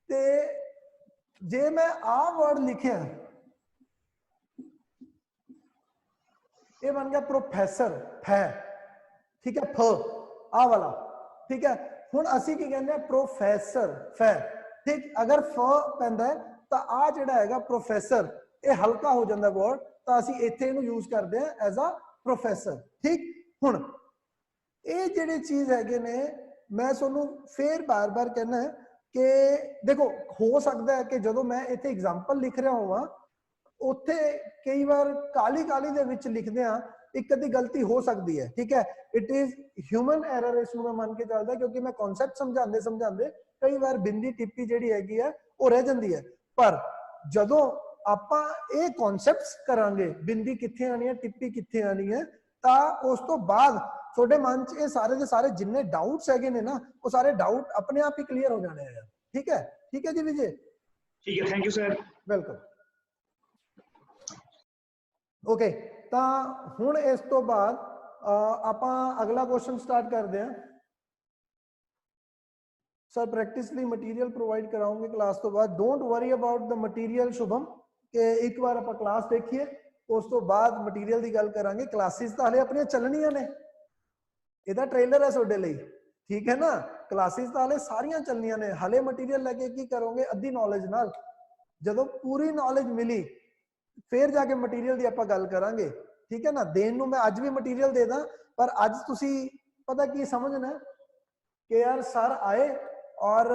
ਤੇ ਜੇ ਮੈਂ ਆ ਵਰਡ ਲਿਖਿਆ, ਇਹ ਬਣ ਗਿਆ ਪ੍ਰੋਫੈਸਰ ਫੈ, ਠੀਕ ਹੈ, ਫ ਆ ਵਾਲਾ, ਠੀਕ ਹੈ। ਹੁਣ ਅਸੀਂ ਕੀ ਕਹਿੰਦੇ ਆ? ਪ੍ਰੋਫੈਸਰ ਫੈ, ਠੀਕ। ਅਗਰ ਫ ਪੈਂਦਾ ਤਾਂ ਆ ਜਿਹੜਾ ਹੈਗਾ ਪ੍ਰੋਫੈਸਰ, ਇਹ ਹਲਕਾ ਹੋ ਜਾਂਦਾ ਵਰਡ, ਤਾਂ ਅਸੀਂ ਇੱਥੇ ਇਹਨੂੰ ਯੂਜ਼ ਕਰਦੇ ਆ ਐਜ਼ ਅ ਪ੍ਰੋਫੈਸਰ, ਠੀਕ। ਹੁਣ ਇਹ ਜਿਹੜੇ ਚੀਜ਼ ਹੈਗੇ ਨੇ, ਮੈਂ ਤੁਹਾਨੂੰ ਫੇਰ ਬਾਰ-ਬਾਰ ਕਹਿਣਾ ਕਿ ਦੇਖੋ ਹੋ ਸਕਦਾ ਹੈ ਕਿ ਜਦੋਂ ਮੈਂ ਇੱਥੇ ਐਗਜ਼ਾਮਪਲ ਲਿਖ ਰਿਹਾ ਹੋਵਾਂ, ਉੱਥੇ ਕਈ ਵਾਰ ਕਾਲੀ ਦੇ ਵਿੱਚ ਲਿਖਦੇ ਆ ਇੱਕ ਅੱਧੀ ਗਲਤੀ ਹੋ ਸਕਦੀ ਹੈ, ਠੀਕ ਹੈ। ਇਟ ਇਜ਼ ਹਿਊਮਨ ਐਰਰ, ਇਸ ਨੂੰ ਮੈਂ ਮੰਨ ਕੇ ਚੱਲਦਾ, ਕਿਉਂਕਿ ਮੈਂ ਕਨਸੈਪਟ ਸਮਝਾਉਂਦੇ ਕਈ ਵਾਰ ਬਿੰਦੀ ਟਿੱਪੀ ਜਿਹੜੀ ਹੈਗੀ ਹੈ ਉਹ ਰਹਿ ਜਾਂਦੀ ਹੈ। ਪਰ ਜਦੋਂ ਆਪਾਂ ਇਹ ਕਨਸੈਪਟਸ ਕਰਾਂਗੇ, ਬਿੰਦੀ ਕਿੱਥੇ ਆਣੀ ਹੈ, ਟਿੱਪੀ ਕਿੱਥੇ ਆਣੀ ਹੈ, ਤਾਂ ਉਸ ਤੋਂ ਬਾਅਦ ਤੁਹਾਡੇ ਮਨ 'ਚ ਇਹ ਸਾਰੇ ਦੇ ਸਾਰੇ ਜਿੰਨੇ ਡਾਊਟਸ ਹੈਗੇ ਨੇ ਨਾ, ਉਹ ਸਾਰੇ ਡਾਊਟ ਆਪਣੇ ਆਪ ਹੀ ਕਲੀਅਰ ਹੋ ਜਾਣੇ ਆ। ਠੀਕ ਹੈ, ਠੀਕ ਹੈ ਜੀ ਵਿਜੇ? ਠੀਕ ਹੈ, thank you sir. Welcome. Okay, ਤਾਂ ਹੁਣ ਇਸ ਤੋਂ ਬਾਅਦ ਆਪਾਂ ਅਗਲਾ ਕੁਐਸਚਨ ਸਟਾਰਟ ਕਰਦੇ ਹਾਂ। ਸਰ ਪ੍ਰੈਕਟਿਸ ਲਈ ਮਟੀਰੀਅਲ ਪ੍ਰੋਵਾਈਡ ਕਰਾਉਂਗੇ ਕਲਾਸ ਤੋਂ ਬਾਅਦ। Don't worry about the material Shubham, ਕਿ ਇੱਕ ਵਾਰ ਆਪਾਂ ਕਲਾਸ ਦੇਖੀਏ, ਉਸ ਤੋਂ ਬਾਅਦ ਮਟੀਰੀਅਲ ਦੀ ਗੱਲ ਕਰਾਂਗੇ। ਕਲਾਸਿਸ ਤਾਂ ਹਲੇ ਆਪਣੀਆਂ ਚੱਲਣੀਆਂ ਨੇ, ਇਹਦਾ ਟ੍ਰੇਲਰ ਹੈ ਤੁਹਾਡੇ ਲਈ, ਠੀਕ ਹੈ ਨਾ। ਕਲਾਸਿਸ ਤਾਂ ਹਲੇ ਸਾਰੀਆਂ ਚੱਲਣੀਆਂ ਨੇ, ਹਲੇ ਮਟੀਰੀਅਲ ਲੈ ਕੇ ਕੀ ਕਰੋਗੇ? ਅੱਧੀ ਨੌਲੇਜ ਨਾਲ। ਜਦੋਂ ਪੂਰੀ ਨੌਲੇਜ ਮਿਲੀ ਫਿਰ ਜਾ ਕੇ ਮਟੀਰੀਅਲ ਦੀ ਆਪਾਂ ਗੱਲ ਕਰਾਂਗੇ, ਠੀਕ ਹੈ ਨਾ। ਦੇਣ ਨੂੰ ਮੈਂ ਅੱਜ ਵੀ ਮਟੀਰੀਅਲ ਦੇ ਦਾਂ, ਪਰ ਅੱਜ ਤੁਸੀਂ ਪਤਾ ਕੀ ਸਮਝਣਾ ਕਿ ਯਾਰ ਸਰ ਆਏ ਔਰ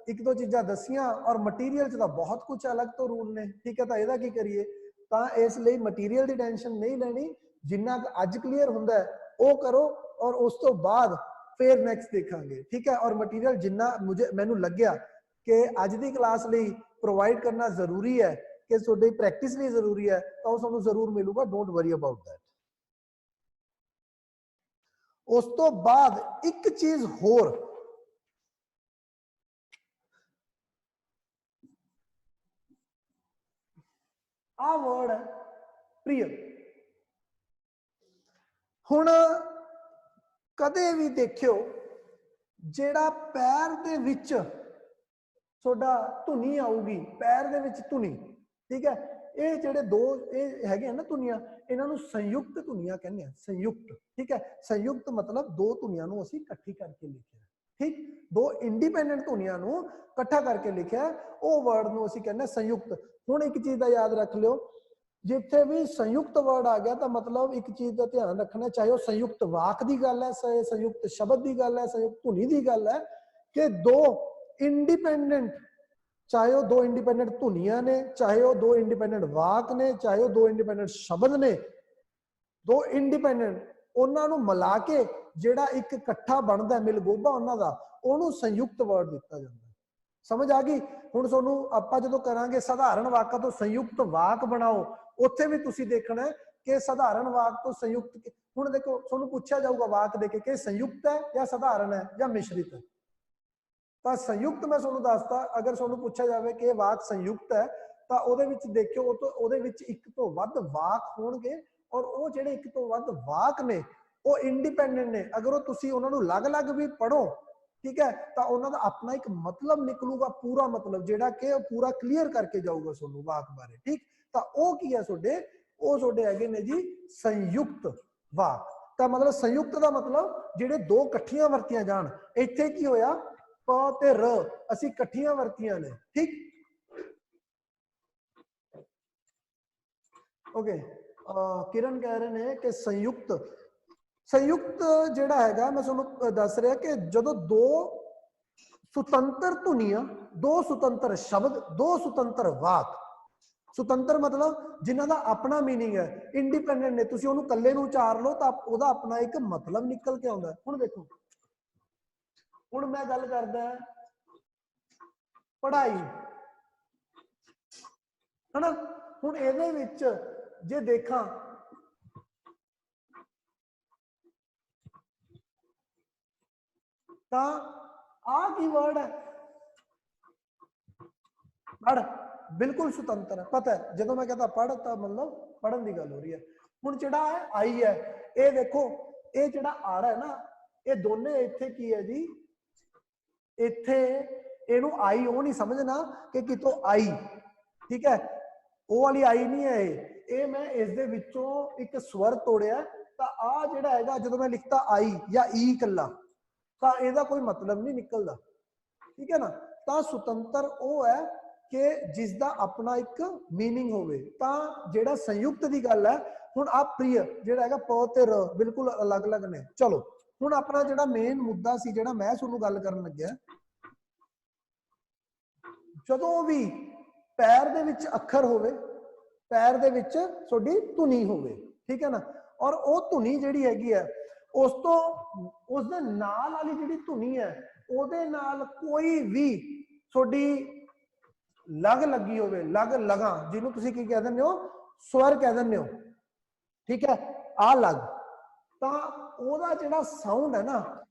ਇੱਕ ਦੋ ਚੀਜ਼ਾਂ ਦਸੀਆਂ, ਔਰ ਮਟੀਰੀਅਲ 'ਚ ਤਾਂ ਬਹੁਤ ਕੁਝ ਅਲੱਗ ਤੋਂ ਰੂਲ ਨੇ, ਠੀਕ ਹੈ। ਤਾਂ ਇਹਦਾ ਕੀ ਕਰੀਏ? ਤਾਂ ਇਸ ਲਈ ਮਟੀਰੀਅਲ ਦੀ ਟੈਨਸ਼ਨ ਨਹੀਂ ਲੈਣੀ, ਜਿੰਨਾ ਅੱਜ ਕਲੀਅਰ ਹੁੰਦਾ ਉਹ ਕਰੋ, ਔਰ ਉਸ ਤੋਂ ਬਾਅਦ ਫਿਰ ਨੈਕਸਟ ਦੇਖਾਂਗੇ, ਠੀਕ ਹੈ। ਔਰ ਮਟੀਰੀਅਲ ਜਿੰਨਾ ਮੈਨੂੰ ਲੱਗਿਆ ਕਿ ਅੱਜ ਦੀ ਕਲਾਸ ਲਈ ਪ੍ਰੋਵਾਈਡ ਕਰਨਾ ਜ਼ਰੂਰੀ ਹੈ, ਕਿ ਤੁਹਾਡੀ ਪ੍ਰੈਕਟਿਸ ਲਈ ਜ਼ਰੂਰੀ ਹੈ, ਤਾਂ ਉਹ ਤੁਹਾਨੂੰ ਜ਼ਰੂਰ ਮਿਲੂਗਾ। Don't worry about that. ਉਸ ਤੋਂ ਬਾਅਦ ਇੱਕ ਚੀਜ਼ ਹੋਰ, ਆ ਵਰਡ ਹੈ ਪ੍ਰਿਯ। ਹੁਣ ਕਦੇ ਵੀ ਦੇਖਿਓ ਜਿਹੜਾ ਪੈਰ ਦੇ ਵਿੱਚ ਤੁਹਾਡਾ ਧੁਨੀ ਆਊਗੀ, ਪੈਰ ਦੇ ਵਿੱਚ ਧੁਨੀ, ਠੀਕ ਹੈ, ਇਹ ਜਿਹੜੇ ਦੋ ਇਹ ਹੈਗੇ ਨਾ ਧੁਨੀਆਂ, ਇਹਨਾਂ ਨੂੰ ਸੰਯੁਕਤ ਧੁਨੀਆਂ ਕਹਿੰਦੇ ਆ, ਸੰਯੁਕਤ, ਠੀਕ ਹੈ। ਸੰਯੁਕਤ ਮਤਲਬ ਦੋ ਧੁਨੀਆਂ ਨੂੰ ਅਸੀਂ ਇਕੱਠੀ ਕਰਕੇ ਲਿਖਿਆ, ਠੀਕ, ਦੋ ਇੰਡੀਪੈਂਡੈਂਟ ਧੁਨੀਆਂ ਨੂੰ ਇਕੱਠਾ ਕਰਕੇ ਲਿਖਿਆ, ਉਹ ਵਰਡ ਨੂੰ ਅਸੀਂ ਕਹਿੰਦੇ ਸੰਯੁਕਤ। ਹੁਣ ਇੱਕ ਚੀਜ਼ ਦਾ ਯਾਦ ਰੱਖ ਲਿਓ, ਜਿੱਥੇ ਵੀ ਸੰਯੁਕਤ ਵਰਡ ਆ ਗਿਆ ਤਾਂ ਮਤਲਬ ਇੱਕ ਚੀਜ਼ ਦਾ ਧਿਆਨ ਰੱਖਣਾ, ਚਾਹੇ ਉਹ ਸੰਯੁਕਤ ਵਾਕ ਦੀ ਗੱਲ ਹੈ, ਸੰਯੁਕਤ ਸ਼ਬਦ ਦੀ ਗੱਲ ਹੈ, ਸੰਯੁਕਤ ਧੁਨੀ ਦੀ ਗੱਲ ਹੈ, ਕਿ ਦੋ ਇੰਡੀਪੈਂਡੈਂਟ, ਚਾਹੇ ਉਹ ਦੋ ਇੰਡੀਪੈਂਡੈਂਟ ਧੁਨੀਆਂ ਨੇ, ਚਾਹੇ ਉਹ ਦੋ ਇੰਡੀਪੈਂਡੈਂਟ ਵਾਕ ਨੇ, ਚਾਹੇ ਉਹ ਦੋ ਇੰਡੀਪੈਂਡੈਂਟ ਸ਼ਬਦ ਨੇ, ਦੋ ਇੰਡੀਪੈਂਡੈਂਟ, ਉਹਨਾਂ ਨੂੰ ਮਿਲਾ ਕੇ ਜਿਹੜਾ ਇੱਕ ਇਕੱਠਾ ਬਣਦਾ ਮਿਲਗੋਭਾ ਉਹਨਾਂ ਦਾ, ਉਹਨੂੰ ਸੰਯੁਕਤ ਵਰਡ ਦਿੱਤਾ ਜਾਂਦਾ। ਸਮਝ ਆ ਗਈ? ਹੁਣ ਤੁਹਾਨੂੰ ਆਪਾਂ ਜਦੋਂ ਕਰਾਂਗੇ ਸਧਾਰਨ ਵਾਕਾਂ ਤੋਂ ਸੰਯੁਕਤ ਵਾਕ ਬਣਾਓ, ਉੱਥੇ ਵੀ ਤੁਸੀਂ ਦੇਖਣਾ ਹੈ ਕਿ ਸਧਾਰਨ ਵਾਕ ਤੋਂ ਸੰਯੁਕਤ, ਹੁਣ ਦੇਖੋ ਤੁਹਾਨੂੰ ਪੁੱਛਿਆ ਜਾਊਗਾ ਵਾਕ ਦੇ ਕੇ ਕਿ ਸੰਯੁਕਤ ਹੈ ਜਾਂ ਸਧਾਰਨ ਹੈ ਜਾਂ ਮਿਸ਼ਰਿਤ ਹੈ, ਤਾਂ ਸੰਯੁਕਤ ਮੈਂ ਤੁਹਾਨੂੰ ਦੱਸਤਾ। ਅਗਰ ਤੁਹਾਨੂੰ ਪੁੱਛਿਆ ਜਾਵੇ ਕਿ ਇਹ ਵਾਕ ਸੰਯੁਕਤ ਹੈ ਤਾਂ ਉਹਦੇ ਵਿੱਚ ਦੇਖਿਓ ਉਹਦੇ ਵਿੱਚ ਇੱਕ ਤੋਂ ਵੱਧ ਵਾਕ ਹੋਣਗੇ, ਔਰ ਉਹ ਜਿਹੜੇ ਇੱਕ ਤੋਂ ਵੱਧ ਵਾਕ ਨੇ ਉਹ ਇੰਡੀਪੈਂਡੈਂਟ ਨੇ। ਅਗਰ ਉਹ ਤੁਸੀਂ ਉਹਨਾਂ ਨੂੰ ਅਲੱਗ-ਅਲੱਗ ਵੀ ਪੜੋ, ਠੀਕ ਹੈ, ਤਾਂ ਉਹਨਾਂ ਦਾ ਆਪਣਾ ਇੱਕ ਮਤਲਬ ਨਿਕਲੂਗਾ, ਪੂਰਾ ਮਤਲਬ ਜਿਹੜਾ ਕਿ ਉਹ ਪੂਰਾ ਕਲੀਅਰ ਕਰਕੇ ਜਾਊਗਾ ਤੁਹਾਨੂੰ ਵਾਕ ਬਾਰੇ, ਠੀਕ। ਤਾਂ ਉਹ ਕੀ ਹੈ ਤੁਹਾਡੇ, ਉਹ ਤੁਹਾਡੇ ਹੈਗੇ ਨੇ ਜੀ ਸੰਯੁਕਤ ਵਾਕ। ਤਾਂ ਮਤਲਬ ਸੰਯੁਕਤ ਦਾ ਮਤਲਬ ਜਿਹੜੇ ਦੋ ਇਕੱਠੀਆਂ ਵਰਤੀਆਂ ਜਾਣ। ਇੱਥੇ ਕੀ ਹੋਇਆ, ਪ ਤੇ ਰ ਅਸੀਂ ਇਕੱਠੀਆਂ ਵਰਤੀਆਂ ਨੇ, ਠੀਕ। ਓਕੇ, ਕਿਰਨ ਕਹਿ ਰਹੇ ਨੇ ਕਿ ਸੰਯੁਕਤ ਜਿਹੜਾ ਹੈਗਾ, ਮੈਂ ਤੁਹਾਨੂੰ ਦੱਸ ਰਿਹਾ ਕਿ ਜਦੋਂ ਦੋ ਸੁਤੰਤਰ ਧੁਨੀਆਂ, ਦੋ ਸੁਤੰਤਰ ਸ਼ਬਦ, ਦੋ ਸੁਤੰਤਰ ਵਾਕ, ਸੁਤੰਤਰ ਮਤਲਬ ਜਿਨ੍ਹਾਂ ਦਾ ਆਪਣਾ ਮੀਨਿੰਗ ਹੈ, ਇੰਡੀਪੈਂਡੈਂਟ ਨੇ, ਤੁਸੀਂ ਉਹਨੂੰ ਇਕੱਲੇ ਨੂੰ ਉਚਾਰ ਲਓ ਤਾਂ ਉਹਦਾ ਆਪਣਾ ਇੱਕ ਮਤਲਬ ਨਿਕਲ ਕੇ ਆਉਂਦਾ। ਹੁਣ ਦੇਖੋ, ਹੁਣ ਮੈਂ ਗੱਲ ਕਰਦਾ ਪੜ੍ਹਾਈ, ਹਨਾ। ਹੁਣ ਇਹਦੇ ਵਿੱਚ ਜੇ ਦੇਖਾਂ ਤਾਂ ਆਹ ਕੀ ਵਰਡ ਹੈ, ਪੜ੍ਹ, ਬਿਲਕੁਲ ਸੁਤੰਤਰ ਹੈ, ਪਤਾ ਹੈ ਜਦੋਂ ਮੈਂ ਕਹਿੰਦਾ ਪੜ੍ਹ ਤਾਂ ਮਤਲਬ ਪੜ੍ਹਨ ਦੀ ਗੱਲ ਹੋ ਰਹੀ ਹੈ। ਹੁਣ ਜਿਹੜਾ ਹੈ ਆਈ ਹੈ, ਇਹ ਦੇਖੋ, ਇਹ ਜਿਹੜਾ ਆੜ ਹੈ ਨਾ, ਇਹ ਦੋਨੇ ਇੱਥੇ ਕੀ ਹੈ ਜੀ, ਇੱਥੇ ਇਹਨੂੰ ਆਈ ਉਹ ਨਹੀਂ ਸਮਝਣਾ ਕਿ ਕਿਤੋਂ ਆਈ, ਠੀਕ ਹੈ, ਉਹ ਵਾਲੀ ਆਈ ਨਹੀਂ ਹੈ ਇਹ ਮੈਂ ਇਸ ਦੇ ਵਿੱਚੋਂ ਇੱਕ ਸਵਰ ਤੋੜਿਆ, ਤਾਂ ਆ ਜਿਹੜਾ ਹੈਗਾ ਜਦੋਂ ਮੈਂ ਲਿਖਤਾ ਆਈ ਜਾਂ ਈ ਇਕੱਲਾ, ਤਾਂ ਇਹਦਾ ਕੋਈ ਮਤਲਬ ਨਹੀਂ ਨਿਕਲਦਾ, ਠੀਕ ਹੈ ਨਾ। ਤਾਂ ਸੁਤੰਤਰ ਉਹ ਹੈ ਕਿ ਜਿਸ ਦਾ ਆਪਣਾ ਇੱਕ ਮੀਨਿੰਗ ਹੋਵੇ। ਤਾਂ ਜਿਹੜਾ ਸੰਯੁਕਤ ਦੀ ਗੱਲ ਹੈ, ਹੁਣ ਆ ਪ੍ਰਿਯ ਜਿਹੜਾ ਹੈਗਾ ਪ ਤੇ ਰ ਬਿਲਕੁਲ ਅਲੱਗ-ਅਲੱਗ ਨੇ। ਚਲੋ ਹੁਣ ਆਪਣਾ ਜਿਹੜਾ ਮੇਨ ਮੁੱਦਾ ਸੀ, ਜਿਹੜਾ ਮੈਂ ਤੁਹਾਨੂੰ ਗੱਲ ਕਰਨ ਲੱਗਿਆ, ਜਦੋਂ ਵੀ ਪੈਰ ਦੇ ਵਿੱਚ ਅੱਖਰ ਹੋਵੇ, ਪੈਰ ਦੇ ਵਿੱਚ ਤੁਹਾਡੀ ਧੁਨੀ ਹੋਵੇ, ਠੀਕ ਹੈ ਨਾ, ਔਰ ਉਹ ਧੁਨੀ ਜਿਹੜੀ ਹੈਗੀ ਹੈ ਉਸਦੇ ਨਾਲ ਵਾਲੀ ਜਿਹੜੀ ਧੁਨੀ ਹੈ ਉਹਦੇ ਨਾਲ ਕੋਈ ਵੀ ਤੁਹਾਡੀ ਲਗ ਲੱਗੀ ਹੋਵੇ, ਲਗਾਂ ਜਿਹਨੂੰ ਤੁਸੀਂ ਕੀ ਕਹਿ ਦਿੰਦੇ ਹੋ, ਸਵਰ ਕਹਿ ਦਿੰਦੇ ਹੋ, ਠੀਕ ਹੈ, ਆ ਲਗ, ਤਾਂ ਉਹਦਾ ਜਿਹੜਾ ਸਾਊਂਡ ਹੈ ਨਾ,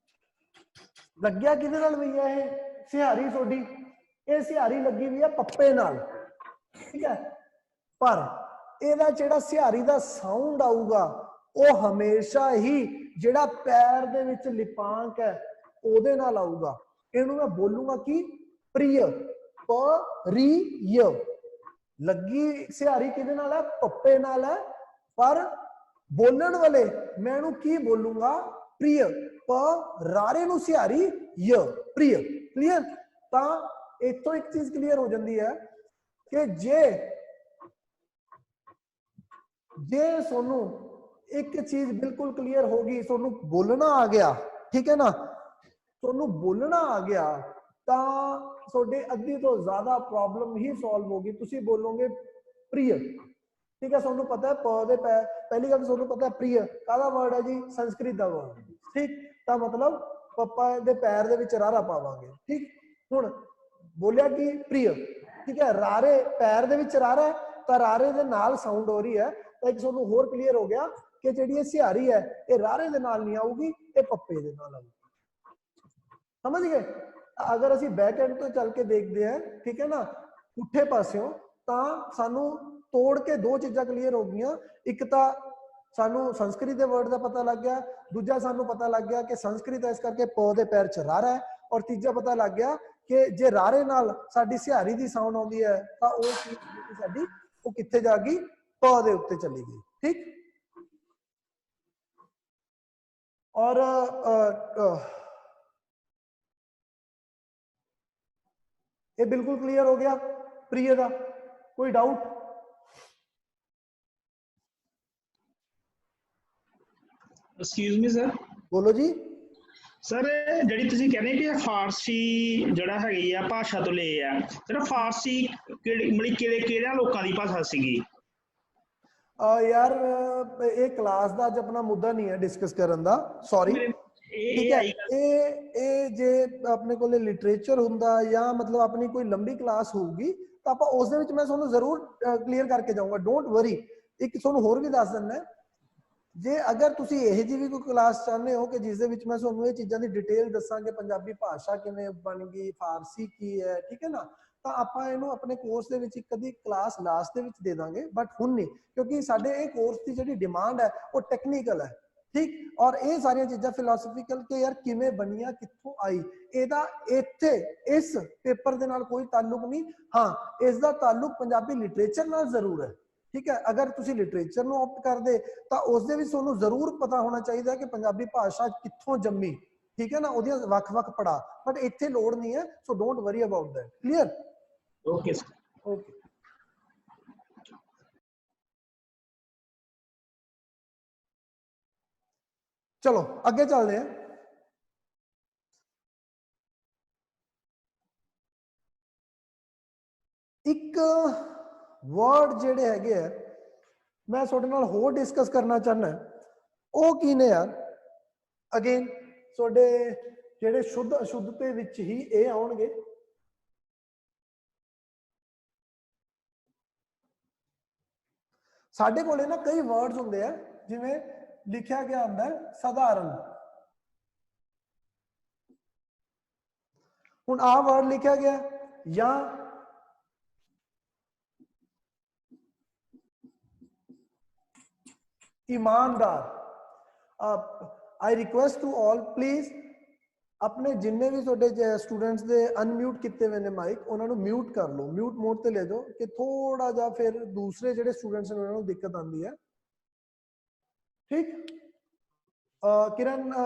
ਲੱਗਿਆ ਕਿਹਦੇ ਨਾਲ ਵੀ ਹੈ, ਇਹ ਸਿਹਾਰੀ ਤੁਹਾਡੀ, ਇਹ ਸਿਹਾਰੀ ਲੱਗੀ ਹੋਈ ਹੈ ਪੱਪੇ ਨਾਲ, ਠੀਕ ਹੈ, ਪਰ ਇਹਦਾ ਜਿਹੜਾ ਸਿਹਾਰੀ ਦਾ ਸਾਊਂਡ ਆਊਗਾ ਉਹ ਹਮੇਸ਼ਾ ਹੀ ਜਿਹੜਾ ਪੈਰ ਦੇ ਵਿੱਚ ਲਿਪਾਂਕ ਹੈ ਉਹਦੇ ਨਾਲ ਆਊਗਾ। ਇਹਨੂੰ ਮੈਂ ਬੋਲੂੰਗਾ ਕਿ ਪ੍ਰਿਯ, ਪ ਰੀ य, ਲੱਗੀ ਸਿਹਾਰੀ ਕਿਹਦੇ ਨਾਲ ਹੈ, ਪੱਪੇ ਨਾਲ ਹੈ, ਪਰ ਬੋਲਣ ਵਾਲੇ ਮੈਂ ਇਹਨੂੰ ਕੀ ਬੋਲੂੰਗਾ, ਪ੍ਰਿਯ, ਪ ਰਾਰੇ ਨੂੰ ਸਿਹਾਰੀ य, ਪ੍ਰਿਯ। ਕਲੀਅਰ? ਤਾਂ ਇੱਥੋਂ ਇੱਕ ਚੀਜ਼ ਕਲੀਅਰ ਹੋ ਜਾਂਦੀ ਹੈ ਕਿ ਜੇ ਤੁਹਾਨੂੰ ਇੱਕ ਚੀਜ਼ ਬਿਲਕੁਲ ਕਲੀਅਰ ਹੋ ਗਈ, ਤੁਹਾਨੂੰ ਬੋਲਣਾ ਆ ਗਿਆ, ਠੀਕ ਹੈ ਨਾ, ਤੁਹਾਨੂੰ ਬੋਲਣਾ ਆ ਗਿਆ, ਤਾਂ ਤੁਹਾਡੇ ਅੱਧੀ ਤੋਂ ਜ਼ਿਆਦਾ ਪ੍ਰੋਬਲਮ ਹੀ ਸੋਲਵ ਹੋਗੀ। ਤੁਸੀਂ ਬੋਲੋਗੇ ਪ੍ਰਿਯ, ਠੀਕ ਹੈ, ਤੁਹਾਨੂੰ ਪਤਾ ਹੈ ਪ ਦੇ ਪਹਿਲੀ ਗੱਲ ਤੁਹਾਨੂੰ ਪਤਾ ਹੈ ਪ੍ਰਿਯ ਕਾਹਦਾ ਵਰਡ ਹੈ ਜੀ, ਸੰਸਕ੍ਰਿਤ ਦਾ ਵਰਡ, ਠੀਕ। ਤਾਂ ਮਤਲਬ ਪੱਪਾ ਦੇ ਪੈਰ ਦੇ ਵਿੱਚ ਰਾਰਾ ਪਾਵਾਂਗੇ, ਠੀਕ। ਹੁਣ ਬੋਲਿਆ ਕਿ ਪ੍ਰਿਯ, ਠੀਕ ਹੈ, ਰਾਰੇ ਪੈਰ ਦੇ ਵਿੱਚ ਰਾਰਾ ਹੈ, ਤਾਂ ਰਾਰੇ ਦੇ ਨਾਲ ਸਾਊਂਡ ਹੋ ਰਹੀ ਹੈ, ਤਾਂ ਇੱਕ ਤੁਹਾਨੂੰ ਹੋਰ ਕਲੀਅਰ ਹੋ ਗਿਆ ਕਿ ਜਿਹੜੀ ਇਹ ਸਿਹਾਰੀ ਹੈ ਇਹ ਰਾਰੇ ਦੇ ਨਾਲ ਨਹੀਂ ਆਊਗੀ, ਇਹ ਪੱਪੇ ਦੇ ਨਾਲ ਆਊਗੀ। ਸਮਝ ਗਏ? ਅਗਰ ਅਸੀਂ ਬੈਕ ਐਂਡ ਤੋਂ ਚੱਲ ਕੇ ਦੇਖਦੇ ਹਾਂ, ਠੀਕ ਹੈ ਨਾ, ਪੁੱਠੇ ਪਾਸਿਓਂ, ਤਾਂ ਸਾਨੂੰ ਤੋੜ ਕੇ ਦੋ ਚੀਜ਼ਾਂ ਕਲੀਅਰ ਹੋ ਗਈਆਂ। ਇੱਕ ਤਾਂ ਸਾਨੂੰ ਸੰਸਕ੍ਰਿਤ ਦੇ ਵਰਡ ਦਾ ਪਤਾ ਲੱਗ ਗਿਆ, ਦੂਜਾ ਸਾਨੂੰ ਪਤਾ ਲੱਗ ਗਿਆ ਕਿ ਸੰਸਕ੍ਰਿਤ ਇਸ ਕਰਕੇ ਪ ਦੇ ਪੈਰ ਚ ਰਾਰਾ ਹੈ, ਔਰ ਤੀਜਾ ਪਤਾ ਲੱਗ ਗਿਆ ਕਿ ਜੇ ਰਾਰੇ ਨਾਲ ਸਾਡੀ ਸਿਹਾਰੀ ਦੀ ਸਾਊਂਡ ਆਉਂਦੀ ਹੈ ਤਾਂ ਉਹ ਸਾਡੀ ਉਹ ਕਿੱਥੇ ਜਾ ਗਈ, ਪ ਦੇ ਉੱਤੇ ਚਲੀ ਗਈ। ਠੀਕ, और ये बिल्कुल क्लियर हो गया प्रिय का, कोई डाउट? एक्सक्यूज मी सर, बोलो जी ਸਰ। ਜਿਹੜੀ ਤੁਸੀਂ ਕਹਿੰਦੇ ਕਿ ਫਾਰਸੀ ਜਿਹੜਾ ਹੈਗੀ ਆ ਭਾਸ਼ਾ ਤੋਂ ਲਏ ਆ, ਜਿਹੜਾ ਫਾਰਸੀ ਕਿਹੜਿਆਂ ਲੋਕਾਂ ਦੀ ਭਾਸ਼ਾ ਸੀਗੀ? यार ये क्लास ਦਾ ਅੱਜ ਆਪਣਾ ਮੁੱਦਾ ਨਹੀਂ ਹੈ ਡਿਸਕਸ ਕਰਨ ਦਾ, ਸੌਰੀ। ਠੀਕ ਹੈ, ਇਹ ਜੇ ਆਪਣੇ ਕੋਲੇ ਲਿਟਰੇਚਰ ਹੁੰਦਾ ਜਾਂ ਮਤਲਬ ਆਪਣੀ ਕੋਈ ਲੰਬੀ ਕਲਾਸ ਹੋਊਗੀ ਤਾਂ ਆਪਾਂ ਉਸ ਦੇ ਵਿੱਚ ਮੈਂ ਤੁਹਾਨੂੰ ਜ਼ਰੂਰ ਕਲੀਅਰ ਕਰਕੇ ਜਾਊਂਗਾ, ਡੋਂਟ ਵਰੀ। ਇੱਕ ਤੁਹਾਨੂੰ ਹੋਰ ਵੀ ਦੱਸ ਦਿੰਦਾ, ਜੇ ਅਗਰ ਤੁਸੀਂ ਇਹ ਜਿਹੀ ਵੀ ਕੋਈ ਕਲਾਸ ਚਾਹੁੰਦੇ ਹੋ ਕਿ ਜਿਸ ਦੇ ਵਿੱਚ ਮੈਂ ਤੁਹਾਨੂੰ ਇਹ ਚੀਜ਼ਾਂ ਦੀ ਡਿਟੇਲ ਦੱਸਾਂ ਕਿ ਪੰਜਾਬੀ ਭਾਸ਼ਾ ਕਿਵੇਂ ਬਣ ਗਈ, ਫਾਰਸੀ ਕੀ ਹੈ, ਠੀਕ ਹੈ ਨਾ, ਤਾਂ ਆਪਾਂ ਇਹਨੂੰ ਆਪਣੇ ਕੋਰਸ ਦੇ ਵਿੱਚ ਇੱਕ ਕਦੀ ਕਲਾਸ ਲਾਸਟ ਦੇ ਵਿੱਚ ਦੇ ਦਾਂਗੇ, ਬਟ ਹੁਣ ਨਹੀਂ, ਕਿਉਂਕਿ ਸਾਡੇ ਇਹ ਕੋਰਸ ਦੀ ਜਿਹੜੀ ਡਿਮਾਂਡ ਹੈ ਉਹ ਟੈਕਨੀਕਲ ਹੈ। ਠੀਕ, ਔਰ ਇਹ ਸਾਰੀਆਂ ਚੀਜ਼ਾਂ ਫਿਲਾਸਫੀਕਲ ਕਿ ਯਾਰ ਕਿਵੇਂ ਬਣੀਆਂ, ਕਿੱਥੋਂ ਆਈ, ਇਹਦਾ ਇੱਥੇ ਇਸ ਪੇਪਰ ਦੇ ਨਾਲ ਕੋਈ ਤਾਲੁਕ ਨਹੀਂ। ਹਾਂ, ਇਸ ਦਾ ਤਾਲੁਕ ਪੰਜਾਬੀ ਲਿਟਰੇਚਰ ਨਾਲ ਜ਼ਰੂਰ ਹੈ। ਠੀਕ ਹੈ, ਅਗਰ ਤੁਸੀਂ ਲਿਟਰੇਚਰ ਨੂੰ ਆਪਟ ਕਰਦੇ ਤਾਂ ਉਸ ਦੇ ਵਿੱਚ ਤੁਹਾਨੂੰ ਜ਼ਰੂਰ ਪਤਾ ਹੋਣਾ ਚਾਹੀਦਾ ਕਿ ਪੰਜਾਬੀ ਭਾਸ਼ਾ ਕਿੱਥੋਂ ਜੰਮੀ, ਠੀਕ ਹੈ ਨਾ, ਉਹਦੀਆਂ ਵੱਖ-ਵੱਖ ਪੜਾ, ਬਟ ਇੱਥੇ ਲੋੜ ਨਹੀਂ ਹੈ, so don't worry about that. Clear? Okay sir, okay. ਚਲੋ ਅੱਗੇ ਚੱਲਦੇ ਹਾਂ। ਇੱਕ ਵਰਡ ਜਿਹੜੇ ਹੈਗੇ ਆ ਮੈਂ ਤੁਹਾਡੇ ਨਾਲ ਹੋਰ ਡਿਸਕਸ ਕਰਨਾ ਚਾਹੁੰਦਾ, ਉਹ ਕੀ ਨੇ ਯਾਰ? ਅਗੇਨ ਤੁਹਾਡੇ ਜਿਹੜੇ ਸ਼ੁੱਧ ਅਸ਼ੁੱਧ ਦੇ ਵਿੱਚ ਹੀ ਇਹ ਆਉਣਗੇ। ਸਾਡੇ ਕੋਲੇ ਨਾ ਕਈ ਵਰਡਸ ਹੁੰਦੇ ਆ, ਜਿਵੇਂ ਲਿਖਿਆ ਗਿਆ ਹੁੰਦਾ ਹੈ ਸਧਾਰਨ। ਹੁਣ ਆਹ ਵਰਡ ਲਿਖਿਆ ਗਿਆ ਜਾਂ ईमानदार। I request to all please अपने जिन्ने भी ਤੁਹਾਡੇ स्टूडेंट्स ਦੇ ਅਨਮਿਊਟ ਕੀਤੇ ਹੋਏ ਨੇ ਮਾਈਕ, ਉਹਨਾਂ ਨੂੰ ਮਿਊਟ ਕਰ ਲਓ, ਮਿਊਟ ਮੋਡ ਤੇ ਲੈ ਜਾਓ ਕਿ ਥੋੜਾ ਜਿਹਾ ਫਿਰ ਦੂਸਰੇ ਜਿਹੜੇ ਸਟੂਡੈਂਟਸ ਨੇ ਉਹਨਾਂ ਨੂੰ ਦਿੱਕਤ ਆਉਂਦੀ ਹੈ। ठीक, किरण,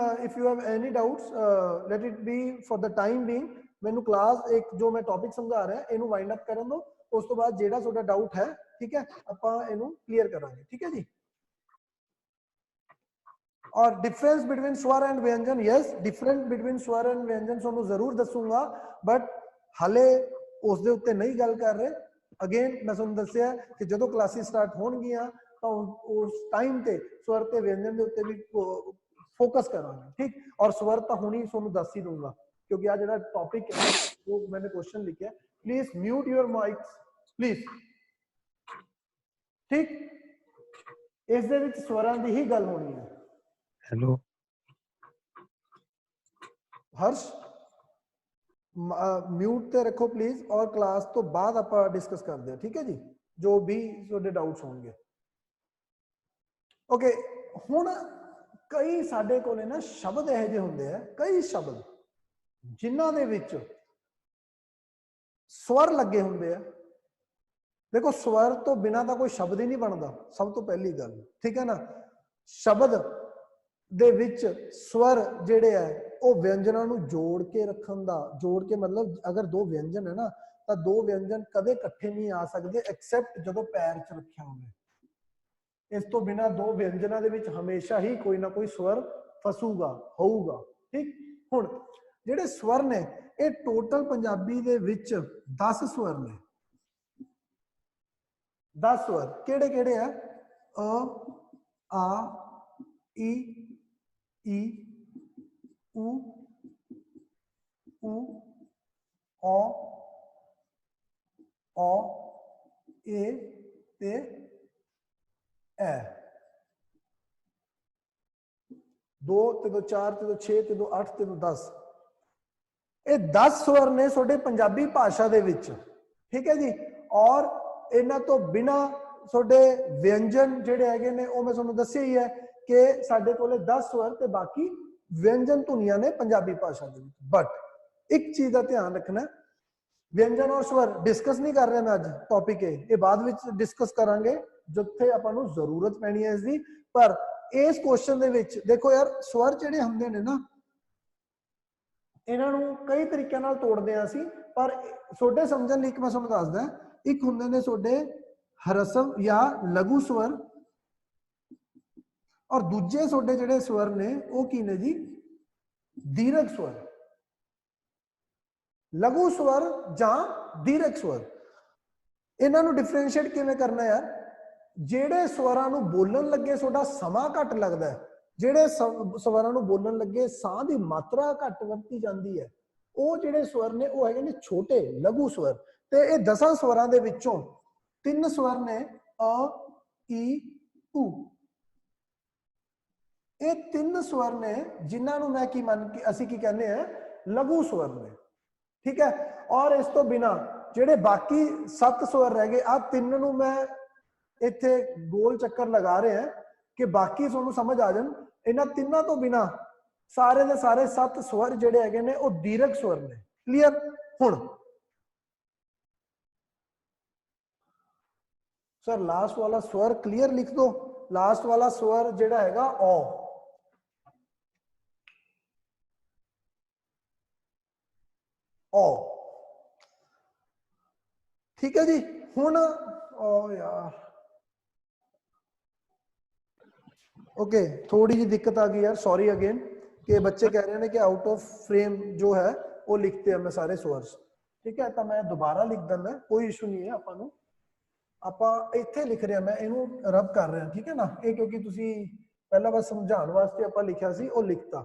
if you have any doubts, let it be for the time being। ਮੈਨੂੰ क्लास एक जो मैं टॉपिक समझा रहा है ਇਹਨੂੰ ਵਾਈਂਡ ਅਪ ਕਰਨ ਦਿਓ, ਉਸ ਤੋਂ ਬਾਅਦ ਜਿਹੜਾ ਤੁਹਾਡਾ ਡਾਊਟ ਹੈ, ਠੀਕ ਹੈ, ਆਪਾਂ ਇਹਨੂੰ ਕਲੀਅਰ ਕਰਾਂਗੇ। ਠੀਕ ਹੈ ਜੀ। और डिफरेंस बिटवीन स्वर एंड व्यंजन, यस, डिफरेंस बिटवीन स्वर एंड व्यंजन ਤੁਹਾਨੂੰ ਜ਼ਰੂਰ ਦੱਸੂਗਾ, ਬਟ ਹਲੇ ਉਸ ਦੇ ਉੱਤੇ ਨਹੀਂ ਗੱਲ ਕਰ ਰਹੇ। ਅਗੇਨ ਮੈਂ ਤੁਹਾਨੂੰ ਦੱਸਿਆ ਕਿ ਜਦੋਂ ਕਲਾਸਿਸ ਸਟਾਰਟ ਹੋਣਗੀਆਂ ਤਾਂ ਉਸ ਟਾਈਮ ਤੇ ਸਵਰ ਤੇ ਵਿਅੰਜਨ ਦੇ ਉੱਤੇ ਵੀ ਫੋਕਸ ਕਰਾਂਗੇ। ਠੀਕ, ਔਰ ਸਵਰ ਤਾਂ ਹੁਣੀ ਤੁਹਾਨੂੰ ਦੱਸ ਹੀ ਦੂੰਗਾ, ਕਿਉਂਕਿ ਆ ਜਿਹੜਾ ਟੌਪਿਕ ਹੈ ਉਹ ਮੈंने क्वेश्चन लिखा है। Please mute your mics please. ठीक, ਇਸ ਦੇ ਵਿੱਚ ਸਵਰਾਂ ਦੀ ਹੀ ਗੱਲ ਹੋਣੀ ਹੈ। हेलो हर्ष, म्यूट ਤੇ ਰੱਖੋ ਪਲੀਜ਼, ਔਰ ਕਲਾਸ ਤੋਂ ਬਾਅਦ ਆਪਾਂ ਡਿਸਕਸ ਕਰਦੇ ਹਾਂ। ਠੀਕ ਹੈ ਜੀ, ਜੋ ਵੀ ਤੁਹਾਡੇ ਡਾਊਟਸ ਹੋਣਗੇ। ਓਕੇ, ਹੁਣ ਕਈ ਸਾਡੇ ਕੋਲੇ ਨਾ ਸ਼ਬਦ ਇਹੋ ਜਿਹੇ ਹੁੰਦੇ ਆ, ਕਈ ਸ਼ਬਦ ਜਿਨ੍ਹਾਂ ਦੇ ਵਿੱਚ ਸਵਰ ਲੱਗੇ ਹੁੰਦੇ ਆ। ਦੇਖੋ, ਸਵਰ ਤੋਂ ਬਿਨਾਂ ਤਾਂ ਕੋਈ ਸ਼ਬਦ ਹੀ ਨਹੀਂ ਬਣਦਾ, ਸਭ ਤੋਂ ਪਹਿਲੀ ਗੱਲ। ਠੀਕ ਹੈ ਨਾ, ਸ਼ਬਦ ਦੇ ਵਿੱਚ ਸਵਰ ਜਿਹੜੇ ਆ ਉਹ ਵਿਅੰਜਨਾਂ ਨੂੰ ਜੋੜ ਕੇ ਰੱਖਣ ਦਾ, ਜੋੜ ਕੇ ਮਤਲਬ ਅਗਰ ਦੋ ਵਿਅੰਜਨ ਹੈ ਨਾ ਤਾਂ ਦੋ ਵਿਅੰਜਨ ਕਦੇ ਇਕੱਠੇ ਨਹੀਂ ਆ ਸਕਦੇ ਐਕਸੈਪਟ ਜਦੋਂ ਪੈਰ 'ਚ ਰੱਖਿਆ ਹੋਵੇ। ਇਸ ਤੋਂ ਬਿਨਾਂ ਦੋ ਵਿਅੰਜਨਾਂ ਦੇ ਵਿੱਚ ਹਮੇਸ਼ਾ ਹੀ ਕੋਈ ਨਾ ਕੋਈ ਸਵਰ ਫਸੂਗਾ, ਹੋਊਗਾ। ਠੀਕ, ਹੁਣ ਜਿਹੜੇ ਸਵਰ ਨੇ ਇਹ ਟੋਟਲ ਪੰਜਾਬੀ ਦੇ ਵਿੱਚ 10 ਸਵਰ ਨੇ। 10 ਸਵਰ ਕਿਹੜੇ ਕਿਹੜੇ ਆ? ਅ, ਆ, ਈ, ਈ, ਊ, ਊ, ਔ, ਔ, ਏ ਤੇ ਐ। 2 ਤੇ 2 4 ਤੇ 2 6 ਤੇ 2 8 ਤੇ 2 10। ਇਹ 10 ਸਵਰ ਨੇ ਤੁਹਾਡੇ ਪੰਜਾਬੀ ਭਾਸ਼ਾ ਦੇ ਵਿੱਚ। ਠੀਕ ਹੈ ਜੀ, ਔਰ ਇਹਨਾਂ ਤੋਂ ਬਿਨਾ ਤੁਹਾਡੇ ਵਿਅੰਜਨ ਜਿਹੜੇ ਹੈਗੇ ਨੇ ਉਹ ਮੈਂ ਤੁਹਾਨੂੰ ਦੱਸਿਆ ਹੀ ਹੈ ਕਿ ਸਾਡੇ ਕੋਲੇ 10 ਸਵਰ ਤੇ ਬਾਕੀ ਵਿਅੰਜਨ ਧੁਨੀਆਂ ਨੇ ਪੰਜਾਬੀ ਭਾਸ਼ਾ ਦੇ ਵਿੱਚ। ਬਟ ਇੱਕ ਚੀਜ਼ ਦਾ ਧਿਆਨ ਰੱਖਣਾ, ਵਿਅੰਜਨ ਔਰ ਸਵਰ ਡਿਸਕਸ ਨਹੀਂ ਕਰ ਰਿਹਾ ਮੈਂ ਅੱਜ, ਟੌਪਿਕ ਇਹ ਬਾਅਦ ਵਿੱਚ ਡਿਸਕਸ ਕਰਾਂਗੇ ਜਿੱਥੇ ਆਪਾਂ ਨੂੰ ਜ਼ਰੂਰਤ ਪੈਣੀ ਹੈ ਇਸ ਦੀ। ਪਰ ਇਸ ਕੁਐਸਚਨ ਦੇ ਵਿੱਚ ਦੇਖੋ ਯਾਰ, ਸਵਰ ਜਿਹੜੇ ਹੁੰਦੇ ਨੇ ਨਾ ਇਹਨਾਂ ਨੂੰ ਕਈ ਤਰੀਕਿਆਂ ਨਾਲ ਤੋੜਦੇ ਆ ਅਸੀਂ, ਪਰ ਤੁਹਾਡੇ ਸਮਝਣ ਲਈ ਇੱਕ ਮੈਂ ਤੁਹਾਨੂੰ ਦੱਸਦਾ, ਇੱਕ ਹੁੰਦੇ ਨੇ ਤੁਹਾਡੇ ह्रस्व या लघु स्वर और दूजे ਤੁਹਾਡੇ ਜਿਹੜੇ ਸਵਰ ਨੇ ਉਹ ਕੀ ਨੇ ਜੀ, ਦੀਰਘ ਸਵਰ। ਲਘੂ ਸਵਰ ਜਾਂ ਦੀਰਘ ਸਵਰ, ਇਹਨਾਂ ਨੂੰ ਡਿਫਰੈਂਸ਼ੀਏਟ ਕਿਵੇਂ ਕਰਨਾ ਯਾਰ? ਜਿਹੜੇ ਸਵਰਾਂ ਨੂੰ ਬੋਲਣ ਲੱਗੇ ਤੁਹਾਡਾ ਸਮਾਂ ਘੱਟ ਲੱਗਦਾ ਹੈ, ਜਿਹੜੇ ਸਵਰਾਂ ਨੂੰ ਬੋਲਣ ਲੱਗੇ ਸਾਹ ਦੀ ਮਾਤਰਾ ਘੱਟ ਵਰਤੀ ਜਾਂਦੀ ਹੈ, ਉਹ ਜਿਹੜੇ ਸਵਰ ਨੇ ਉਹ ਹੈਗੇ ਨੇ ਛੋਟੇ ਲਘੂ ਸਵਰ। ਤੇ ਇਹ 10 ਸਵਰਾਂ ਦੇ ਵਿੱਚੋਂ 3 ਸਵਰ ਨੇ ਅ, ਈ, ਊ। ਇਹ 3 ਸਵਰ ਨੇ ਜਿਨ੍ਹਾਂ ਨੂੰ ਮੈਂ ਕੀ ਮੰਨ ਕੇ ਅਸੀਂ ਕੀ ਕਹਿੰਦੇ ਆ, ਲਘੂ ਸਵਰ ਨੇ, ਠੀਕ ਹੈ। ਔਰ ਇਸ ਤੋਂ ਬਿਨਾ ਜਿਹੜੇ ਬਾਕੀ 7 ਸਵਰ ਰਹਿ ਗਏ, ਆ 3 ਨੂੰ ਮੈਂ ਇੱਥੇ ਗੋਲ ਚੱਕਰ ਲਗਾ ਰਿਹਾ ਕਿ ਬਾਕੀ ਤੁਹਾਨੂੰ ਸਮਝ ਆ ਜਾਣ। ਇਹਨਾਂ ਤਿੰਨਾਂ ਤੋਂ ਬਿਨਾ ਸਾਰੇ ਦੇ ਸਾਰੇ 7 ਸਵਰ ਜਿਹੜੇ ਹੈਗੇ ਨੇ ਉਹ ਦੀਰਘ ਸਵਰ ਨੇ। ਕਲੀਅਰ? ਹੁਣ सर लास्ट वाला स्वर क्लियर लिख दो। लास्ट वाला स्वर जेड़ा हैगा ओ, ओ, ठीक है जी। हुन ओ यार ओके, थोड़ी जी दिक्कत आ गई यार, सॉरी अगेन कि बच्चे कह रहे हैं कि आउट ऑफ फ्रेम जो है वो लिखते हैं मैं सारे स्वर्स, ठीक है। तो मैं दोबारा लिख देना, कोई इशू नहीं है। अपन ਆਪਾਂ ਇੱਥੇ ਲਿਖ ਰਿਹਾ, ਮੈਂ ਇਹਨੂੰ ਰਬ ਕਰ ਰਿਹਾ, ਠੀਕ ਹੈ ਨਾ। ਇਹ ਕਿਉਂਕਿ ਤੁਸੀਂ ਪਹਿਲਾਂ ਬਸ ਸਮਝਾਉਣ ਵਾਸਤੇ ਆਪਾਂ ਲਿਖਿਆ ਸੀ, ਉਹ ਲਿਖਤਾ।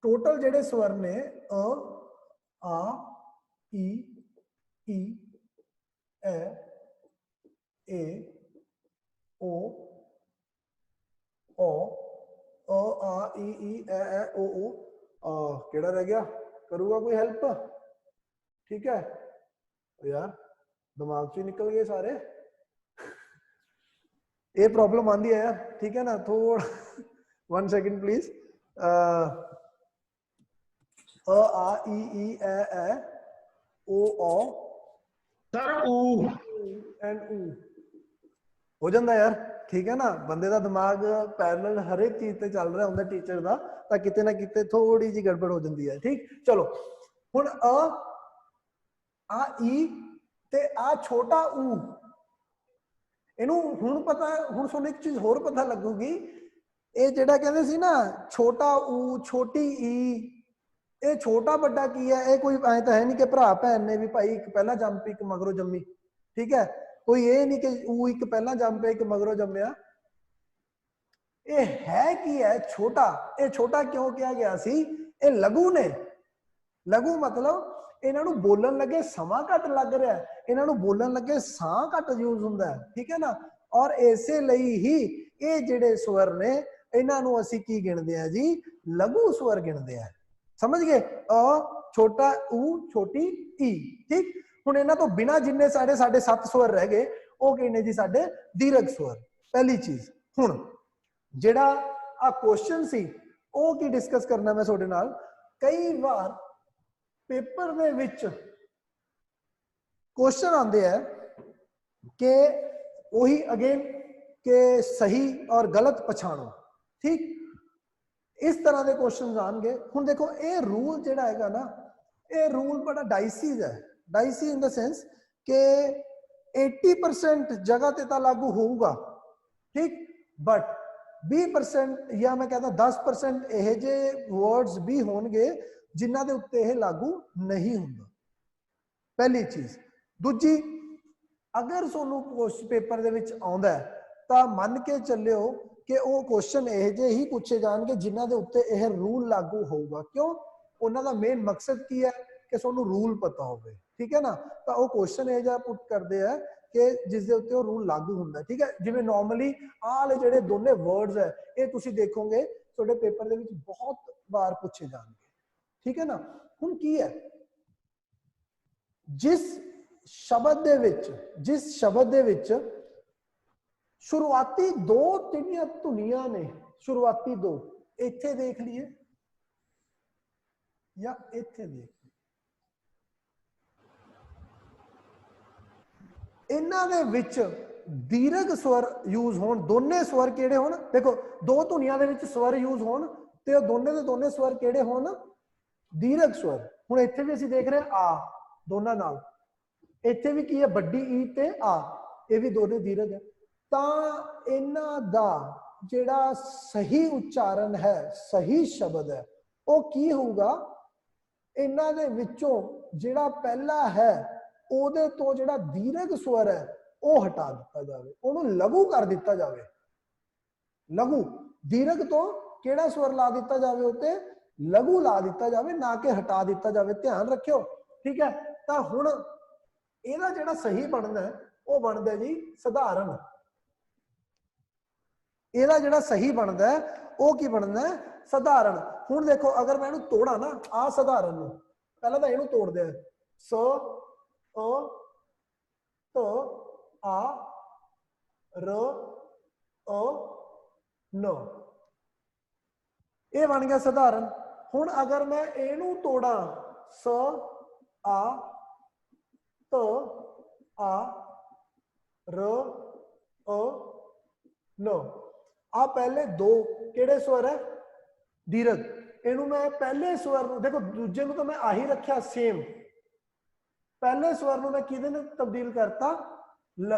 ਟੋਟਲ ਜਿਹੜੇ ਸਵਰ ਨੇ ਅ, ਆ, ਈ, ਐ, ਏ, ਓ, ਅ, ਆ, ਈ, ਐ, ਓ। ਕਿਹੜਾ ਰਹਿ ਗਿਆ? ਕਰੂਗਾ ਕੋਈ ਹੈਲਪ? ਠੀਕ ਹੈ यार, दिमाग से निकल गए सारे। ये प्रॉब्लम आती है यार, ठीक है ना। थोड़ा 1 सेकंड प्लीज। अ, आ, ई, ए, ओ, सर ऊ एंड ऊ हो जाता यार, ठीक है ना। बंदे का दिमाग पैरेलल हर एक चीज ते चल रहा होंगे टीचर का, तो किते ना किते थोड़ी जी गड़बड़ हो जाती है। ठीक, चलो हुण आ, ई ਤੇ ਆ ਛੋਟਾ ਊ, ਇਹਨੂੰ ਹੁਣ ਪਤਾ, ਹੁਣ ਤੁਹਾਨੂੰ ਇੱਕ ਚੀਜ਼ ਹੋਰ ਪਤਾ ਲੱਗੂਗੀ। ਇਹ ਜਿਹੜਾ ਕਹਿੰਦੇ ਸੀ ਨਾ ਛੋਟਾ ਊ, ਛੋਟੀ ਈ, ਇਹ ਛੋਟਾ ਵੱਡਾ ਕੀ ਹੈ? ਇਹ ਕੋਈ ਐ ਤਾਂ ਹੈ ਨਹੀਂ ਕਿ ਭਰਾ ਭੈਣ ਨੇ ਵੀ ਭਾਈ ਇੱਕ ਪਹਿਲਾਂ ਜੰਮ ਪਈ ਇੱਕ ਮਗਰੋਂ ਜੰਮੀ, ਠੀਕ ਹੈ। ਕੋਈ ਇਹ ਨਹੀਂ ਕਿ ਊ ਇੱਕ ਪਹਿਲਾਂ ਜੰਮ ਪਿਆ ਇੱਕ ਮਗਰੋਂ ਜੰਮਿਆ। ਇਹ ਹੈ ਕੀ ਹੈ? ਛੋਟਾ। ਇਹ ਛੋਟਾ ਕਿਉਂ ਕਿਹਾ ਗਿਆ ਸੀ? ਇਹ ਲਘੂ ਨੇ। ਲਘੂ ਮਤਲਬ ਇਹਨਾਂ ਨੂੰ ਬੋਲਣ ਲੱਗੇ ਸਮਾਂ ਘੱਟ ਲੱਗ ਰਿਹਾ, ਇਹਨਾਂ ਨੂੰ ਬੋਲਣ ਲੱਗੇ ਸਾਹ ਘੱਟ ਯੂਜ਼ ਹੁੰਦਾ ਹੈ, ਠੀਕ ਹੈ ਨਾ। ਔਰ ਇਸੇ ਲਈ ਹੀ ਇਹ ਜਿਹੜੇ ਸਵਰ ਨੇ ਇਹਨਾਂ ਨੂੰ ਅਸੀਂ ਕੀ ਗਿਣਦੇ ਆ ਜੀ? ਲਘੂ ਸਵਰ ਗਿਣਦੇ ਆ। ਸਮਝ ਗਏ? ਅ, ਛੋਟਾ ਊ, ਛੋਟੀ ਈ, ਠੀਕ। ਹੁਣ ਇਹਨਾਂ ਤੋਂ ਬਿਨਾ ਜਿੰਨੇ ਸਾਡੇ 7 ਸਵਰ ਰਹਿ ਗਏ ਉਹ ਕਿਹਨੇ ਜੀ? ਸਾਡੇ ਦੀਰਘ ਸਵਰ। ਪਹਿਲੀ ਚੀਜ਼, ਹੁਣ ਜਿਹੜਾ ਆ ਕੁਐਸਚਨ ਸੀ ਉਹ ਕੀ ਡਿਸਕਸ ਕਰਨਾ ਮੈਂ ਤੁਹਾਡੇ ਨਾਲ। ਕਈ ਵਾਰ पेपर दे विच क्वेश्चन आते हैं कि वही अगेन के सही और गलत पछाणो, ठीक। इस तरह के क्वेश्चन आएंगे। हुण देखो ये रूल जिहड़ा हैगा ना, ये रूल बड़ा डाइसीज है। डाइसी इन द सेंस कि 80% जगह ते तां लागू होऊगा, ठीक, बट 20% या मैं कहता 10% यह जे वर्ड्स भी होणगे जिन्हां दे उत्ते यह लागू नहीं हुंदा। पहली चीज। दूजी, अगर सोनू पेपर दे विच आउंदा है तां मन के चलियो कि वो क्वेश्चन यह जे ही पूछे जाणगे जिन्हां दे उत्ते यह रूल लागू होऊगा। क्यों? उन्हां दा मेन मकसद की है कि सोनू रूल पता होवे, ठीक है ना। तो वो क्वेश्चन यह जा पुट करदे है कि जिस दे उत्ते वो रूल लागू हुंदा, ठीक है। जिवें नॉर्मली आह वाले जिहड़े दोने वर्ड्स है ये तुसीं देखोगे तुहाडे पेपर दे विच बहुत बार पूछे जाणगे, ठीक है ना। हुण की है, जिस शब्द दे विच जिस शब्द दे विच शुरुआती दो तिनियां धुनियां ने, शुरुआती दो इत्थे देख लीए या इत्थे देख, इन्हां दे विच दीर्घ स्वर यूज होण, दोने स्वर केड़े होण, देखो दो धुनियां दे विच स्वर यूज होण ते ओ दोने दे दोने स्वर केड़े होण, दीर्घ स्वर। हुण इत्थे भी असीं देख रहे आ दोनां नाल, इत्थे भी की है बड्डी ई ते आ, ये भी दोने दीर्घ है। तां इन्हां दा जिहड़ा सही उच्चारण है, सही शब्द है, वो की होगा, इन्हां दे विचों जिहड़ा पहला है ਉਹਦੇ ਤੋਂ ਜਿਹੜਾ ਦੀਰਘ ਸਵਰ ਹੈ ਉਹ ਹਟਾ ਦਿੱਤਾ ਜਾਵੇ, ਉਹਨੂੰ ਲਘੂ ਕਰ ਦਿੱਤਾ ਜਾਵੇ। ਲਘੂ ਦੀਰਘ ਤੋਂ ਕਿਹੜਾ ਸਵਰ ਲਾ ਦਿੱਤਾ ਜਾਵੇ, ਉੱਤੇ ਲਘੂ ਲਾ ਦਿੱਤਾ ਜਾਵੇ, ਨਾ ਕਿ ਹਟਾ ਦਿੱਤਾ ਜਾਵੇ। ਧਿਆਨ ਰੱਖਿਓ, ਠੀਕ ਹੈ। ਤਾਂ ਹੁਣ ਇਹਦਾ ਜਿਹੜਾ ਸਹੀ ਬਣਦਾ ਹੈ ਉਹ ਬਣਦਾ ਜੀ ਸਧਾਰਨ। ਇਹਦਾ ਜਿਹੜਾ ਸਹੀ ਬਣਦਾ ਹੈ ਉਹ ਕੀ ਬਣਦਾ ਹੈ, ਸਧਾਰਨ। ਹੁਣ ਦੇਖੋ ਅਗਰ ਮੈਂ ਇਹਨੂੰ ਤੋੜਾਂ ਨਾ, ਆ ਸਧਾਰਨ ਨੂੰ, ਪਹਿਲਾਂ ਤਾਂ ਇਹਨੂੰ ਤੋੜਦੇ ਆ, ਸ अ त आ र अ न, ये बन गया सधारण। हुण अगर मैं इनू तोड़ा, स आ त आ र अ न, आ पहले दो केड़े स्वर है, दीर्घ। इनू मैं पहले स्वर देखो, दूजे नू तो मैं आही रखिया सेम, पहले स्वर मैं किदे ने तब्दील करता,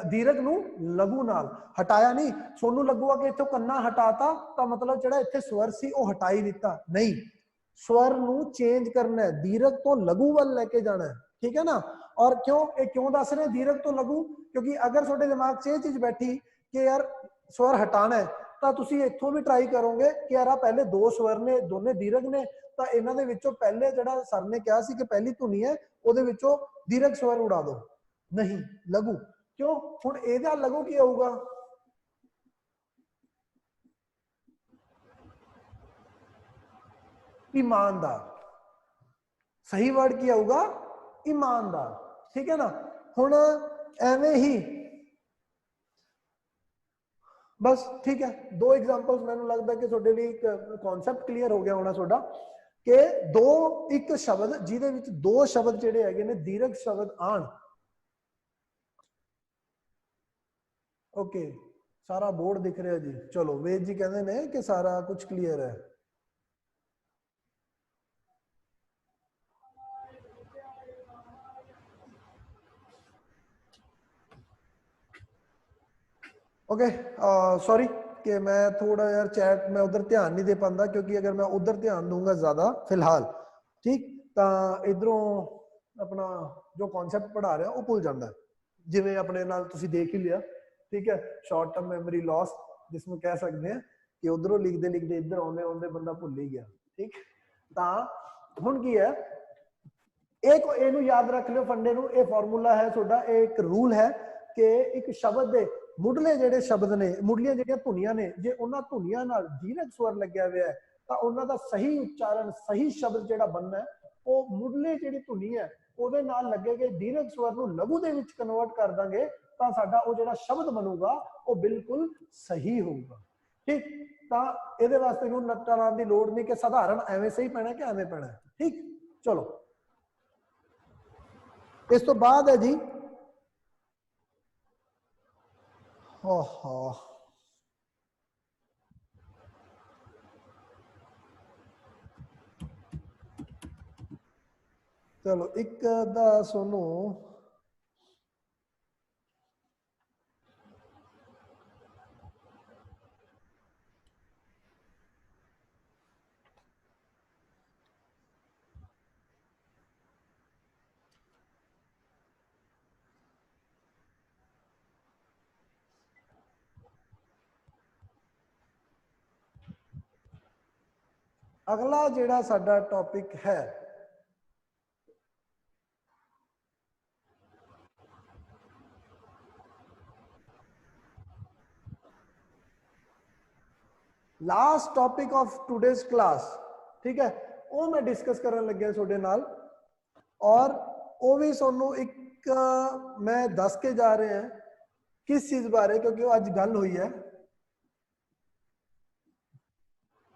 दीर्घ नू लघु नाल हटाया नहीं। सोनू लगूगा कि इत्थों कन्ना हटाता तो मतलब जिहड़ा इत्थे स्वर सी वो हटा ही दिता, नहीं, स्वर नू चेंज करना है, दीर्घ तो लघु वाल लेके जाना है, ठीक है ना। और क्यों ये क्यों दस रहे दीर्घ तो लघु, क्योंकि अगर तुहाडे दिमाग च ये चीज बैठी कि यार स्वर हटाना है, तो तुसीं इत्थों भी ट्राई करोगे कि यार पहले दो स्वर ने, दोने दीर्घ ने, तो इन्हां दे विचों पहले जिहड़ा सर ने कहा सी कि पहली धुनी है ਉਹਦੇ ਵਿੱਚੋਂ दीर्घ स्वर उड़ा दो, नहीं लघु। क्यों, हुण ਇਹਦਾ लघु ਕੀ ਆਊਗਾ, ईमानदार। सही वर्ड की आऊगा, ईमानदार, ठीक है ना। हुण एवें ही बस, ठीक है। दो एग्जांपल्स मैंने लगता है कि तुहाडे लिए एक कॉन्सेप्ट क्लीयर हो गया होना तुहाडा कि दो एक शब्द जिहदे विच दो शब्द जिहड़े हैगे ने दीर्घ शब्द आण। ओके, सारा बोर्ड दिख रहा है जी, चलो। वेद जी कहते ने कि सारा कुछ क्लियर है। ओके, सॉरी कि मैं थोड़ा यार चैट में उधर ध्यान नहीं दे पाता, क्योंकि अगर मैं उधर ध्यान दूंगा ज्यादा फिलहाल, ठीक, तो इधरों अपना जो कॉन्सेप्ट पढ़ा रहा वो भूल जाता है, जिवें अपने नाल तुसीं देख ही लिया, ठीक है। शॉर्ट टर्म मेमोरी लॉस जिसमें कह सकते हैं कि उधरों लिखते लिखते इधर आउंदे आउंदे बंदा भुल ही गया, ठीक। तो हुण की है, एक इनू याद रख लो फंडे नू, ये फॉर्मूला है तुहाडा, एक रूल है कि एक शब्द दे मुढ़ले जिहड़े शब्द ने, मुढ़लियां जिहड़ियां धुनियां ने, जे उन्हां धुनियां नाल दीर्घ स्वर लग्या हुआ है तो उन्हां दा सही उच्चारण, सही शब्द जिहड़ा बनना है वो मुढ़ले जिहड़ी धुनी है ਉਹਦੇ ਨਾਲ ਲੱਗेगे दीर्घ स्वर ਨੂੰ ਲਘੂ ਦੇ ਵਿੱਚ ਕਨਵਰਟ ਕਰ ਦਾਂਗੇ ਤਾਂ ਸਾਡਾ ਉਹ ਜਿਹੜਾ ਸ਼ਬਦ ਬਣੂਗਾ ਉਹ ਬਿਲਕੁਲ ਸਹੀ ਹੋਊਗਾ, ਠੀਕ। ਤਾਂ ਇਹਦੇ ਵਾਸਤੇ ਨੂੰ ਨੱਟਾ ਲਾਉਣ ਦੀ ਲੋੜ ਨਹੀਂ ਕਿ ਸਧਾਰਨ ਐਵੇਂ ਸਹੀ ਪੈਣਾ ਕਿ ਐਵੇਂ ਪੈਣਾ, ਠੀਕ। ਚਲੋ, ਇਸ ਤੋਂ ਬਾਅਦ ਹੈ ਜੀ चलो एक दा सुनो, अगला जिहड़ा साडा टॉपिक है last topic of today's class, ठीक है, वो मैं डिस्कस करने लगे तुहाडे नाल, और वो भी सोनू एक एक मैं दस के जा रहे हैं किस चीज बारे, क्योंकि आज गल हुई है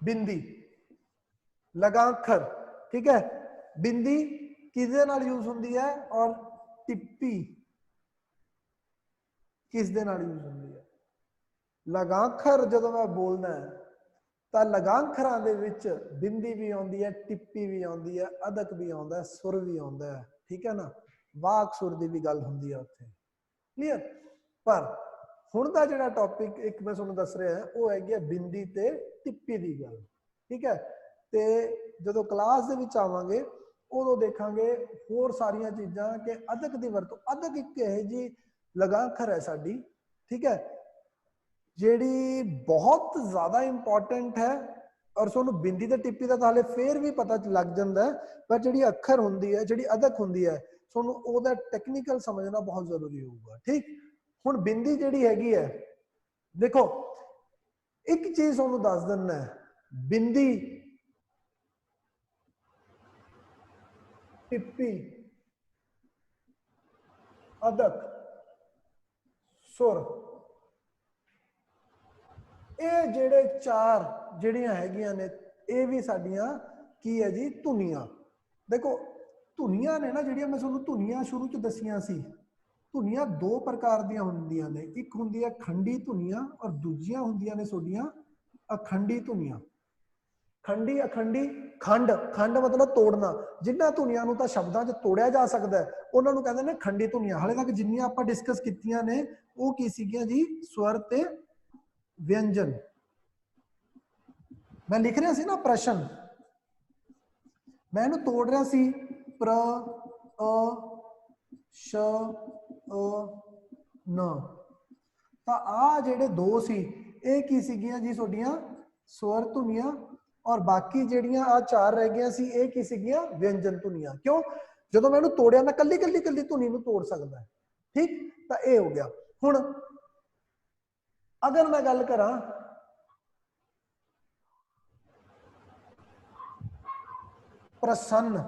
बिंदी लगाखर, ठीक है। बिंदी किसदे नाल यूज हुंदी है और टिप्पी किसदे नाल यूज हुंदी है। लगाखर जदों मैं बोलना है ਤਾਂ ਲਗਾਂਖਰਾਂ ਦੇ ਵਿੱਚ ਬਿੰਦੀ ਵੀ ਆਉਂਦੀ ਹੈ, ਟਿੱਪੀ ਵੀ ਆਉਂਦੀ ਹੈ, ਅਦਕ ਵੀ ਆਉਂਦਾ ਹੈ, ਸੁਰ ਵੀ ਆਉਂਦਾ ਹੈ, ਠੀਕ ਹੈ ਨਾ। ਵਾਕ ਸੁਰ ਦੀ ਵੀ ਗੱਲ ਹੁੰਦੀ ਹੈ ਉੱਥੇ, ਕਲੀਅਰ। ਪਰ ਹੁਣ ਦਾ ਜਿਹੜਾ ਟੌਪਿਕ ਇੱਕ ਮੈਂ ਤੁਹਾਨੂੰ ਦੱਸ ਰਿਹਾ ਉਹ ਹੈਗੀ ਹੈ ਬਿੰਦੀ ਤੇ ਟਿੱਪੀ ਦੀ ਗੱਲ, ਠੀਕ ਹੈ। ਤੇ ਜਦੋਂ ਕਲਾਸ ਦੇ ਵਿੱਚ ਆਵਾਂਗੇ ਉਦੋਂ ਦੇਖਾਂਗੇ ਹੋਰ ਸਾਰੀਆਂ ਚੀਜ਼ਾਂ ਕਿ ਅਦਕ ਦੀ ਵਰਤੋਂ। ਅਦਕ ਇੱਕ ਇਹ ਜੀ ਲਗਾਂਖਰ ਹੈ ਸਾਡੀ, ਠੀਕ ਹੈ, ਜਿਹੜੀ ਬਹੁਤ ਜ਼ਿਆਦਾ ਇੰਪੋਰਟੈਂਟ ਹੈ। ਔਰ ਤੁਹਾਨੂੰ ਬਿੰਦੀ ਤੇ ਟਿੱਪੀ ਦਾ ਤਾਂ ਹਾਲੇ ਫੇਰ ਵੀ ਪਤਾ ਲੱਗ ਜਾਂਦਾ ਹੈ, ਪਰ ਜਿਹੜੀ ਅੱਖਰ ਹੁੰਦੀ ਹੈ, ਜਿਹੜੀ ਅਦਕ ਹੁੰਦੀ ਹੈ, ਤੁਹਾਨੂੰ ਉਹਦਾ ਟੈਕਨੀਕਲ ਸਮਝਣਾ ਬਹੁਤ ਜ਼ਰੂਰੀ ਹੋਊਗਾ, ਠੀਕ। ਹੁਣ ਬਿੰਦੀ ਜਿਹੜੀ ਹੈਗੀ ਹੈ, ਦੇਖੋ ਇੱਕ ਚੀਜ਼ ਤੁਹਾਨੂੰ ਦੱਸ ਦਿੰਦਾ ਹੈ, ਬਿੰਦੀ ਟਿੱਪੀ ਅਦਕ ਸੁਰ, ਇਹ ਜਿਹੜੇ ਚਾਰ ਜਿਹੜੀਆਂ ਹੈਗੀਆਂ ਨੇ ਇਹ ਵੀ ਸਾਡੀਆਂ ਕੀ ਹੈ ਜੀ ਧੁਨੀਆਂ। ਦੇਖੋ ਧੁਨੀਆਂ ਨੇ ਨਾ ਜਿਹੜੀਆਂ ਮੈਂ ਤੁਹਾਨੂੰ ਧੁਨੀਆਂ ਸ਼ੁਰੂ ਚ ਦਸੀਆਂ ਸੀ, ਧੁਨੀਆਂ ਦੋ ਪ੍ਰਕਾਰ ਦੀਆਂ ਹੁੰਦੀਆਂ ਨੇ। ਇੱਕ ਹੁੰਦੀ ਹੈ ਖੰਡੀ ਧੁਨੀਆਂ ਔਰ ਦੂਜੀਆਂ ਹੁੰਦੀਆਂ ਨੇ ਤੁਹਾਡੀਆਂ ਅਖੰਡੀ ਧੁਨੀਆਂ। ਖੰਡੀ ਅਖੰਡੀ, ਖੰਡ ਖੰਡ ਮਤਲਬ ਤੋੜਨਾ। ਜਿਨ੍ਹਾਂ ਧੁਨੀਆਂ ਨੂੰ ਤਾਂ ਸ਼ਬਦਾਂ 'ਚ ਤੋੜਿਆ ਜਾ ਸਕਦਾ ਹੈ ਉਹਨਾਂ ਨੂੰ ਕਹਿੰਦੇ ਨੇ ਖੰਡੀ ਧੁਨੀਆਂ। ਹਾਲੇ ਤੱਕ ਜਿੰਨੀਆਂ ਆਪਾਂ ਡਿਸਕਸ ਕੀਤੀਆਂ ਨੇ ਉਹ ਕੀ ਸੀਗੀਆਂ ਜੀ, ਸਵਰ ਤੇ व्यंजन। मैं लिख रहा सी ना प्रश्न, मैं इन्हू तोड़ रहा सी प्र अ श अ न। ਤਾਂ ਆ ਜਿਹੜੇ ਦੋ ਸੀ ਇਹ ਕੀ ਸੀਗੀਆਂ ਜੀ ਤੁਹਾਡੀਆਂ ਸਵਰ ਧੁਨੀਆਂ, ਔਰ ਬਾਕੀ ਜਿਹੜੀਆਂ ਆ ਚਾਰ ਰਹਿ ਗਈਆਂ ਸੀ ਇਹ ਕੀ ਸੀਗੀਆਂ ਵਿਅੰਜਨ ਧੁਨੀਆਂ। ਕਿਉਂ, ਜਦੋਂ ਮੈਂ ਇਹਨੂੰ ਤੋੜਿਆ ਮੈਂ ਕੱਲੀ ਕੱਲੀ ਕੱਲੀ ਧੁਨੀ ਨੂੰ ਤੋੜ ਸਕਦਾ, ਠੀਕ। ਤਾਂ ਇਹ ਹੋ ਗਿਆ। ਹੁਣ अगर मैं गल करा प्रसन्न,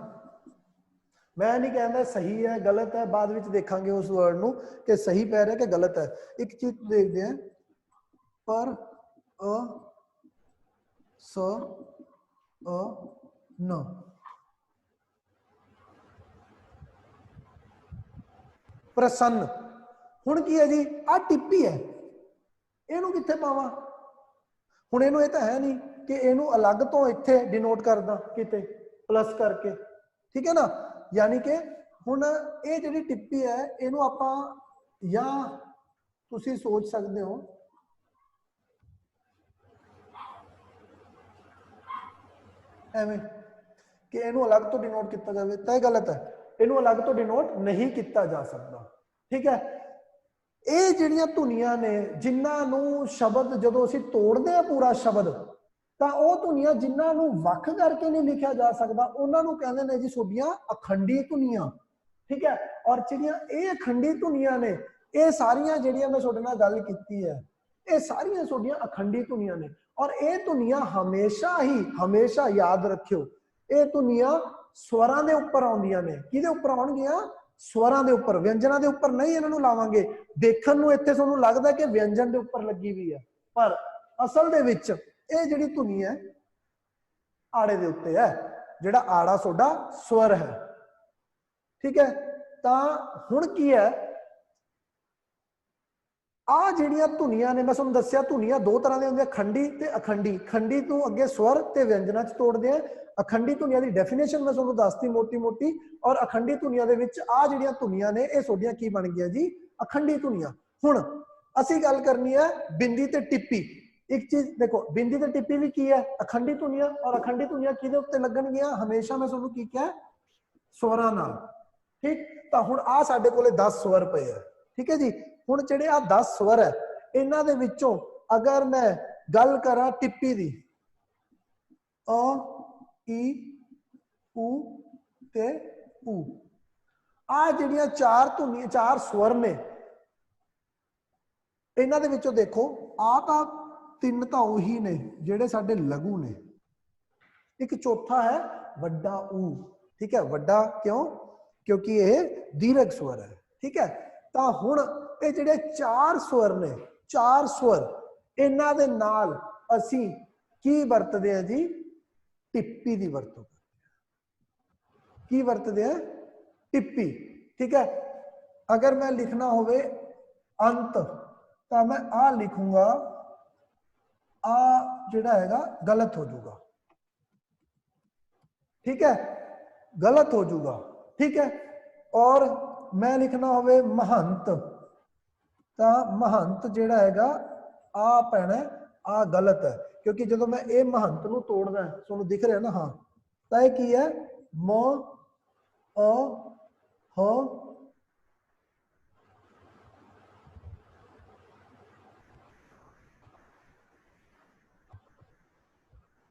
मैं नहीं कहता सही है गलत है, बाद में देखांगे उस वर्ड नू कि सही पै रहा कि गलत है। एक चीज देखते हैं, पर अ स अ न, प्रसन्न। हुण की है जी, आ टिप्पी है, ਇਹਨੂੰ ਕਿੱਥੇ ਪਾਵਾਂ। ਹੁਣ ਇਹਨੂੰ ਇਹ ਤਾਂ ਹੈ ਨਹੀਂ ਕਿ ਇਹਨੂੰ ਅਲੱਗ ਤੋਂ ਇੱਥੇ ਡਿਨੋਟ ਕਰਦਾ ਕਿਤੇ ਪਲੱਸ ਕਰਕੇ, ਠੀਕ ਹੈ ਨਾ। ਯਾਨੀ ਕਿ ਹੁਣ ਇਹ ਜਿਹੜੀ ਟਿੱਪੀ ਹੈ ਇਹਨੂੰ ਆਪਾਂ ਜਾਂ ਤੁਸੀਂ ਸੋਚ ਸਕਦੇ ਹੋ ਐਵੇਂ ਕਿ ਇਹਨੂੰ ਅਲੱਗ ਤੋਂ ਡਿਨੋਟ ਕੀਤਾ ਜਾਵੇ, ਤਾਂ ਇਹ ਗਲਤ ਹੈ। ਇਹਨੂੰ ਅਲੱਗ ਤੋਂ ਡਿਨੋਟ ਨਹੀਂ ਕੀਤਾ ਜਾ ਸਕਦਾ, ਠੀਕ ਹੈ। ਇਹ ਜਿਹੜੀਆਂ ਧੁਨੀਆਂ ਨੇ ਜਿਨ੍ਹਾਂ ਨੂੰ ਸ਼ਬਦ ਜਦੋਂ ਅਸੀਂ ਤੋੜਦੇ ਆ ਪੂਰਾ ਸ਼ਬਦ, ਤਾਂ ਉਹ ਧੁਨੀਆਂ ਜਿਨ੍ਹਾਂ ਨੂੰ ਵੱਖ ਕਰਕੇ ਨਹੀਂ ਲਿਖਿਆ ਜਾ ਸਕਦਾ ਉਹਨਾਂ ਨੂੰ ਕਹਿੰਦੇ ਨੇ ਜੀ ਤੁਹਾਡੀਆਂ ਅਖੰਡੀ ਧੁਨੀਆਂ, ਠੀਕ ਹੈ। ਔਰ ਜਿਹੜੀਆਂ ਇਹ ਅਖੰਡੀ ਧੁਨੀਆਂ ਨੇ ਇਹ ਸਾਰੀਆਂ ਜਿਹੜੀਆਂ ਮੈਂ ਤੁਹਾਡੇ ਨਾਲ ਗੱਲ ਕੀਤੀ ਹੈ ਇਹ ਸਾਰੀਆਂ ਤੁਹਾਡੀਆਂ ਅਖੰਡੀ ਧੁਨੀਆਂ ਨੇ। ਔਰ ਇਹ ਧੁਨੀਆਂ ਹਮੇਸ਼ਾ ਯਾਦ ਰੱਖਿਓ, ਇਹ ਧੁਨੀਆਂ ਸਵਰਾਂ ਦੇ ਉੱਪਰ ਆਉਂਦੀਆਂ ਨੇ। ਕਿਹਦੇ ਉੱਪਰ ਆਉਣਗੀਆਂ? स्वरां दे उपर, व्यंजना दे उपर नहीं इन्हां नूं लावांगे। देखण नूं इत्थे तुहानूं लगदा कि व्यंजन दे उपर लगी हुई है, पर असल दे विच इह जिहड़ी धुनी है आड़े दे उत्ते है, जिहड़ा आड़ा तुहाडा स्वर है, ठीक है। तां हुण की है, आ जिहड़ियां धुनियां ने मैं तुहानूं दस्सिया धुनियां दो तरह दी हुंदियां, खंडी ते अखंडी। खंडी तों अगे स्वर ते व्यंजना च तोड़दे आ। अखंडी धुनिया की डेफिनेशन मैं तुहानूं दसती मोटी मोटी। और अखंडी धुनिया दे विच आ जिहड़ियां धुनियां ने इह तुहाडीआं की बन गईआं जी, अखंडी धुनियां। हुण असीं गल करनी है बिंदी ते टिप्पी। एक चीज देखो, बिंदी ते टिप्पी भी की है अखंडी धुनियां, और अखंडी धुनियां किहदे उत्ते लगणगीआं? हमेशा मैं तुहानूं की कहा स्वरां नाल, ठीक। तां हुण आ साडे कोले 10 स्वर पए है, ठीक है जी। हुण जिहड़े आ 10 स्वर है इन्हां दे विचों अगर मैं गल करां टिप्पी दी, अ ई उ ते ऊ, आ जिहड़ियां चार धुनियां चार स्वर ने इन्हां दे विचों देखो आ तां तीन तां उही ने जिहड़े साडे लघु ने। एक चौथा है वड्डा ऊ, ठीक है। वड्डा क्यों? क्योंकि यह दीर्घ स्वर है, ठीक है। ਤਾਂ ਹੁਣ ਇਹ ਜਿਹੜੇ ਚਾਰ ਸਵਰ ਨੇ, ਚਾਰ ਸਵਰ, ਇਹਨਾਂ ਦੇ ਨਾਲ ਅਸੀਂ ਕੀ ਵਰਤਦੇ ਆ ਜੀ? ਟਿੱਪੀ ਦੀ ਵਰਤੋਂ ਕੀ ਵਰਤਦੇ ਆ? ਟਿੱਪੀ। ठीक है। अगर मैं लिखना होवे अंत तो मैं आ लिखूंगा, आ जिहड़ा हैगा गलत हो जाऊगा, ठीक है, गलत हो जाऊगा, ठीक है। और मैं लिखना होवे महंत तो महंत जिहड़ा हैगा आ पैना, आ गलत है, क्योंकि जो मैं ये महंत नूं तोड़ना है, तुहानूं दिख रहा ना, हाँ, तो यह की है? म अ ह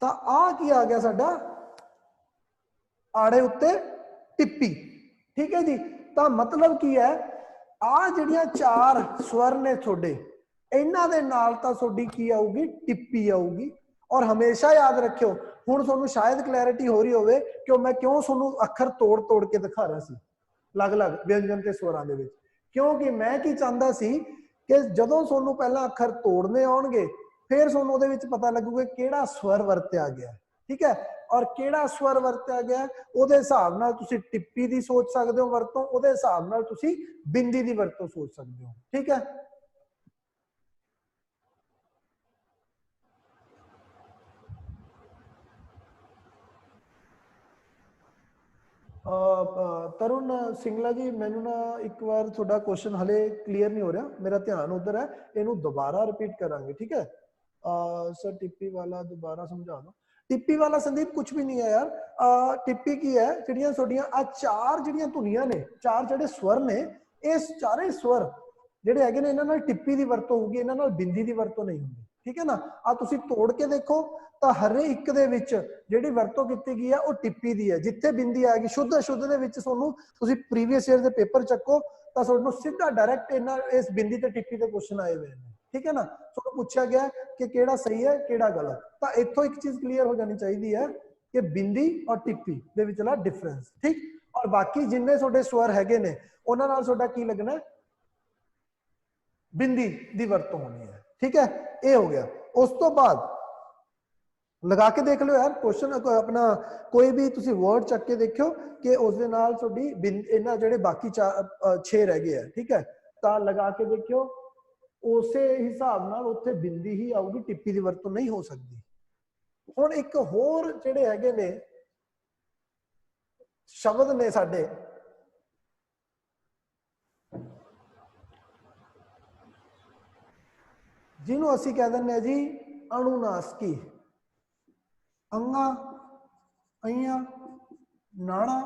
ਤਾਂ ਆ ਕੀ ਆ ਗਿਆ ਸਾਡਾ? ਆੜੇ ਉੱਤੇ ਟਿੱਪੀ, ਠੀਕ ਹੈ ਜੀ। ਤਾਂ ਮਤਲਬ ਕੀ ਹੈ? ਆ ਜਿਹੜੀਆਂ ਚਾਰ ਸਵਰ ਨੇ ਤੁਹਾਡੇ, ਇਹਨਾਂ ਦੇ ਨਾਲ ਤਾਂ ਤੁਹਾਡੀ ਕੀ ਆਊਗੀ? ਟਿੱਪੀ ਆਊਗੀ। ਔਰ ਹਮੇਸ਼ਾ ਯਾਦ ਰੱਖਿਓ, ਹੁਣ ਤੁਹਾਨੂੰ ਸ਼ਾਇਦ ਕਲੈਰਿਟੀ ਹੋ ਰਹੀ ਹੋਵੇ ਕਿ ਮੈਂ ਕਿਉਂ ਤੁਹਾਨੂੰ ਅੱਖਰ ਤੋੜ ਤੋੜ ਕੇ ਦਿਖਾ ਰਿਹਾ ਸੀ ਅਲੱਗ-ਅਲੱਗ ਵਿਅੰਜਨ ਤੇ ਸਵਰਾਂ ਦੇ ਵਿੱਚ, ਕਿਉਂਕਿ ਮੈਂ ਕੀ ਚਾਹੁੰਦਾ ਸੀ ਕਿ ਜਦੋਂ ਤੁਹਾਨੂੰ ਪਹਿਲਾਂ ਅੱਖਰ ਤੋੜਨੇ ਆਉਣਗੇ, फिर तुहानूं उहदे विच पता लगूगा किहड़ा स्वर वरत्या गया, ठीक है। और किहड़ा स्वर वरत्या गया उहदे हिसाब नाल तुसीं टिप्पी दी सोच सकदे हो वरतों, उहदे हिसाब नाल तुसीं बिंदी दी वरतों सोच सकदे हो, ठीक है। तरुण सिंगला जी, मैनू ना एक बार तुहाडा क्वेश्चन हले क्लीयर नहीं हो रहा, मेरा ध्यान उधर है, इहनूं दोबारा रिपीट करांगे, ठीक है। सर टिप्पी वाला दोबारा समझा दो। टिप्पी वाला संदीप कुछ भी नहीं है यार। टिप्पी की है ਜਿਹੜੀਆਂ ਤੁਹਾਡੀਆਂ ਆ ਚਾਰ ਜਿਹੜੀਆਂ ਧੁਨੀਆਂ ਨੇ, ਚਾਰ ਜਿਹੜੇ ਸਵਰ ਨੇ, ਇਸ ਚਾਰੇ ਸਵਰ ਜਿਹੜੇ ਹੈਗੇ ਨੇ, ਇਹਨਾਂ ਨਾਲ ਟਿੱਪੀ ਦੀ ਵਰਤੋਂ ਹੋਊਗੀ, ਇਹਨਾਂ ਨਾਲ ਬਿੰਦੀ ਦੀ ਵਰਤੋਂ ਨਹੀਂ ਹੁੰਦੀ, ਠੀਕ ਹੈ ਨਾ। ਆ ਤੁਸੀਂ ਤੋੜ ਕੇ ਦੇਖੋ ਤਾਂ ਹਰ ਇੱਕ ਦੇ ਵਿੱਚ ਜਿਹੜੀ ਵਰਤੋਂ ਕੀਤੀ ਗਈ ਹੈ ਉਹ ਟਿੱਪੀ ਦੀ ਹੈ। ਜਿੱਥੇ ਬਿੰਦੀ ਆਏਗੀ ਸ਼ੁੱਧ ਅਸ਼ੁੱਧ ਦੇ ਵਿੱਚ, ਤੁਹਾਨੂੰ ਤੁਸੀਂ ਪ੍ਰੀਵੀਅਸ ਈਅਰ ਦੇ ਪੇਪਰ ਚੱਕੋ ਤਾਂ ਤੁਹਾਨੂੰ ਸਿੱਧਾ ਡਾਇਰੈਕਟ ਇਹਨਾਂ ਇਸ ਬਿੰਦੀ ਤੇ ਟਿੱਪੀ ਦੇ ਕੁਐਸਚਨ ਆਏ ਹੋਏ ਨੇ, ठीक है ना। तो पूछा गया कि केड़ा सही है केड़ा गलत, तो इत्थों एक चीज क्लियर हो जानी चाहिए है कि बिंदी और टिप्पी दे विचला डिफरेंस, ठीक। और बाकी जिन्ने तुहाडे स्वर हैगे ने उन्हां नाल तुहाडा की लगना है? बिंदी दी वरतों होनी है, ठीक है। ये हो गया। उस तो बाद लगा के देख लो यार क्वेश्चन अपना, कोई भी तुसी वर्ड चक के देखियो कि उस दे नाल तुहाडी इन्हां जिहड़े बाकी 6 रह गए है, ठीक है। तो लगा के देखियो उसे हिसाब नाल उत्थे बिंदी ही आऊगी, टिप्पी दी वरतों नहीं हो सकती। हुण एक होर जिहड़े हैगे ने शब्द ने साडे, जिन्हों असीं कह दिंदे जी अनुनासिकी, अंगा, अइयां, नाणा,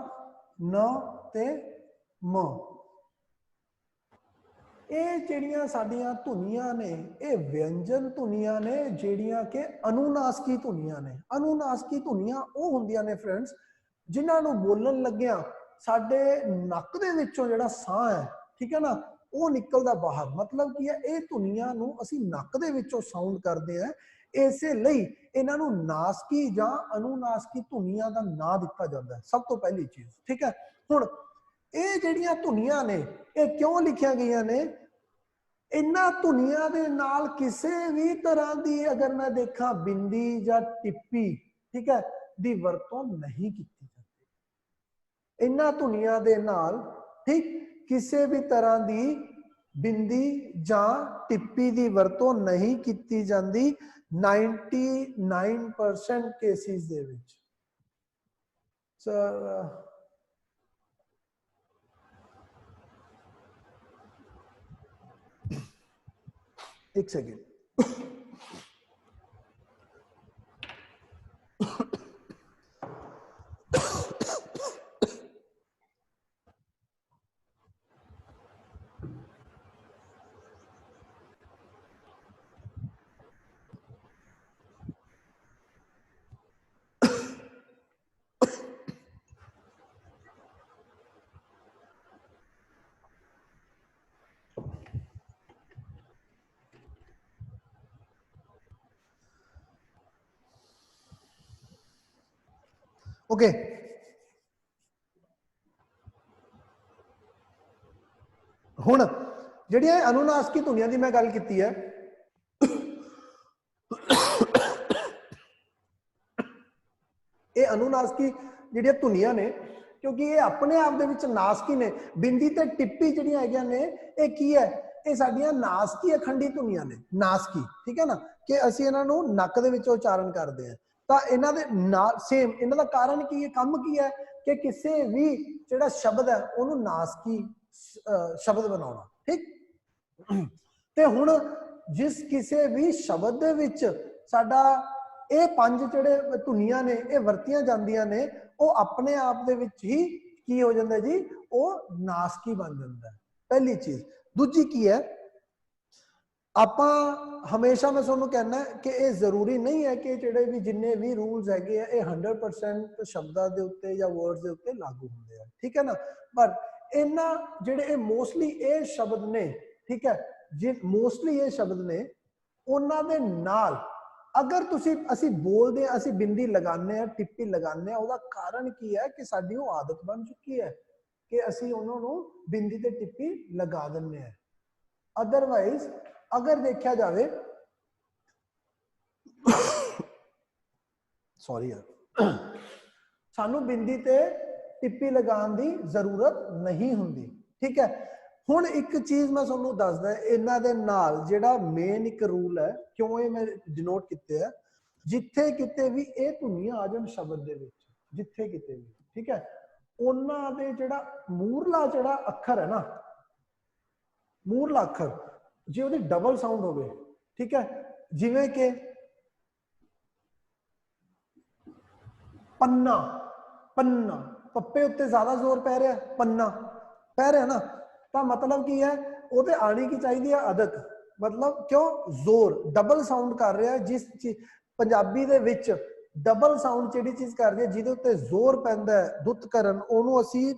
न ते म। ਇਹ ਜਿਹੜੀਆਂ ਸਾਡੀਆਂ ਧੁਨੀਆਂ ਨੇ, ਇਹ ਵਿਅੰਜਨ ਧੁਨੀਆਂ ਨੇ ਜਿਹੜੀਆਂ ਕਿ ਅਨੁਨਾਸਿਕੀ ਧੁਨੀਆਂ ਨੇ। ਅਨੁਨਾਸਿਕੀ ਧੁਨੀਆਂ ਉਹ ਹੁੰਦੀਆਂ ਨੇ ਫਰੈਂਡਸ, ਜਿਨ੍ਹਾਂ ਨੂੰ ਬੋਲਣ ਲੱਗਿਆਂ ਸਾਡੇ ਨੱਕ ਦੇ ਵਿੱਚੋਂ ਜਿਹੜਾ ਸਾਹ ਹੈ, ਠੀਕ ਹੈ ਨਾ, ਉਹ ਨਿਕਲਦਾ ਬਾਹਰ। ਮਤਲਬ ਕੀ ਹੈ? ਇਹ ਧੁਨੀਆਂ ਨੂੰ ਅਸੀਂ ਨੱਕ ਦੇ ਵਿੱਚੋਂ ਸਾਊਂਡ ਕਰਦੇ ਆ, ਇਸੇ ਲਈ ਇਹਨਾਂ ਨੂੰ ਨਾਸਕੀ ਜਾਂ ਅਨੁਨਾਸਿਕੀ ਧੁਨੀਆਂ ਦਾ ਨਾਂ ਦਿੱਤਾ ਜਾਂਦਾ ਹੈ, ਸਭ ਤੋਂ ਪਹਿਲੀ ਚੀਜ਼, ਠੀਕ ਹੈ। ਹੁਣ ਇਹ ਜਿਹੜੀਆਂ ਧੁਨੀਆਂ ਨੇ ਇਹ ਕਿਉਂ ਲਿਖੀਆਂ ਗਈਆਂ ਨੇ? इन्हां धुनियां दे नाल किसी भी तरह की अगर मैं देखा बिंदी या टिप्पी, ठीक है, दी वरतों नहीं की जाती। इन्हां धुनियां दे नाल, ठीक, किसी भी तरह की बिंदी या टिप्पी दी वरतों नहीं की जाती 99% केसिस दे विच। सर एक सेकेंड। ओके, ਹੁਣ ਜਿਹੜੀਆਂ ਅਨੁਨਾਸਿਕੀ ਧੁਨੀਆਂ ਦੀ ਮੈਂ ਗੱਲ ਕੀਤੀ ਹੈ, ਇਹ ਅਨੁਨਾਸਿਕੀ ਜਿਹੜੀਆਂ ਧੁਨੀਆਂ ਨੇ, ਕਿਉਂਕਿ ਇਹ ਆਪਣੇ ਆਪ ਦੇ ਵਿੱਚ ਨਾਸਕੀ ਨੇ। ਬਿੰਦੀ ਤੇ ਟਿੱਪੀ ਜਿਹੜੀਆਂ ਹੈਗੀਆਂ ਨੇ ਇਹ ਕੀ ਹੈ, ਇਹ ਸਾਡੀਆਂ ਨਾਸਕੀ ਅਖੰਡੀ ਧੁਨੀਆਂ ਨੇ, ਨਾਸਕੀ, ਠੀਕ ਹੈ ਨਾ, ਕਿ ਅਸੀਂ ਇਹਨਾਂ ਨੂੰ ਨੱਕ ਦੇ ਵਿੱਚ ਉਚਾਰਨ ਕਰਦੇ ਹਾਂ। ਤਾਂ ਇਹਨਾਂ ਦੇ ਨਾਲ ਸੇਮ, ਇਹਨਾਂ ਦਾ ਕਾਰਨ ਕੀ ਹੈ, ਕੰਮ ਕੀ ਹੈ ਕਿ ਕਿਸੇ ਵੀ ਜਿਹੜਾ ਸ਼ਬਦ ਹੈ ਉਹਨੂੰ ਨਾਸਕੀ ਸ਼ਬਦ ਬਣਾਉਣਾ, ਠੀਕ। ਤੇ ਹੁਣ ਜਿਸ ਕਿਸੇ ਵੀ ਸ਼ਬਦ ਦੇ ਵਿੱਚ ਸਾਡਾ ਇਹ ਪੰਜ ਜਿਹੜੇ ਧੁਨੀਆਂ ਨੇ ਇਹ ਵਰਤੀਆਂ ਜਾਂਦੀਆਂ ਨੇ, ਉਹ ਆਪਣੇ ਆਪ ਦੇ ਵਿੱਚ ਹੀ ਕੀ ਹੋ ਜਾਂਦਾ ਜੀ, ਉਹ ਨਾਸਕੀ ਬਣ ਜਾਂਦਾ ਹੈ, ਪਹਿਲੀ ਚੀਜ਼। ਦੂਜੀ ਕੀ ਹੈ, ਆਪਾਂ ਹਮੇਸ਼ਾ ਮੈਂ ਤੁਹਾਨੂੰ ਕਹਿਣਾ ਕਿ ਇਹ ਜ਼ਰੂਰੀ ਨਹੀਂ ਹੈ ਕਿ ਜਿਹੜੇ ਵੀ ਜਿੰਨੇ ਵੀ ਰੂਲਸ ਹੈਗੇ ਆ ਇਹ 100% ਸ਼ਬਦਾਂ ਦੇ ਉੱਤੇ ਜਾਂ ਵਰਡਸ ਦੇ ਉੱਤੇ ਲਾਗੂ ਹੁੰਦੇ ਆ, ਠੀਕ ਹੈ ਨਾ। ਪਰ ਇਹਨਾਂ ਜਿਹੜੇ ਇਹ ਮੋਸਟਲੀ ਇਹ ਸ਼ਬਦ ਨੇ, ਠੀਕ ਹੈ, ਜੇ ਮੋਸਟਲੀ ਇਹ ਸ਼ਬਦ ਨੇ, ਉਹਨਾਂ ਦੇ ਨਾਲ ਅਗਰ ਅਸੀਂ ਬੋਲਦੇ ਹਾਂ, ਅਸੀਂ ਬਿੰਦੀ ਲਗਾਉਂਦੇ ਹਾਂ, ਟਿੱਪੀ ਲਗਾਉਂਦੇ ਹਾਂ, ਉਹਦਾ ਕਾਰਨ ਕੀ ਹੈ ਕਿ ਸਾਡੀ ਉਹ ਆਦਤ ਬਣ ਚੁੱਕੀ ਹੈ ਕਿ ਅਸੀਂ ਉਹਨਾਂ ਨੂੰ ਬਿੰਦੀ ਤੇ ਟਿੱਪੀ ਲਗਾ ਦਿੰਦੇ ਹਾਂ। ਅਦਰਵਾਈਜ਼ ਅਗਰ ਦੇਖਿਆ ਜਾਵੇ, ਸੌਰੀ ਯਾਰ, ਸਾਨੂੰ ਬਿੰਦੀ ਤੇ ਟਿੱਪੀ ਲਗਾਉਣ ਦੀ ਜ਼ਰੂਰਤ ਨਹੀਂ ਹੁੰਦੀ, ਠੀਕ ਹੈ। ਹੁਣ ਇੱਕ ਚੀਜ਼ ਮੈਂ ਤੁਹਾਨੂੰ ਦੱਸਦਾ, ਇਹਨਾਂ ਦੇ ਨਾਲ ਜਿਹੜਾ ਮੇਨ ਇੱਕ ਰੂਲ ਹੈ, ਕਿਉਂ ਇਹ ਮੈਂ ਡਿਨੋਟ ਕੀਤੇ ਹੈ, ਜਿੱਥੇ ਕਿਤੇ ਵੀ ਇਹ ਧੁਨੀਆਂ ਆ ਜਾਣ ਸ਼ਬਦ ਦੇ ਵਿੱਚ, ਜਿੱਥੇ ਕਿਤੇ ਵੀ, ਠੀਕ ਹੈ, ਉਹਨਾਂ ਦੇ ਜਿਹੜਾ ਮੂਰਲਾ ਜਿਹੜਾ ਅੱਖਰ ਹੈ ਨਾ, ਮੂਰਲਾ ਅੱਖਰ ਜੇ ਉਹਦੀ ਡਬਲ ਸਾਊਂਡ ਹੋਵੇ, ਠੀਕ ਹੈ, ਜਿਵੇਂ ਕਿ ਪੰਨਾ, ਪੰਨਾ, ਪੱਪੇ ਉੱਤੇ ਜ਼ਿਆਦਾ ਜ਼ੋਰ ਪੈ ਰਿਹਾ, ਪੰਨਾ ਪੈ ਰਿਹਾ ਨਾ, ਤਾਂ ਮਤਲਬ ਕੀ ਹੈ, ਉਹ ਤੇ ਆਣੀ ਕੀ ਚਾਹੀਦੀ ਹੈ ਅਦਕ, ਮਤਲਬ ਕਿਉਂ, ਜ਼ੋਰ ਡਬਲ ਸਾਊਂਡ ਕਰ ਰਿਹਾ। ਜਿਸ ਪੰਜਾਬੀ ਦੇ ਵਿੱਚ ਡਬਲ ਸਾਊਂਡ ਜਿਹੜੀ ਚੀਜ਼ ਕਰਦੀ ਹੈ ਜਿਹਦੇ ਉੱਤੇ ਜ਼ੋਰ ਪੈਂਦਾ ਹੈ ਦੁੱਤ ਕਰਨ, ਉਹਨੂੰ ਅਸੀਂ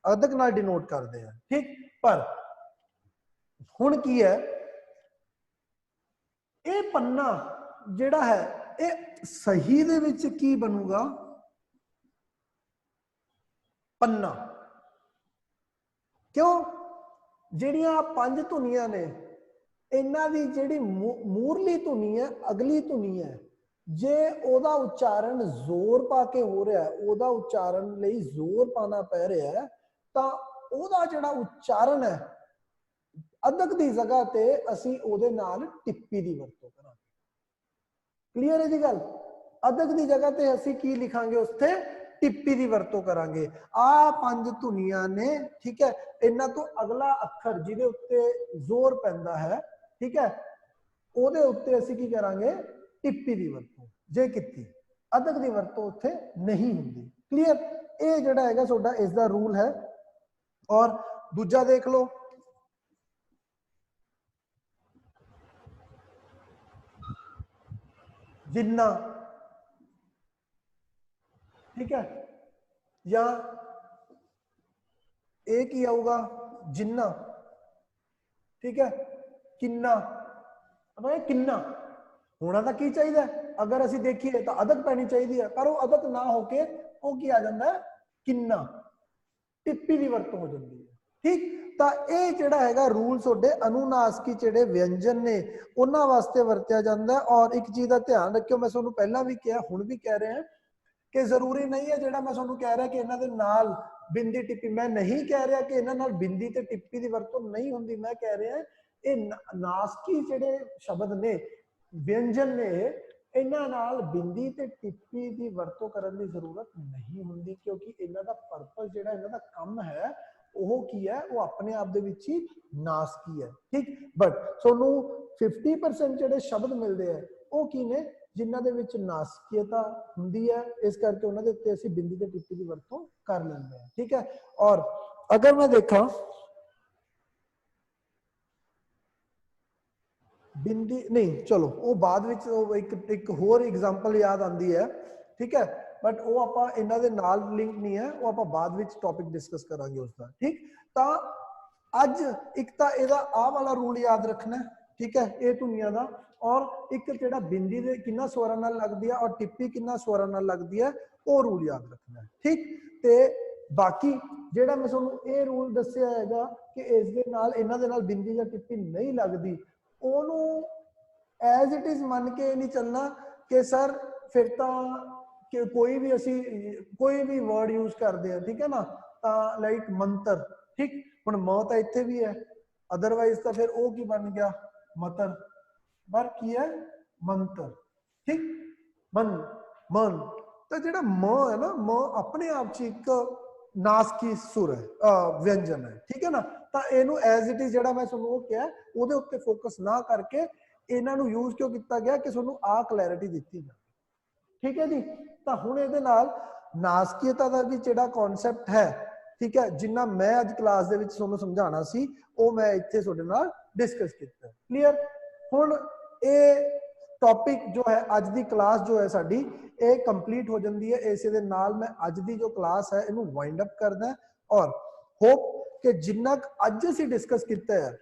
ਅਦਕ ਨਾਲ ਡਿਨੋਟ ਕਰਦੇ ਹਾਂ, ਠੀਕ। ਪਰ ਹੁਣ ਕੀ ਹੈ, ਇਹ ਪੰਨਾ ਜਿਹੜਾ ਹੈ ਇਹ ਸਹੀ ਦੇ ਵਿੱਚ ਕੀ ਬਣੂਗਾ, ਪੰਨਾ, ਕਿਉਂ, ਜਿਹੜੀਆਂ ਪੰਜ ਧੁਨੀਆਂ ਨੇ ਇਹਨਾਂ ਦੀ ਜਿਹੜੀ ਮੂਰਲੀ ਧੁਨੀ ਹੈ, ਅਗਲੀ ਧੁਨੀ ਹੈ, ਜੇ ਉਹਦਾ ਉਚਾਰਨ ਜ਼ੋਰ ਪਾ ਕੇ ਹੋ ਰਿਹਾ, ਉਹਦਾ ਉਚਾਰਨ ਲਈ ਜ਼ੋਰ ਪਾਣਾ ਪੈ ਰਿਹਾ ਹੈ, ਤਾਂ ਉਹਦਾ ਜਿਹੜਾ ਉਚਾਰਨ ਹੈ ਅਦਕ ਦੀ ਜਗ੍ਹਾ ਤੇ ਅਸੀਂ ਉਹਦੇ ਨਾਲ ਟਿੱਪੀ ਦੀ ਵਰਤੋਂ ਕਰਾਂਗੇ। ਕਲੀਅਰ ਹੈ ਜੀ ਗੱਲ। ਅਦਕ ਦੀ ਜਗ੍ਹਾ ਤੇ ਅਸੀਂ ਕੀ ਲਿਖਾਂਗੇ, ਉੱਥੇ ਟਿੱਪੀ ਦੀ ਵਰਤੋਂ ਕਰਾਂਗੇ। ਆ ਪੰਜ ਧੁਨੀਆਂ ਨੇ, ਠੀਕ ਹੈ, ਇਹਨਾਂ ਤੋਂ ਅਗਲਾ ਅੱਖਰ ਜਿਹਦੇ ਉੱਤੇ ਜ਼ੋਰ ਪੈਂਦਾ ਹੈ, ਠੀਕ ਹੈ, ਉਹਦੇ ਉੱਤੇ ਅਸੀਂ ਕੀ ਕਰਾਂਗੇ, ਟਿੱਪੀ ਦੀ ਵਰਤੋਂ ਜੇ ਕੀਤੀ, ਅਦਕ ਦੀ ਵਰਤੋਂ ਉੱਥੇ ਨਹੀਂ ਹੁੰਦੀ। ਕਲੀਅਰ। ਇਹ ਜਿਹੜਾ ਹੈਗਾ ਤੁਹਾਡਾ ਇਸ ਦਾ ਰੂਲ ਹੈ। ਔਰ ਦੂਜਾ ਦੇਖ ਲਓ, जिन्ना, ठीक है, या एक ही आऊगा जिन्ना, ठीक है, किन्ना, किन्ना होना तो की चाहिए, अगर असी देखिए तो अदक पैनी चाहिए, पर वो अदक ना होके वो की आ जाता है, किन्ना, टिप्पी की वरतों हो जाती है, ठीक। ਤਾਂ ਇਹ ਜਿਹੜਾ ਹੈਗਾ ਰੂਲ ਤੁਹਾਡੇ ਅਨੁਨਾਸਿਕੀ ਜਿਹੜੇ ਵਿਅੰਜਨ ਨੇ ਉਹਨਾਂ ਵਾਸਤੇ ਵਰਤਿਆ ਜਾਂਦਾ। ਔਰ ਇੱਕ ਚੀਜ਼ ਦਾ ਧਿਆਨ ਰੱਖਿਓ, ਮੈਂ ਤੁਹਾਨੂੰ ਪਹਿਲਾਂ ਵੀ ਕਿਹਾ, ਹੁਣ ਵੀ ਕਹਿ ਰਿਹਾ ਕਿ ਜ਼ਰੂਰੀ ਨਹੀਂ ਹੈ ਜਿਹੜਾ ਮੈਂ ਤੁਹਾਨੂੰ ਕਹਿ ਰਿਹਾ ਕਿ ਇਹਨਾਂ ਦੇ ਨਾਲ ਬਿੰਦੀ ਟਿੱਪੀ, ਮੈਂ ਨਹੀਂ ਕਹਿ ਰਿਹਾ ਕਿ ਇਹਨਾਂ ਨਾਲ ਬਿੰਦੀ ਤੇ ਟਿੱਪੀ ਦੀ ਵਰਤੋਂ ਨਹੀਂ ਹੁੰਦੀ। ਮੈਂ ਕਹਿ ਰਿਹਾ ਇਹ ਨਾਸਕੀ ਜਿਹੜੇ ਸ਼ਬਦ ਨੇ, ਵਿਅੰਜਨ ਨੇ, ਇਹਨਾਂ ਨਾਲ ਬਿੰਦੀ ਤੇ ਟਿੱਪੀ ਦੀ ਵਰਤੋਂ ਕਰਨ ਦੀ ਜ਼ਰੂਰਤ ਨਹੀਂ ਹੁੰਦੀ, ਕਿਉਂਕਿ ਇਹਨਾਂ ਦਾ ਪਰਪਸ ਜਿਹੜਾ ਇਹਨਾਂ ਦਾ ਕੰਮ ਹੈ ਉਹ ਕੀ ਹੈ, ਉਹ ਆਪਣੇ ਆਪ ਦੇ ਵਿੱਚ ਹੀ ਨਾਸਕੀ ਹੈ, ਠੀਕ। ਬਟ ਤੁਹਾਨੂੰ 50% ਜਿਹੜੇ ਸ਼ਬਦ ਮਿਲਦੇ ਆ ਉਹ ਕੀ ਨੇ, ਜਿਨ੍ਹਾਂ ਦੇ ਵਿੱਚ ਨਾਸਕੀਅਤਾ ਹੁੰਦੀ ਹੈ, ਇਸ ਕਰਕੇ ਉਹਨਾਂ ਦੇ ਉੱਤੇ ਅਸੀਂ ਬਿੰਦੀ ਤੇ ਟਿੱਪੀ ਦੀ ਵਰਤੋਂ ਕਰ ਲੈਂਦੇ ਹਾਂ, ਠੀਕ ਹੈ। ਔਰ ਅਗਰ ਮੈਂ ਦੇਖਾਂ ਬਿੰਦੀ ਨਹੀਂ, ਚਲੋ ਉਹ ਬਾਅਦ ਵਿੱਚ ਇੱਕ ਹੋਰ ਐਗਜ਼ਾਮਪਲ ਯਾਦ ਆਉਂਦੀ ਹੈ, ਠੀਕ ਹੈ, बट वो आप इन्हां दे नाल लिंक नहीं है, वो आप बाद विच टॉपिक डिस्कस करांगे उसका, ठीक। तो अज एक तो इहदा आ वाला रूल याद रखना है, ठीक है, ये धुनियां दा। और एक जिहड़ा बिंदी दे किन्ना स्वरां नाल लगदी है और टिप्पी किन्ना स्वरां नाल लगदी है, वो रूल याद रखना है, ठीक। ते बाकी ਜਿਹੜਾ ਮੈਂ ਤੁਹਾਨੂੰ ਇਹ ਰੂਲ ਦੱਸਿਆ ਹੈਗਾ ਕਿ ਇਸ ਦੇ ਨਾਲ ਇਹਨਾਂ ਦੇ ਨਾਲ ਬਿੰਦੀ ਜਾਂ ਟਿੱਪੀ ਨਹੀਂ ਲੱਗਦੀ, ਉਹਨੂੰ ਐਜ਼ ਇਟ ਇਜ਼ ਮੰਨ ਕੇ ਨਹੀਂ ਚੱਲਣਾ ਕਿ ਸਰ ਫਿਰ ਤਾਂ ਕਿ ਕੋਈ ਵੀ ਅਸੀਂ ਕੋਈ ਵੀ ਵਰਡ ਯੂਜ਼ ਕਰਦੇ ਆ, ਠੀਕ ਹੈ ਨਾ, ਤਾਂ ਲਾਈਕ ਮੰਤਰ, ਠੀਕ, ਹੁਣ ਮ ਤਾਂ ਇੱਥੇ ਵੀ ਹੈ, ਅਦਰਵਾਈਜ਼ ਤਾਂ ਫਿਰ ਉਹ ਕੀ ਬਣ ਗਿਆ, ਮਤਰ, ਪਰ ਕੀ ਹੈ, ਮੰਤਰ, ਠੀਕ, ਮਨ ਤਾਂ ਜਿਹੜਾ ਮ ਹੈ ਨਾ, ਮ ਆਪਣੇ ਆਪ ਚ ਇੱਕ ਨਾਸਕੀ ਸੁਰ ਹੈ, ਵਿਅੰਜਨ ਹੈ, ਠੀਕ ਹੈ ਨਾ, ਤਾਂ ਇਹਨੂੰ ਐਜ਼ ਇਟ ਇਜ਼ ਜਿਹੜਾ ਮੈਂ ਤੁਹਾਨੂੰ ਉਹ ਕਿਹਾ ਉਹਦੇ ਉੱਤੇ ਫੋਕਸ ਨਾ ਕਰਕੇ ਇਹਨਾਂ ਨੂੰ ਯੂਜ਼ ਕਿਉਂ ਕੀਤਾ ਗਿਆ ਕਿ ਤੁਹਾਨੂੰ ਆ ਕਲੈਰਿਟੀ ਦਿੱਤੀ ਜਾਵੇ, ਠੀਕ ਹੈ ਜੀ। ਤਾਂ ਹੁਣ ਇਹਦੇ ਨਾਲ ਨਾਸਕੀਅਤਾ ਦਾ ਵੀ ਜਿਹੜਾ ਕਨਸੈਪਟ ਹੈ, ਠੀਕ ਹੈ, ਜਿੰਨਾ ਮੈਂ ਅੱਜ ਕਲਾਸ ਦੇ ਵਿੱਚ ਤੁਹਾਨੂੰ ਸਮਝਾਉਣਾ ਸੀ ਉਹ ਮੈਂ ਇੱਥੇ ਤੁਹਾਡੇ ਨਾਲ ਡਿਸਕਸ ਕੀਤਾ, ਕਲੀਅਰ। ਹੁਣ ਇਹ ਟੌਪਿਕ ਜੋ ਹੈ ਅੱਜ ਦੀ ਕਲਾਸ ਜੋ ਹੈ ਸਾਡੀ ਇਹ ਕੰਪਲੀਟ ਹੋ ਜਾਂਦੀ ਹੈ। ਇਸੇ ਦੇ ਨਾਲ ਮੈਂ ਅੱਜ ਦੀ ਜੋ ਕਲਾਸ ਹੈ ਇਹਨੂੰ ਵਾਈਂਡ ਅਪ ਕਰਦਾ ਔਰ ਹੋਪ ਕਿ ਜਿੰਨਾ ਅੱਜ ਅਸੀਂ ਡਿਸਕਸ ਕੀਤਾ ਹੈ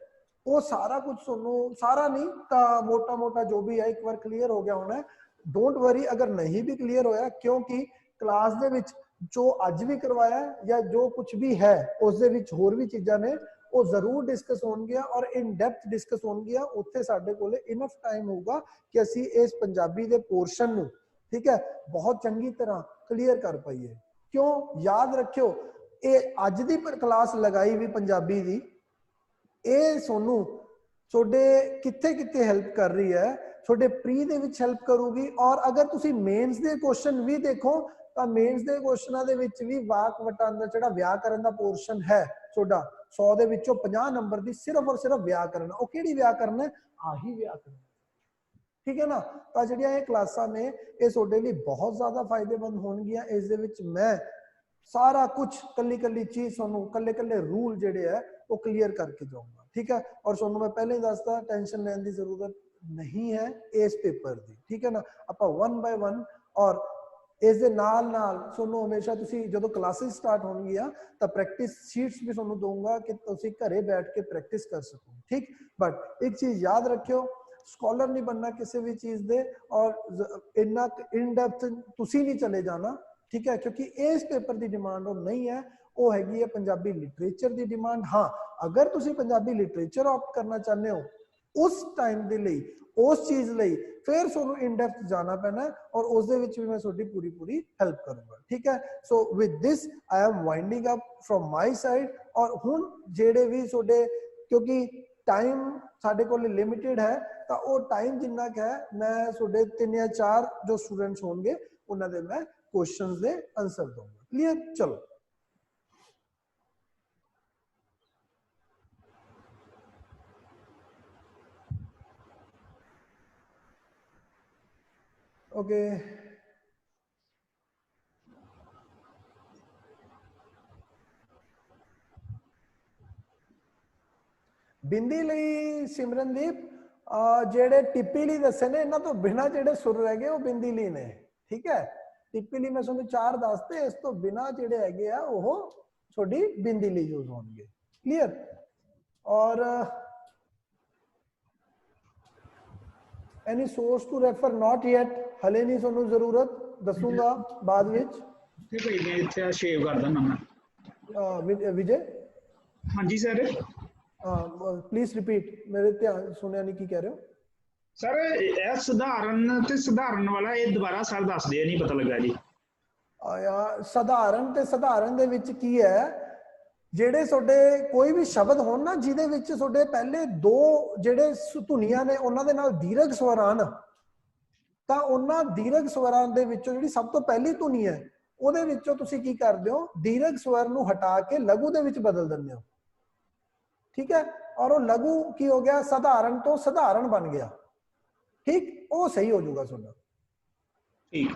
ਉਹ ਸਾਰਾ ਕੁਝ ਤੁਹਾਨੂੰ, ਸਾਰਾ ਨਹੀਂ ਤਾਂ ਮੋਟਾ ਮੋਟਾ ਜੋ ਵੀ ਹੈ ਇੱਕ ਵਾਰ ਕਲੀਅਰ ਹੋ ਗਿਆ ਹੋਣਾ। ਡੋਂਟ ਵਰੀ ਅਗਰ ਨਹੀਂ ਵੀ ਕਲੀਅਰ ਹੋਇਆ, ਕਿਉਂਕਿ ਕਲਾਸ ਦੇ ਵਿੱਚ ਜੋ ਅੱਜ ਵੀ ਕਰਵਾਇਆ ਜਾਂ ਜੋ ਕੁਝ ਵੀ ਹੈ ਉਸ ਦੇ ਵਿੱਚ ਹੋਰ ਵੀ ਚੀਜ਼ਾਂ ਨੇ ਉਹ ਜ਼ਰੂਰ ਡਿਸਕਸ ਹੋਣਗੀਆਂ ਔਰ ਇਨ ਡੈਪਥ ਡਿਸਕਸ ਹੋਣਗੀਆਂ। ਉੱਥੇ ਸਾਡੇ ਕੋਲੇ ਇਨਫ ਟਾਈਮ ਹੋਊਗਾ ਕਿ ਅਸੀਂ ਇਸ ਪੰਜਾਬੀ ਦੇ ਪੋਰਸ਼ਨ ਨੂੰ, ਠੀਕ ਹੈ, ਬਹੁਤ ਚੰਗੀ ਤਰ੍ਹਾਂ ਕਲੀਅਰ ਕਰ ਪਾਈਏ। ਕਿਉਂ, ਯਾਦ ਰੱਖਿਓ ਇਹ ਅੱਜ ਦੀ ਕਲਾਸ ਲਗਾਈ ਵੀ ਪੰਜਾਬੀ ਦੀ, ਇਹ ਤੁਹਾਨੂੰ ਤੁਹਾਡੇ ਕਿੱਥੇ ਕਿੱਥੇ ਹੈਲਪ ਕਰ ਰਹੀ ਹੈ, ਤੁਹਾਡੇ ਪ੍ਰੀ ਦੇ ਵਿੱਚ ਹੈਲਪ ਕਰੂਗੀ। ਔਰ ਅਗਰ ਤੁਸੀਂ ਮੇਨਸ ਦੇ ਕੁਐਸਚਨ ਵੀ ਦੇਖੋ ਤਾਂ ਮੇਨਸ ਦੇ ਕੁਐਸਚਨਾਂ ਦੇ ਵਿੱਚ ਵੀ ਵਾਕ ਵਟਾਂਦਰਾ ਜਿਹੜਾ ਵਿਆਕਰਨ ਦਾ ਪੋਰਸ਼ਨ ਹੈ ਤੁਹਾਡਾ 100 ਦੇ ਵਿੱਚੋਂ 50 ਨੰਬਰ ਦੀ ਸਿਰਫ ਔਰ ਸਿਰਫ ਵਿਆਕਰਨ, ਉਹ ਕਿਹੜੀ ਵਿਆਕਰਨ ਹੈ, ਆਹੀ ਵਿਆਕਰਨ, ਠੀਕ ਹੈ ਨਾ। ਤਾਂ ਜਿਹੜੀਆਂ ਇਹ ਕਲਾਸਾਂ ਨੇ ਇਹ ਤੁਹਾਡੇ ਲਈ ਬਹੁਤ ਜ਼ਿਆਦਾ ਫਾਇਦੇਮੰਦ ਹੋਣਗੀਆਂ। ਇਸ ਦੇ ਵਿੱਚ ਮੈਂ ਸਾਰਾ ਕੁਝ ਕੱਲੀ ਕੱਲੀ ਚੀਜ਼ ਤੁਹਾਨੂੰ ਕੱਲੇ ਕੱਲੇ ਰੂਲ ਜਿਹੜੇ ਹੈ ਉਹ ਕਲੀਅਰ ਕਰਕੇ ਜਾਊਂਗਾ, ਠੀਕ ਹੈ। ਔਰ ਤੁਹਾਨੂੰ ਮੈਂ ਪਹਿਲੇ ਹੀ ਦੱਸਦਾ ਟੈਨਸ਼ਨ ਲੈਣ ਦੀ ਜ਼ਰੂਰਤ ਨਹੀਂ ਹੈ ਇਸ ਪੇਪਰ ਦੀ, ਠੀਕ ਹੈ ਨਾ। ਆਪਾਂ 1 ਬਾय 1 ਔਰ ਇਸ ਦੇ ਨਾਲ ਨਾਲ ਤੁਹਾਨੂੰ ਹਮੇਸ਼ਾ ਤੁਸੀਂ ਜਦੋਂ ਕਲਾਸਿਸ ਸਟਾਰਟ ਹੋਣਗੀਆਂ ਤਾਂ ਪ੍ਰੈਕਟਿਸ ਸ਼ੀਟਸ ਵੀ ਤੁਹਾਨੂੰ ਦਊਂਗਾ ਕਿ ਤੁਸੀਂ ਘਰੇ ਬੈਠ ਕੇ ਪ੍ਰੈਕਟਿਸ ਕਰ ਸਕੋ, ਠੀਕ। ਬਟ ਇੱਕ ਚੀਜ਼ ਯਾਦ ਰੱਖਿਓ, ਸਕਾਲਰ ਨਹੀਂ ਬਣਨਾ ਕਿਸੇ ਵੀ ਚੀਜ਼ ਦੇ ਔਰ ਇੰਨਾ ਇਨ ਡੈਪਥ ਤੁਸੀਂ ਨਹੀਂ ਚਲੇ ਜਾਣਾ, ਠੀਕ ਹੈ, ਕਿਉਂਕਿ ਇਸ ਪੇਪਰ ਦੀ ਡਿਮਾਂਡ ਉਹ ਨਹੀਂ ਹੈ, ਉਹ ਹੈਗੀ ਹੈ ਪੰਜਾਬੀ ਲਿਟਰੇਚਰ ਦੀ ਡਿਮਾਂਡ। ਹਾਂ, ਅਗਰ ਤੁਸੀਂ ਪੰਜਾਬੀ ਲਿਟਰੇਚਰ ਆਪਟ ਕਰਨਾ ਚਾਹੁੰਦੇ ਹੋ ਉਸ ਟਾਈਮ ਦੇ ਲਈ, ਉਸ ਚੀਜ਼ ਲਈ ਫਿਰ ਤੁਹਾਨੂੰ ਇਨ ਡੈਪਥ ਜਾਣਾ ਪੈਣਾ ਔਰ ਉਸ ਦੇ ਵਿੱਚ ਵੀ ਮੈਂ ਤੁਹਾਡੀ ਪੂਰੀ ਹੈਲਪ ਕਰੂੰਗਾ, ਠੀਕ ਹੈ। So with this I am winding up from my side. ਔਰ ਹੁਣ ਜਿਹੜੇ ਵੀ ਤੁਹਾਡੇ, ਕਿਉਂਕਿ ਟਾਈਮ ਸਾਡੇ ਕੋਲ ਲਿਮਿਟਿਡ ਹੈ ਤਾਂ ਉਹ ਟਾਈਮ ਜਿੰਨਾ ਕੁ ਹੈ ਮੈਂ ਤੁਹਾਡੇ 3 ਜਾਂ 4 ਜੋ ਸਟੂਡੈਂਟਸ ਹੋਣਗੇ ਉਹਨਾਂ ਦੇ ਮੈਂ क्वेश्चंस दे आंसर दूंगा, क्लियर। चलो ओके, बिंदी ਲਈ सिमरनदीप ਜਿਹੜੇ ਟਿੱਪੀ ਲਈ ਦੱਸੇ ਨੇ ਇਹਨਾਂ ਤੋਂ ਬਿਨਾ ਜਿਹੜੇ ਸੁਰ ਰਹਿ ਗਏ ਉਹ ਬਿੰਦੀ ਲਈ ਨੇ, ਠੀਕ ਹੈ। ਟਿੱਪੀ ਲਈ ਮੈਂ ਤੁਹਾਨੂੰ 4 ਦੱਸਤੇ, ਇਸ ਤੋਂ ਬਿਨਾ ਜਿਹੜੇ ਹੈਗੇ ਆ ਉਹ ਤੁਹਾਡੀ ਬਿੰਦੀ ਲਈ ਯੂਜ਼ ਹੋਣਗੇ, ਕਲੀਅਰ। ਔਰ any source to refer not yet, ਹਲੇ ਨਹੀਂ ਤੁਹਾਨੂੰ ਜ਼ਰੂਰਤ, ਦੱਸੂਗਾ ਬਾਅਦ ਵਿੱਚ। ਤੇ ਭਾਈ ਮੈਂ ਇੱਥੇ ਸ਼ੇਵ ਕਰ ਦਿੰਦਾ ਮੈਂ। ਵਿਜੇ, ਹਾਂਜੀ ਸਰ। ਪਲੀਜ਼ ਰਿਪੀਟ, ਮੇਰੇ ਧਿਆਨ ਸੁਣਿਆ ਨਹੀਂ, ਕੀ ਕਹਿ ਰਹੇ ਹੋ ਸਰ? ਇਹ ਸਧਾਰਨ ਤੇ ਸਧਾਰਨ ਵਾਲਾ ਇਹ ਦੁਬਾਰਾ ਸਰ ਦੱਸਦੇ ਆ, ਨਹੀਂ ਪਤਾ ਲੱਗਾ ਜੀ। ਯਾਰ ਸਧਾਰਨ ਤੇ ਸਧਾਰਨ ਦੇ ਵਿੱਚ ਕੀ ਹੈ, ਜਿਹੜੇ ਤੁਹਾਡੇ ਕੋਈ ਵੀ ਸ਼ਬਦ ਹੋਣ ਨਾ ਜਿਹਦੇ ਵਿੱਚ ਤੁਹਾਡੇ ਪਹਿਲੇ 2 ਜਿਹੜੇ ਧੁਨੀਆਂ ਨੇ ਉਹਨਾਂ ਦੇ ਨਾਲ ਦੀਰਘ ਸਵਰ ਆਣ, ਤਾਂ ਉਹਨਾਂ ਦੀਰਘ ਸਵਰਾਂ ਦੇ ਵਿੱਚੋਂ ਜਿਹੜੀ ਸਭ ਤੋਂ ਪਹਿਲੀ ਧੁਨੀ ਹੈ ਉਹਦੇ ਵਿੱਚੋਂ ਤੁਸੀਂ ਕੀ ਕਰਦੇ ਹੋ, ਦੀਰਘ ਸਵਰ ਨੂੰ ਹਟਾ ਕੇ ਲਘੂ ਦੇ ਵਿੱਚ ਬਦਲ ਦਿੰਦੇ ਹੋ, ਠੀਕ ਹੈ। ਔਰ ਉਹ ਲਘੂ ਕੀ ਹੋ ਗਿਆ, ਸਧਾਰਨ ਤੋਂ ਸਧਾਰਨ ਬਣ ਗਿਆ, ठीक, वो सही हो जाएगा सुनना, ठीक।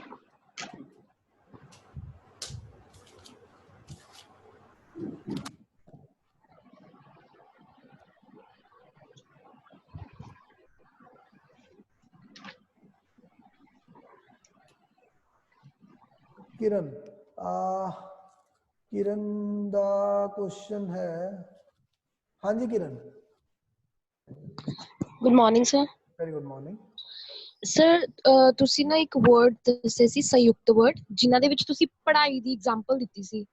किरण, किरण दा क्वेश्चन है। हाँ जी Kiran, good morning sir. Very good morning sir ਤੁਸੀਂ ਨਾ ਇੱਕ ਵਰਡ ਦੱਸੇ ਸੀ, ਸੰਯੁਕਤ ਵਰਡ, ਜਿਨ੍ਹਾਂ ਦੇ ਵਿੱਚ ਤੁਸੀਂ ਪੜ੍ਹਾਈ ਦੀ ਐਗਜ਼ਾਮਪਲ ਦਿੱਤੀ ਸੀ,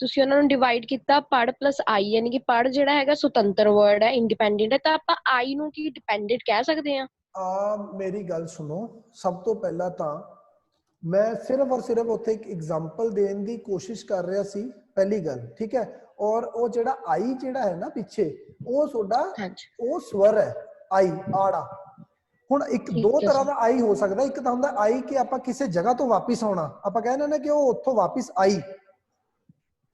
ਤੁਸੀਂ ਉਹਨਾਂ ਨੂੰ ਡਿਵਾਈਡ ਕੀਤਾ ਪੜ ਪਲਸ ਆਈ, ਯਾਨੀ ਕਿ ਪੜ ਜਿਹੜਾ ਹੈਗਾ ਸੁਤੰਤਰ ਵਰਡ ਹੈ, ਇੰਡੀਪੈਂਡੈਂਟ ਹੈ, ਤਾਂ ਆਪਾਂ ਆਈ ਨੂੰ ਕੀ ਡਿਪੈਂਡੈਂਟ ਕਹਿ ਸਕਦੇ ਹਾਂ? ਮੇਰੀ ਗੱਲ ਸੁਣੋ, ਸਭ ਤੋਂ ਪਹਿਲਾਂ ਤਾਂ ਮੈਂ ਸਿਰਫ ਔਰ ਸਿਰਫ ਉੱਥੇ ਇੱਕ ਐਗਜ਼ਾਮਪਲ ਦੇਣ ਦੀ ਕੋਸ਼ਿਸ਼ ਕਰ ਰਿਹਾ ਸੀ, ਪਹਿਲੀ ਗੱਲ, ਠੀਕ ਹੈ। ਔਰ ਉਹ ਜਿਹੜਾ ਆਈ ਜਿਹੜਾ ਹੈ ਨਾ ਪਿੱਛੇ, ਉਹ ਤੁਹਾਡਾ ਉਹ ਸਵਰ ਹੈ, ਆਈ ਆੜਾ। ਹੁਣ ਇੱਕ ਦੋ ਤਰ੍ਹਾਂ ਦਾ ਆਈ ਹੋ ਸਕਦਾ, ਇੱਕ ਤਾਂ ਹੁੰਦਾ ਆਈ ਕਿ ਆਪਾਂ ਕਿਸੇ ਜਗ੍ਹਾ ਤੋਂ ਵਾਪਿਸ ਆਉਣਾ, ਆਪਾਂ ਕਹਿੰਦੇ ਨੇ ਕਿ ਉਹ ਉੱਥੋਂ ਵਾਪਿਸ ਆਈ,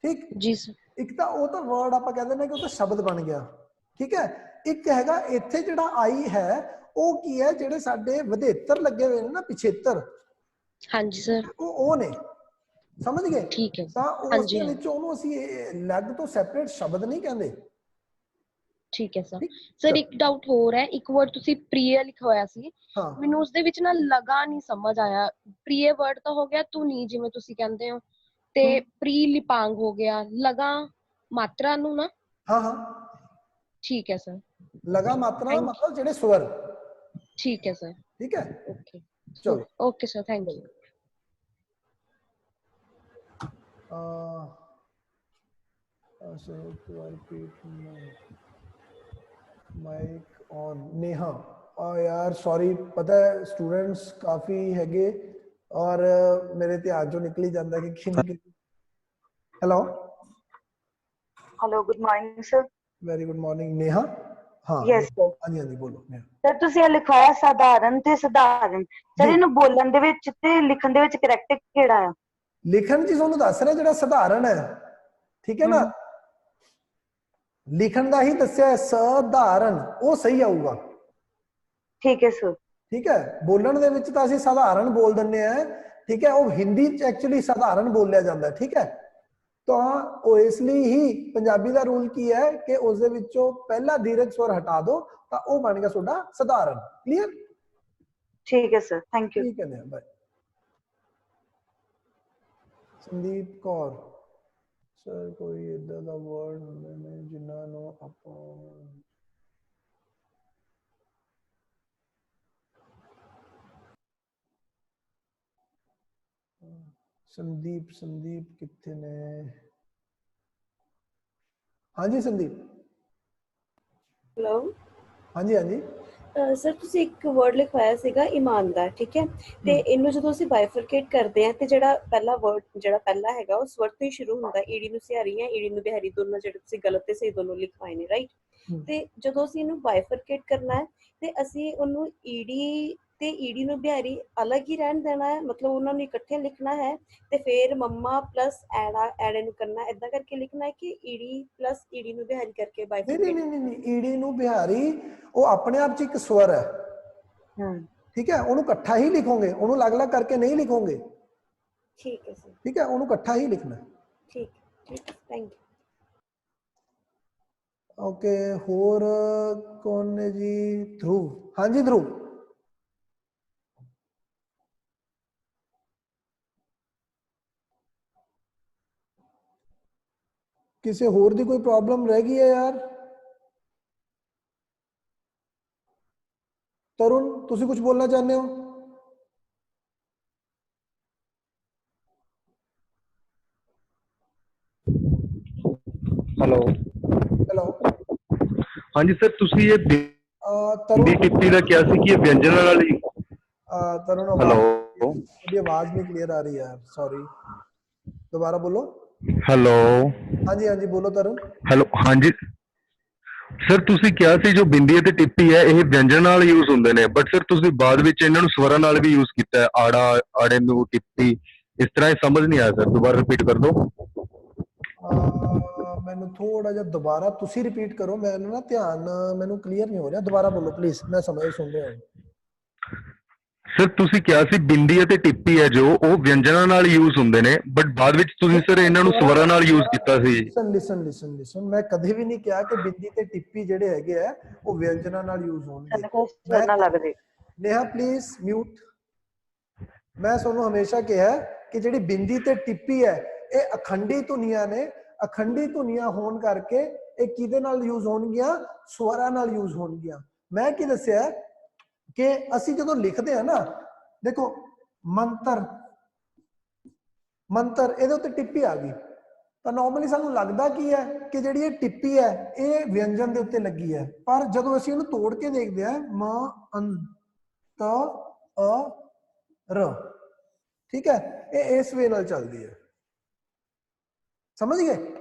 ਠੀਕ ਜੀ ਸਰ। ਇੱਕ ਤਾਂ ਉਹ ਤਾਂ ਵਰਡ ਆਪਾਂ ਕਹਿੰਦੇ ਨੇ ਕਿ ਉਹ ਤਾਂ ਸ਼ਬਦ ਬਣ ਗਿਆ, ਠੀਕ ਹੈ। ਇੱਕ ਹੈਗਾ ਇੱਥੇ ਜਿਹੜਾ ਆਈ ਹੈ, ਉਹ ਕੀ ਹੈ, ਜਿਹੜੇ ਸਾਡੇ ਵਧੇਤਰ ਲੱਗੇ ਹੋਏ ਨੇ ਨਾ, ਪਿਛੇਤਰ, ਹਾਂਜੀ ਸਰ, ਉਹ ਨੇ, ਸਮਝ ਗਏ? ਠੀਕ ਹੈ। ਤਾਂ ਉਸ ਦੇ ਵਿੱਚ ਉਹਨੂੰ ਅਸੀਂ ਅਲੱਗ ਤੋਂ ਸੈਪਰੇਟ ਸ਼ਬਦ ਨਹੀਂ ਕਹਿੰਦੇ। ਠੀਕ ਹੈ ਸਰ। ਸਰ ਇੱਕ ਡਾਊਟ ਹੋਰ ਹੈ, ਇੱਕ ਵਰਡ ਤੁਸੀਂ ਪ੍ਰਿਯ ਲਿਖਵਾਇਆ ਸੀ, ਮੈਨੂੰ ਉਸਦੇ ਵਿੱਚ ਨਾ ਲਗਾ ਨਹੀਂ ਸਮਝ ਆਇਆ। ਪ੍ਰਿਯ ਵਰਡ ਤਾਂ ਹੋ ਗਿਆ ਧੁਨੀ, ਜਿਵੇਂ ਤੁਸੀਂ ਕਹਿੰਦੇ ਹੋ, ਤੇ ਪ੍ਰੀ ਲਿਪਾਂਗ ਹੋ ਗਿਆ, ਲਗਾ ਮਾਤਰਾ ਨੂੰ ਨਾ? ਹਾਂ ਠੀਕ ਹੈ ਸਰ। ਲਗਾ ਮਾਤਰਾ ਮਤਲਬ ਜਿਹੜੇ ਸਵਰ। ਠੀਕ ਹੈ ਸਰ। ਠੀਕ ਹੈ, ਓਕੇ ਚਲੋ okay sir, thank you. Mic on. Neha यार सॉरी, पता है स्टूडेंट्स काफी हैगे और मेरे ध्यान चो निकल ही जाता है कि hello hello, good morning sir. Very good morning Neha. हाँ यस सर। हाँ जी हाँ जी, बोलो नेहा। सर ਤੁਸੀਂ ਇਹ ਲਿਖਵਾਇਆ ਸਾਧਾਰਨ ਤੇ ਸਧਾਰਨ, ਸਰ ਇਹਨੂੰ ਬੋਲਣ ਦੇ ਵਿੱਚ ਤੇ ਲਿਖਣ ਦੇ ਵਿੱਚ ਕਰੈਕਟ ਕਿਹੜਾ ਆ? ਲਿਖਣ ਚ ਤੁਹਾਨੂੰ ਦੱਸ ਰਿਹਾ ਜਿਹੜਾ ਸਧਾਰਨ ਹੈ, ਠੀਕ ਹੈ ਨਾ, ਲਿਖਣ ਦਾ ਹੀ ਦੱਸਿਆ ਸਧਾਰਨ, ਉਹ ਸਹੀ ਆਊਗਾ। ਠੀਕ ਹੈ ਸਰ। ਠੀਕ ਹੈ, ਬੋਲਣ ਦੇ ਵਿੱਚ ਤਾਂ ਅਸੀਂ ਸਧਾਰਨ ਬੋਲ ਦਿੰਦੇ ਆ, ਠੀਕ ਹੈ, ਉਹ ਹਿੰਦੀ ਚ ਐਕਚੁਅਲੀ ਸਧਾਰਨ ਬੋਲਿਆ ਜਾਂਦਾ, ਠੀਕ ਹੈ। ਤਾਂ ਉਹ ਇਸ ਲਈ ਹੀ ਪੰਜਾਬੀ ਦਾ ਰੂਲ ਕੀ ਹੈ ਕਿ ਉਸ ਦੇ ਵਿੱਚੋਂ ਪਹਿਲਾ ਦੀਰਘ ਸਵਰ ਹਟਾ ਦੋ ਤਾਂ ਉਹ ਬਣ ਗਿਆ ਤੁਹਾਡਾ ਸਧਾਰਨ। ਕਲੀਅਰ? ਠੀਕ ਹੈ ਸਰ, ਥੈਂਕ ਯੂ। ਠੀਕ ਹੈ, ਬਾਏ। ਸੰਦੀਪ ਕੌਰ ਸਰ, ਕੋਈ ਇਦਾਂ ਦਾ ਵਰਡ ਹੁੰਦੇ ਨੇ ਜਿਨ੍ਹਾਂ ਨੂੰ ਆਪਾਂ ਸੰਦੀਪ ਕਿੱਥੇ ਨੇ? ਹਾਂਜੀ ਸੰਦੀਪ। ਹੈਲੋ। ਹਾਂਜੀ ਹਾਂਜੀ ਸਰ ਤੁਸੀਂ ਇੱਕ ਵਰਡ ਲਿਖਵਾਇਆ ਸੀਗਾ ਇਮਾਨਦਾਰ, ਠੀਕ ਹੈ, ਤੇ ਇਹਨੂੰ ਜਦੋਂ ਅਸੀਂ ਬਾਈਫਰਕੇਟ ਕਰਦੇ ਆ ਤੇ ਜਿਹੜਾ ਪਹਿਲਾ ਵਰਡ ਜਿਹੜਾ ਪਹਿਲਾ ਹੈਗਾ ਉਹ ਸਵਰ ਤੋਂ ਹੀ ਸ਼ੁਰੂ ਹੁੰਦਾ, ਈੜੀ ਨੂੰ ਸਿਹਾਰੀ ਜਾਂ ਈੜੀ ਨੂੰ ਬਿਹਾਰੀ, ਦੋਨੋਂ ਜਿਹੜੇ ਤੁਸੀਂ ਗਲਤ ਤੇ ਸਹੀ ਦੋਨੋਂ ਲਿਖਵਾਏ ਨੇ, ਰਾਈਟ? ਤੇ ਜਦੋਂ ਅਸੀਂ ਇਹਨੂੰ ਬਾਈਫਰਕੇਟ ਕਰਨਾ ਹੈ ਤੇ ਅਸੀਂ ਉਹਨੂੰ ਈੜੀ ਤੇ ਈੜੀ ਨੂੰ ਬਿਹਾਰੀ ਅਲੱਗ ਹੀ ਰਹਿਣ ਦੇਣਾ ਹੈ, ਮਤਲਬ ਉਹਨਾਂ ਨੂੰ ਇਕੱਠੇ ਲਿਖਣਾ ਹੈ ਤੇ ਫਿਰ ਮੰਮਾ ਪਲਸ ਐੜੇ ਨੂੰ ਕਰਨਾ, ਏਦਾਂ ਕਰਕੇ ਲਿਖਣਾ ਹੈ ਕਿ ਈੜੀ ਪਲਸ ਈੜੀ ਨੂੰ ਬਿਹਾਰੀ ਕਰਕੇ ਬਾਈਫਰਕੇਟ? ਨਹੀਂ, ਈੜੀ ਨੂੰ ਬਿਹਾਰੀ ਉਹ ਆਪਣੇ ਆਪ ਚ ਇੱਕ ਸਵਰ ਹੈ, ਠੀਕ ਹੈ, ਉਹਨੂੰ ਇਕੱਠਾ ਹੀ ਲਿਖੋਗੇ, ਉਹਨੂੰ ਅਲੱਗ-ਅਲੱਗ ਕਰਕੇ ਨਹੀਂ ਲਿਖੋਗੇ। ਠੀਕ ਹੈ ਸਰ। ਠੀਕ ਹੈ, ਉਹਨੂੰ ਇਕੱਠਾ ਹੀ ਲਿਖਣਾ। ਠੀਕ ਠੀਕ, ਥੈਂਕ ਯੂ। ਓਕੇ, ਹੋਰ ਕੌਣ ਨੇ ਜੀ? ਧਰੁਵ। ਹਾਂਜੀ ਧਰੁਵ। ਕਿਸੇ ਹੋਰ ਦੀ ਕੋਈ ਪ੍ਰੋਬਲਮ ਰਹਿ ਗਈ ਹੈ ਯਾਰ? तरुण, ਤੁਸੀਂ ਕੁਝ ਬੋਲਣਾ ਚਾਹੁੰਦੇ ਹੋ? Hello hello. ਹਾਂਜੀ ਸਰ, ਤੁਸੀਂ ਇਹ ਤरुण ਟਿੱਪੀ ਦਾ ਕਿਹਾ ਸੀ ਕਿ ਇਹ ਵਿਅੰਜਨ ਵਾਲੀ? तरुण हेलो, मेरी आवाज नहीं क्लियर आ रही यार, सॉरी, दोबारा बोलो। हेलो। हाँ जी हाँ जी, बोलो तरुण। हेलो, हाँ जी ਸਰ, ਤੁਸੀਂ ਕਿਹਾ ਸੀ ਜੋ ਬਿੰਦੀ ਅਤੇ ਟਿੱਪੀ ਹੈ ਇਹ ਵਿਅੰਜਨ ਨਾਲ ਯੂਜ਼ ਹੁੰਦੇ ਨੇ, ਬਟ ਸਰ ਤੁਸੀਂ ਬਾਅਦ ਵਿੱਚ ਇਹਨਾਂ ਨੂੰ ਸਵਰਾਂ ਨਾਲ ਵੀ ਯੂਜ਼ ਕੀਤਾ ਹੈ, ਆੜਾ, ਆੜੇ ਨੂੰ, ਟਿੱਪੀ, ਇਸ ਤਰ੍ਹਾਂ ਇਹ ਸਮਝ ਨਹੀਂ ਆਇਆ ਸਰ, ਦੁਬਾਰਾ ਰਿਪੀਟ ਕਰ ਦਿਓ। ਮੈਨੂੰ ਥੋੜਾ ਜਿਹਾ ਦੁਬਾਰਾ ਤੁਸੀਂ ਰਿਪੀਟ ਕਰੋ, ਮੈਨੂੰ ਨਾ ਧਿਆਨ ਮੈਨੂੰ ਕਲੀਅਰ ਨਹੀਂ ਹੋ ਰਿਹਾ, ਦੁਬਾਰਾ ਬੋਲੋ ਪਲੀਜ਼, ਮੈਂ ਸੁਣ ਰਿਹਾ ਹਾਂ। ਸਰ ਤੁਸੀਂ ਕਿਹਾ ਸੀ ਬਿੰਦੀ ਅਤੇ ਟਿੱਪੀ ਹੈ ਜੋ ਉਹ ਵਿਅੰਜਨਾਂ ਨਾਲ ਯੂਜ਼ ਹੁੰਦੇ ਨੇ, ਬਟ ਬਾਅਦ ਵਿੱਚ ਤੁਸੀਂ ਸਰ ਇਹਨਾਂ ਨੂੰ ਸਵਰਾਂ ਨਾਲ ਯੂਜ਼ ਕੀਤਾ ਸੀ। ਲਿਸਨ, ਮੈਂ ਕਦੇ ਵੀ ਨਹੀਂ ਕਿਹਾ ਕਿ ਬਿੰਦੀ ਤੇ ਟਿੱਪੀ ਜਿਹੜੇ ਹੈਗੇ ਆ ਉਹ ਵਿਅੰਜਨਾਂ ਨਾਲ ਯੂਜ਼ ਹੋਣਗੇ। Neha please mute. ਮੈਂ ਤੁਹਾਨੂੰ ਹਮੇਸ਼ਾ ਕਿਹਾ ਕਿ ਜਿਹੜੀ ਬਿੰਦੀ ਤੇ ਟਿੱਪੀ ਹੈ ਇਹ ਅਖੰਡੀ ਧੁਨੀਆਂ ਨੇ, ਅਖੰਡੀ ਧੁਨੀਆਂ ਹੋਣ ਕਰਕੇ ਇਹ ਕਿਹਦੇ ਨਾਲ ਯੂਜ਼ ਹੋਣਗੀਆਂ? ਸਵਰਾਂ ਨਾਲ ਯੂਜ਼ ਹੋਣਗੀਆਂ। ਮੈਂ ਕੀ ਦੱਸਿਆ ਕਿ ਅਸੀਂ ਜਦੋਂ ਲਿਖਦੇ ਆ ਨਾ, ਦੇਖੋ ਮੰਤਰ ਇਹਦੇ ਉੱਤੇ ਟਿੱਪੀ ਆ ਗਈ ਤਾਂ ਨਾਰਮਲੀ ਸਾਨੂੰ ਲੱਗਦਾ ਕੀ ਹੈ ਕਿ ਜਿਹੜੀ ਇਹ ਟਿੱਪੀ ਹੈ ਇਹ ਵਿਅੰਜਨ ਦੇ ਉੱਤੇ ਲੱਗੀ ਹੈ, ਪਰ ਜਦੋਂ ਅਸੀਂ ਇਹਨੂੰ ਤੋੜ ਕੇ ਦੇਖਦੇ ਹਾਂ ਮ ਅੰਤ ਅ ਰ, ਠੀਕ ਹੈ, ਇਹ ਇਸ ਵੇ ਨਾਲ ਚੱਲਦੀ ਹੈ। ਸਮਝ ਗਏ?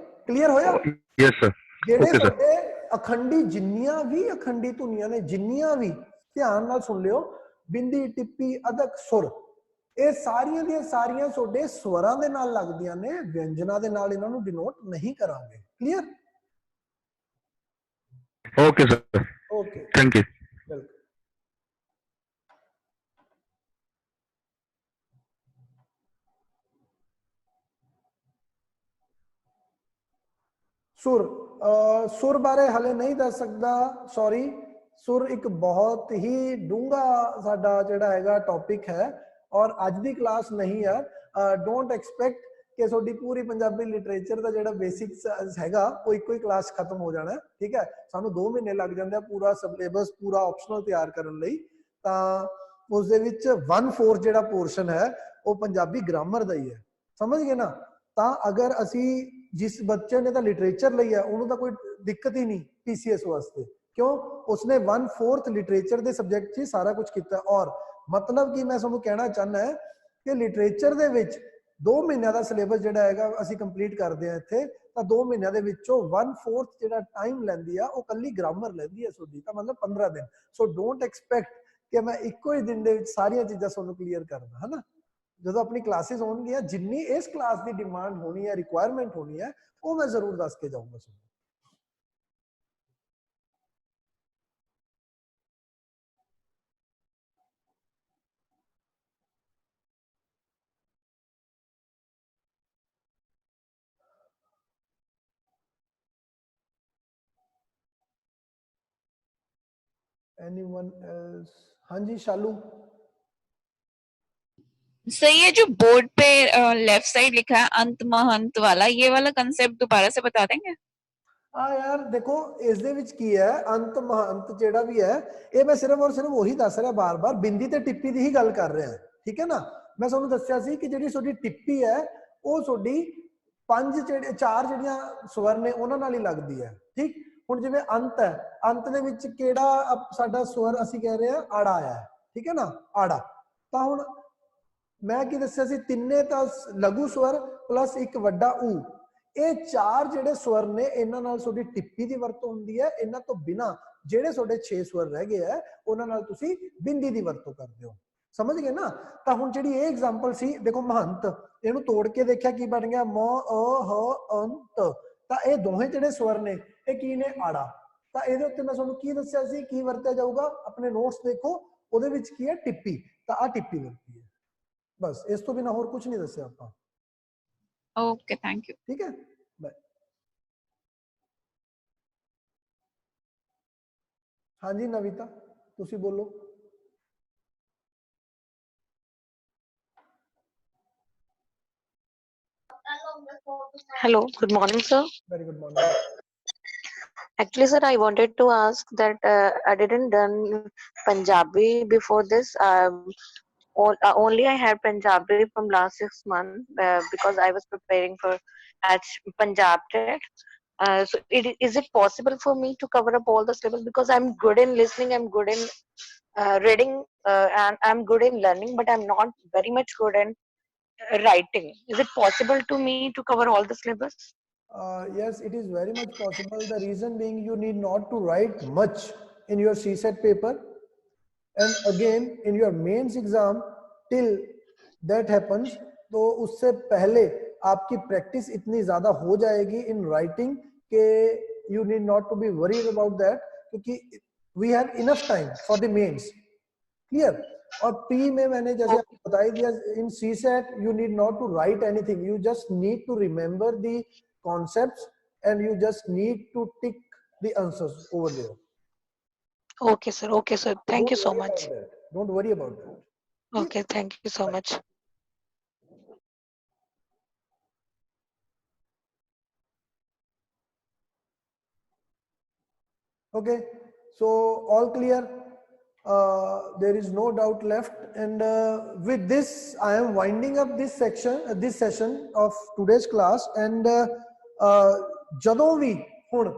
ਕਲੀਅਰ ਹੋਇਆ? ਯੈਸ ਸਰ, ਜਿਹੜੇ ਓਕੇ ਸਰ। ਸਾਡੇ ਅਖੰਡੀ ਜਿੰਨੀਆਂ ਵੀ ਅਖੰਡੀ ਧੁਨੀਆਂ ਨੇ, ਜਿੰਨੀਆਂ ਵੀ, ਧਿਆਨ ਨਾਲ ਸੁਣ ਲਿਓ, ਬਿੰਦੀ, ਟਿੱਪੀ, ਅਦਕ, ਸੁਰ, ਇਹ ਸਾਰੀਆਂ ਦੀਆਂ ਸਾਰੀਆਂ ਤੁਹਾਡੇ ਸਵਰਾਂ ਦੇ ਨਾਲ ਲੱਗਦੀਆਂ ਨੇ, ਵਿਅੰਜਨਾਂ ਦੇ ਨਾਲ ਇਹਨਾਂ ਨੂੰ ਡਿਨੋਟ ਨਹੀਂ ਕਰਾਂਗੇ। Clear? Okay sir, okay, thank you. Welcome. ਸੁਰ, ਸੁਰ ਬਾਰੇ ਹਲੇ ਨਹੀਂ ਦੱਸ ਸਕਦਾ, ਸੌਰੀ। ਸੁਰ ਇੱਕ ਬਹੁਤ ਹੀ ਡੂੰਘਾ ਸਾਡਾ ਜਿਹੜਾ ਹੈਗਾ ਟੌਪਿਕ ਹੈ, ਔਰ ਅੱਜ ਦੀ ਕਲਾਸ ਨਹੀਂ ਹੈ। ਡੋਂਟ ਐਕਸਪੈਕਟ ਕਿ ਤੁਹਾਡੀ ਪੂਰੀ ਪੰਜਾਬੀ ਲਿਟਰੇਚਰ ਦਾ ਜਿਹੜਾ ਬੇਸਿਕਸ ਹੈਗਾ ਉਹ ਇੱਕੋ ਹੀ ਕਲਾਸ ਖਤਮ ਹੋ ਜਾਣਾ, ਠੀਕ ਹੈ। ਸਾਨੂੰ 2 ਮਹੀਨੇ ਲੱਗ ਜਾਂਦੇ ਆ ਪੂਰਾ ਸਿਲੇਬਸ, ਪੂਰਾ ਆਪਸ਼ਨਲ ਤਿਆਰ ਕਰਨ ਲਈ। ਤਾਂ ਉਸ ਦੇ ਵਿੱਚ 1/4 ਜਿਹੜਾ ਪੋਰਸ਼ਨ ਹੈ ਉਹ ਪੰਜਾਬੀ ਗ੍ਰਾਮਰ ਦਾ ਹੀ ਹੈ। ਸਮਝ ਗਏ ਨਾ? ਤਾਂ ਅਗਰ ਅਸੀਂ, ਜਿਸ ਬੱਚੇ ਨੇ ਤਾਂ ਲਿਟਰੇਚਰ ਲਈ ਹੈ ਉਹਨੂੰ ਤਾਂ ਕੋਈ ਦਿੱਕਤ ਹੀ ਨਹੀਂ PCS ਵਾਸਤੇ, ਕਿਉਂ? ਉਸਨੇ 1/4 ਲਿਟਰੇਚਰ ਦੇ ਸਬਜੈਕਟ 'ਚ ਸਾਰਾ ਕੁਝ ਕੀਤਾ। ਔਰ ਮਤਲਬ ਕਿ ਮੈਂ ਤੁਹਾਨੂੰ ਕਹਿਣਾ ਚਾਹੁੰਦਾ ਹੈ ਕਿ ਲਿਟਰੇਚਰ ਦੇ ਵਿੱਚ 2 ਮਹੀਨਿਆਂ ਦਾ ਸਿਲੇਬਸ ਜਿਹੜਾ ਹੈਗਾ ਅਸੀਂ ਕੰਪਲੀਟ ਕਰਦੇ ਹਾਂ ਇੱਥੇ, ਤਾਂ 2 ਮਹੀਨਿਆਂ ਦੇ ਵਿੱਚੋਂ 1/4 ਜਿਹੜਾ ਟਾਈਮ ਲੈਂਦੀ ਆ ਉਹ ਕੱਲੀ ਗ੍ਰਾਮਰ ਲੈਂਦੀ ਹੈ ਤੁਹਾਡੀ, ਤਾਂ ਮਤਲਬ 15 ਦਿਨ। ਸੋ ਡੋਂਟ ਐਕਸਪੈਕਟ ਕਿ ਮੈਂ ਇੱਕੋ ਹੀ ਦਿਨ ਦੇ ਵਿੱਚ ਸਾਰੀਆਂ ਚੀਜ਼ਾਂ ਤੁਹਾਨੂੰ ਕਲੀਅਰ ਕਰਦਾ, ਹੈ ਨਾ। ਜਦੋਂ ਆਪਣੀ ਕਲਾਸਿਸ ਹੋਣਗੀਆਂ, ਜਿੰਨੀ ਇਸ ਕਲਾਸ ਦੀ ਡਿਮਾਂਡ ਹੋਣੀ ਹੈ, ਰਿਕੁਆਇਰਮੈਂਟ ਹੋਣੀ ਹੈ, ਉਹ ਮੈਂ ਜ਼ਰੂਰ ਦੱਸ ਕੇ ਜਾਊਂਗਾ ਤੁਹਾਨੂੰ। Anyone else? हाँ जी शालू। सही है, जो बोर्ड पे लेफ्ट साइड लिखा है अंत महंत वाला, ये वाला कंसेप्ट दोबारा से बता देंगे? हाँ यार देखो, इस दे विच की है, अंत महंत जेड़ा भी है, ये मैं सिर्फ और सिर्फ वही दस रहा बार बार, बिंदी ते टिप्पी दी ही गल कर रहा है, ठीक है ना। मैं तुहानू दस्सिया सी कि जिहड़ी तुहाडी टिप्पी है वो तुहाडी 4 ਜਿਹੜੀਆਂ ਸਵਰ ਨੇ ਉਹਨਾਂ ਨਾਲ ਹੀ ਲੱਗਦੀ ਹੈ, ਠੀਕ। ਹੁਣ ਜਿਵੇਂ ਅੰਤ ਹੈ, ਅੰਤ ਦੇ ਵਿੱਚ ਕਿਹੜਾ ਸਾਡਾ ਸਵਰ ਅਸੀਂ ਕਹਿ ਰਹੇ ਹਾਂ ਆੜਾ ਆਇਆ ਹੈ, ਠੀਕ ਹੈ ਨਾ, ਆੜਾ। ਤਾਂ ਹੁਣ ਮੈਂ ਕੀ ਦੱਸਿਆ ਸੀ, ਤਿੰਨੇ ਤਾਂ ਲਘੂ ਸਵਰ ਪਲੱਸ ਇੱਕ ਵੱਡਾ ਊ, ਇਹ 4 ਜਿਹੜੇ ਸਵਰ ਨੇ ਇਹਨਾਂ ਨਾਲ ਤੁਹਾਡੀ ਟਿੱਪੀ ਦੀ ਵਰਤੋਂ ਹੁੰਦੀ ਹੈ। ਇਹਨਾਂ ਤੋਂ ਬਿਨਾ ਜਿਹੜੇ ਤੁਹਾਡੇ 6 ਸਵਰ ਰਹਿ ਗਏ ਆ ਉਹਨਾਂ ਨਾਲ ਤੁਸੀਂ ਬਿੰਦੀ ਦੀ ਵਰਤੋਂ ਕਰਦੇ ਹੋ। ਸਮਝ ਗਏ ਨਾ। ਤਾਂ ਹੁਣ ਜਿਹੜੀ ਇਹ ਐਗਜ਼ਾਮਪਲ ਸੀ, ਦੇਖੋ ਮਹੰਤ, ਇਹਨੂੰ ਤੋੜ ਕੇ ਦੇਖਿਆ ਕੀ ਬਣ ਗਿਆ, ਮ ਅ ਹ ਅੰਤ। ਤਾਂ ਇਹ ਦੋਹੇ ਜਿਹੜੇ ਸਵਰ ਨੇ ਇਹ ਕੀ ਨੇ, ਆੜਾ। ਤਾਂ ਇਹਦੇ ਉੱਤੇ ਮੈਂ ਤੁਹਾਨੂੰ ਕੀ ਦੱਸਿਆ ਸੀ, ਕੀ ਵਰਤਿਆ ਜਾਊਗਾ, ਆਪਣੇ ਨੋਟਸ ਦੇਖੋ, ਉਹਦੇ ਵਿੱਚ ਕੀ ਹੈ, ਟਿੱਪੀ। ਤਾਂ ਆ ਟਿੱਪੀ ਵਰਤੀ ਹੈ, ਬਸ। ਇਸ ਤੋਂ ਬਿਨਾ ਹੋਰ ਕੁਝ ਨਹੀਂ ਦੱਸਿਆ ਆਪਾਂ। Okay, thank you. ठीक है, बाय। हाँ जी नविता, तुसी बोलो। Hello, good morning, sir. Very good morning. Actually, sir, I wanted to ask that I didn't done Punjabi before this. Only I had Punjabi from last 6 months because I was preparing for at Punjab TET. So is it possible for me to cover up all the syllabus? Because I'm good in listening, I'm good in reading, and I'm good in learning, but I'm not very much good in writing. Is it possible to me to cover all the syllabus? Yes, it is very much possible. The reason being, you need not to write much in your CSET paper, and again in your mains exam, till that happens, तो उससे पहले आपकी practice इतनी ज्यादा हो जाएगी in writing कि you need not to be worried about that, क्योंकि we have enough time for the mains. Clear? और प्री में मैंने जैसे आपको बता ही दिया, in CSET you need not to write anything, you just need to remember the concepts and you just need to tick the answers over there. Okay, sir. Okay, sir. Thank you so much. Don't worry about that. Okay, thank you so much. Okay, so all clear. There is no doubt left, and with this I am winding up this section, this session of today's class, and ਜਦੋਂ ਵੀ ਹੁਣ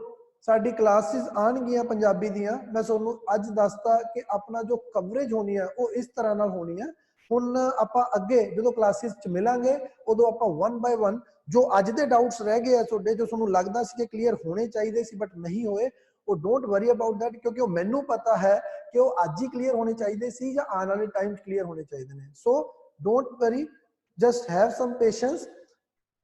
ਸਾਡੀ classes ਆਣਗੀਆਂ Punjabi ਦੀਆਂ, ਮੈਂ ਤੁਹਾਨੂੰ ਅੱਜ ਦੱਸਤਾ ਕਿ ਆਪਣਾ ਜੋ ਕਵਰੇਜ ਹੋਣੀ ਹੈ ਉਹ ਇਸ ਤਰ੍ਹਾਂ ਨਾਲ ਹੋਣੀ ਹੈ। ਹੁਣ ਆਪਾਂ ਅੱਗੇ ਜਦੋਂ ਕਲਾਸਿਸ ਚ ਮਿਲਾਂਗੇ ਉਦੋਂ ਆਪਾਂ 1 ਬਾय 1 ਜੋ ਅੱਜ ਦੇ ਡਾਊਟਸ ਰਹਿ ਗਏ ਆ ਤੁਹਾਡੇ, ਜੋ ਤੁਹਾਨੂੰ ਲੱਗਦਾ ਸੀ ਕਿ ਕਲੀਅਰ ਹੋਣੇ ਚਾਹੀਦੇ ਸੀ ਬਟ ਨਹੀਂ ਹੋਏ, ਉਹ ਡੋਂਟ ਵਰੀ ਅਬਾਊਟ ਦੈਟ, ਕਿਉਂਕਿ ਉਹ ਮੈਨੂੰ ਪਤਾ ਹੈ ਕਿ ਉਹ ਅੱਜ ਹੀ ਕਲੀਅਰ ਹੋਣੇ ਚਾਹੀਦੇ ਸੀ ਜਾਂ ਆਉਣ ਵਾਲੇ ਟਾਈਮ ਚ ਕਲੀਅਰ ਹੋਣੇ ਚਾਹੀਦੇ ਨੇ। So don't worry, just have some patience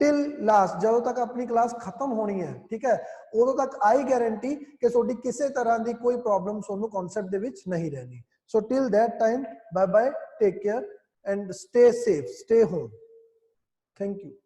till last, ਜਦੋਂ ਤੱਕ ਆਪਣੀ ਕਲਾਸ ਖਤਮ ਹੋਣੀ ਹੈ, ਠੀਕ ਹੈ, ਉਦੋਂ ਤੱਕ ਆਈ ਗਾਰੰਟੀ ਕਿ ਤੁਹਾਡੀ ਕਿਸੇ ਤਰ੍ਹਾਂ ਦੀ ਕੋਈ ਪ੍ਰੋਬਲਮ ਤੁਹਾਨੂੰ ਕਨਸੈਪਟ ਦੇ ਵਿੱਚ ਨਹੀਂ ਰਹਿਣੀ। ਸੋ till that time, bye bye, take care and stay safe, stay home. Thank you.